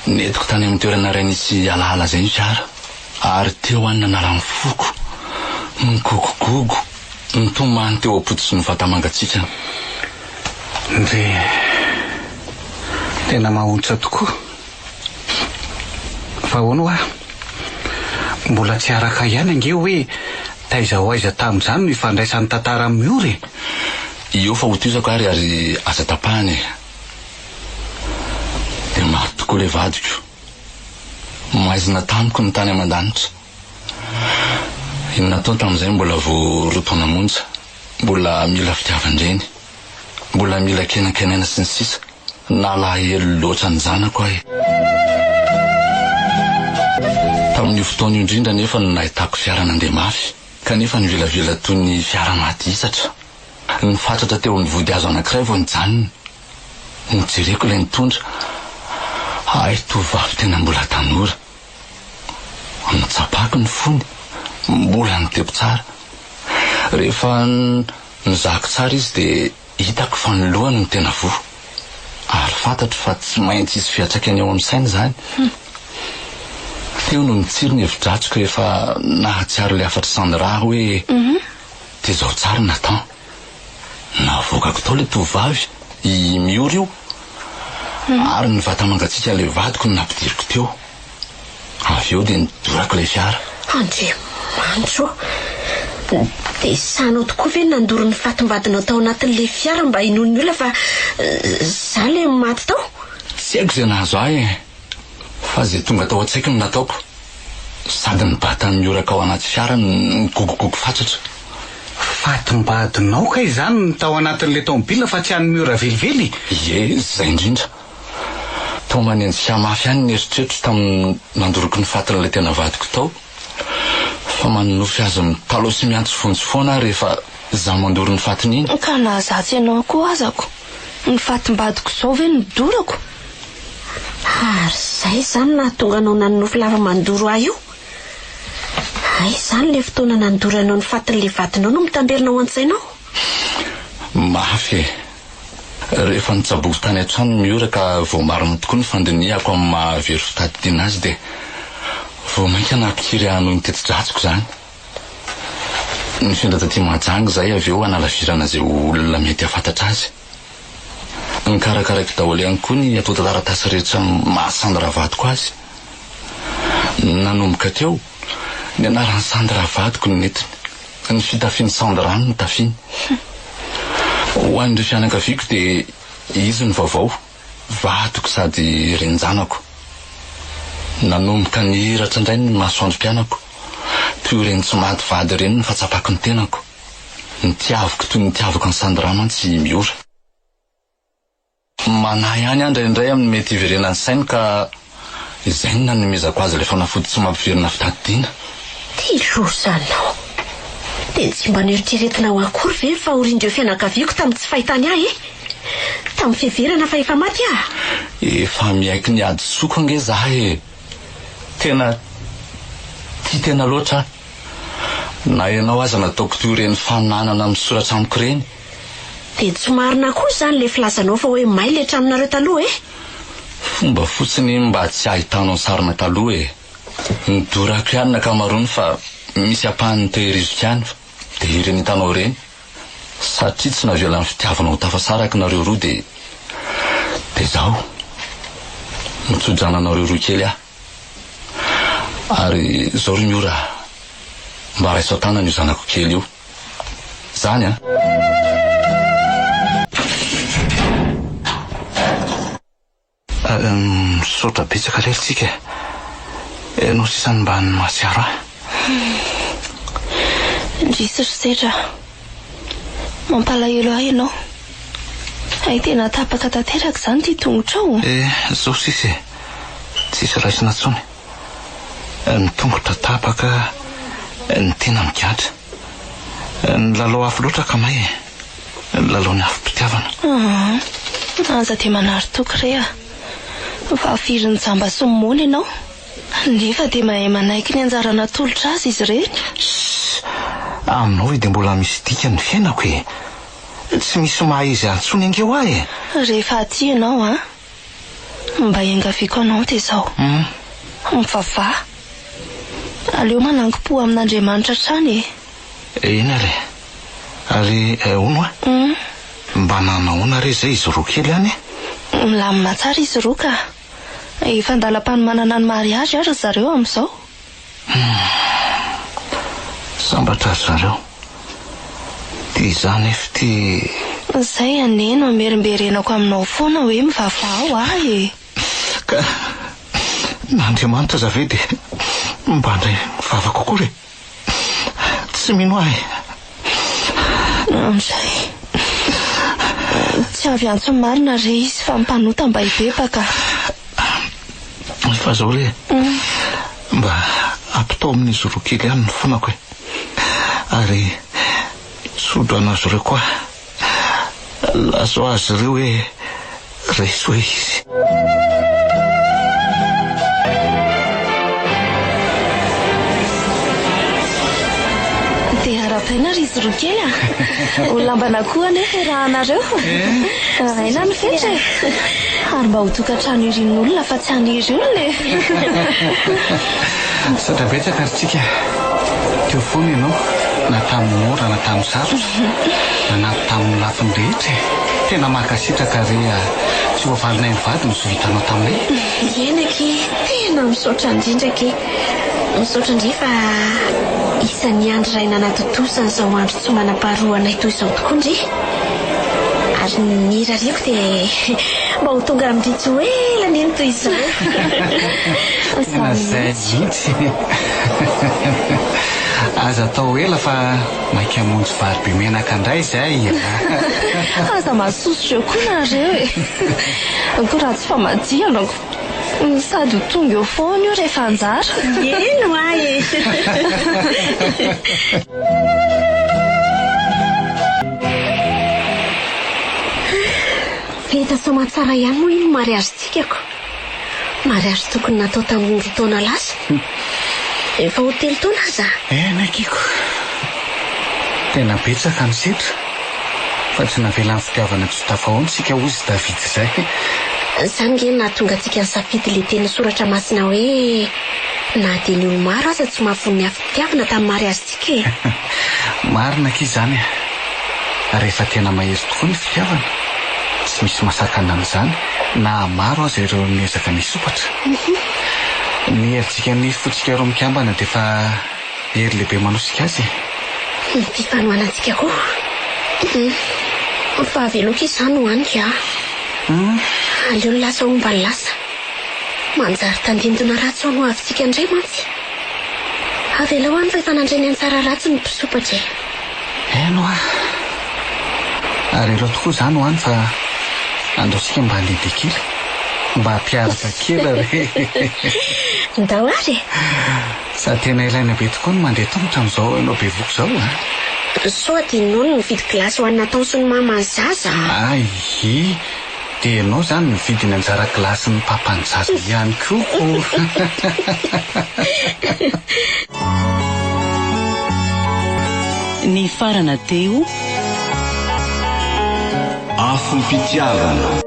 netiko tany amin'ny toerana iray nisy alaala zay fiara. Ary teo any nanala ny foko, nikogogogo, nitomany teo apototsy ny vatamangatsiaka. Dia tena mahontra tokoa. Fa hono mbola tsy araka ihany ange hoe taiza ho aiza tamin'izany no ifandraisan'ny tantara amin'ny Miora e. Io fa hotizako ary aza tapahany. Dia maro tokoa le vadiko. Maizina tamiko ny tany aman-danitra. Inona tao tamin'izay mbola vao rotaona monja, mbola mila fitiavan-dreny, mbola mila kenakenena sy ny sisa. Nalahelo loatra ny zanako ahy. Tamin'io fotoana io indrindra nefa nahitako fiara nandeha mafy, kanefa nivelavela toy ny fiara mahatisatra. Nifatratra teo ny vody azo anankiray vao nijanona. Nijereko ilay nitondra. Ay, tovavy tena mbola tanora. Nitsapako ny fony, mbola nitebo tsara. Rehefa nizako tsara izy dia hitako fa ny lohany no tena vo. Ary fantatro fa tsy maintsy izy fiatraikany eo amin'ny sainy izany. Teo no nitsiro ny hevi-dratsiko rehefa nahatsiaro ilay afatra Sandra hoe tezao tsara Nathan. Navokako tao ilay tovavy i Miora io. Ary ny vatamangatsiaka ilay vadiko no nampidiriko teo. Avy eo dia nidorako ilay fiara. Andriamanitro, dia sanao tokoa ve nandoro ny fatimbadinao tao anatin'ilay fiara mba hinono ny olona fa za le maty tao? Tsy haiko izay nahazo ahy e. Fa izay tonga tao an-tsaiko no nataoko. Sady ny batany Mioraka ao anaty fiara nigogogogo fatratra. Fatimbadinao ka izany ny tao anatin'ilay tomobila fa tsy an'ny Miora velively? Ie, zay indrindra. Tao manendy siamafy ihany ny eritreritro tamin'ny nandoroko ny fatin'ilay tena vadiko tao. Fa manonofy azy mitalo sy miantso fontsy foana rehefa za mandoro ny fatiny iny. Ka nahazatsy ianao koa azako. Ny fatimbadiko izao ve nidorako? Ary zay zany nahatonga anao nanonofy lava mandoro ahy io? Ay, zany le fotoana nandoranao ny fatin'ilay vadinao no mitamberinao an-tsainao? Mafy e. Rehefa nitsaboky tany an-trano Miora ka vao marina tokoa ny fandiniako amin'ny mahavery fitadidiana azy dia vao mainka napikiry noho ny teti-dratsiko izany. Nifindra taty Mahajanga izay avy eo analavirana izay olona mety hafantatra azy. Nikarakaraiky daholo ihany koa ny atao taratasy rehetra mahasandra vadiko azy. Nanomboka teo ny anaran'ny Sandra vadiko ny netiny. Ny fitafiany Sandra no tafiany. Ho an'ireo fianakaviako dia izy ny vaovao, vadiko sady renjanako. Nanomboka ny hiratra indray ny masoandro mpianako. Toy ireny tsy maty vady ireny ny fahatsapako ny tenako. Nitiaviko toy nitiavako ny Sandra mantsy Miora. manahy ihany andraindray amin'ny mety iverenany sainy ka izay no nanomezako azy ilay fanafody tsy mampiverina fitadidiana. Tilozanao dia tsy mba nieritreretina ho akory ve fahorindreo fianakaviako tamin'ny tsy fahitany ahy tamin'ny fiheverana fa efa maty aho? Efa miaiky ny ady soko ange zahay tena loatra. Na ianao aza nataoko toy ireny fananana misoratra amiko ireny. Dia tsy marina koa izany le filazanao fa hoe may le tranonareo taloha Fomba fotsiny mba tsy ahitanao sarina taloha Nidorako ihany n'ankamaroany fa misy ampahany tehiriziko ihany dia ireny hitanao ireny. Satria tsy navela ny fitiavana ho tafasaraka nareo roa dia zaho mitsodrana nareo roa kely aho. Ary zao ry miora, mba raiso tanana io zanako kely io. Zany misaotra betsaka rery no sisany mba ny masiaro ahy. Ndrisy ry sedra, mampalahelo ahy ianao. Ay tena tapaka tanteraka izany ty tongotrao. Zao sisy tsisy raisina tsony. Ny tongotra tapaka, ny tena migatra. Ny lalao afo loatra ka may, ny lalao ny afim-pitiavana. Aza dia manary toky re a. Fa firy ny jamba sy mimona ianao. Nefa dia mahay manaiky ny anjarana tolotra azy izy ireny. Aminao dia mbola misy dikany fiainako tsy misy mahay izy antsony angeo ahy. Rehefa aty ianao mba engaviako anao dia izao. Mivavah. Aleo manangom-po amin'Andriamanitra trany Ina re. Ary ono mba nanaona re zay izy roa kely any. Milamina tsara izy roa ka efa andalam-panomanana ny mariazy ary zareo amin'izao. Sambatra azy zareo. Dia izany efa ty Zay aneno merimberenako aminao foana hoe mivavah ao ahy ka n'Andriamanitra zave dia mba ndray mivavaka kokoa re. Tsy mino ahy. Amizay tsy avy antso marina re izy fa mpanota mba hibebaka. Fa zao re mba ampitao amin'izy roa kely ihany ny fonako ary sodro anazy ireo koa lazo azy ireo hoe resy hoe izy. Dia arapaina ry izy roa kely ho lambana koa anefa raha anareo. Aina ny fetra ary mba ho tokantrano irin'olona fa tsy aniry olona Satra betsaka ry tsika. Teo foana ianao na tamin'ny mora na tamin'ny sarotra na tamin'ny lafiny rehetra. Tena makasitraka re tsy voavalina mivady ny zovitanao taminay. Enaky tena misaotra indrindraky. Misaotra indray fa isan'ny andro iray nanatotosana izao andro tsy manam-paharoa anay toy izao tokoa indray. Ary ny rariako dia mba ho tonga amin'ity ela neny toy izao. Tena zay mihitsy. Aza atao ela fa maika hamonjy vary be menaka indray izay. Aza mahasosotra eo koa nareo koa raha tsy fa madianako sady ho tonga eo foana io rehefa anjara. Eno ahy Vita somatsara ihany moa iny mariazy tsikako. Mariazy tokony natao tamin'ny taona lasa. Efa ho 3 taona aza. Nakiko. Tena betsaka ny setra. Fa tsy navela ny fitiavana tsy tafahoana tsika hozy David izay. Izany nge nahatonga antsika nisafidy le teny soratra masina hoe na dia ny olo maro aza tsy mahafono ny afitiavana tamin'ny mariazy tsika. Marina ki izany. Rehefa tena mahery tokoa ny fitiavana tsy misy masakana amin'izany na maro aza ireo miezaka misopatra. Ny herintsika ny fotsika roa mikambana dia efa hery lehibe manosika azy. Ny fifanoana antsika koa. Fa veloka izany ho anika. Aleo ny lasa omba ny lasa. Manjary tandindona ratsy ho ano avintsika indray mantsy. Avela ho any fa efa nandray ny antsara ratsy ny mpisopatra. Eno Ary ireo tokoa izany ho any fa andaosika mba handeha kely mba hampiaraka kely re ndao ary sady tena ilaina be tokoa no mandeha tongotra amin'izao ianao be voko zao soa dia ianao no mividy glasy ho an'ny taony sy ny mamany zaza ay dia ianao zany mividy ny anjara glasy ny papany zaza ihany koko ny farana teo afo-pitiavana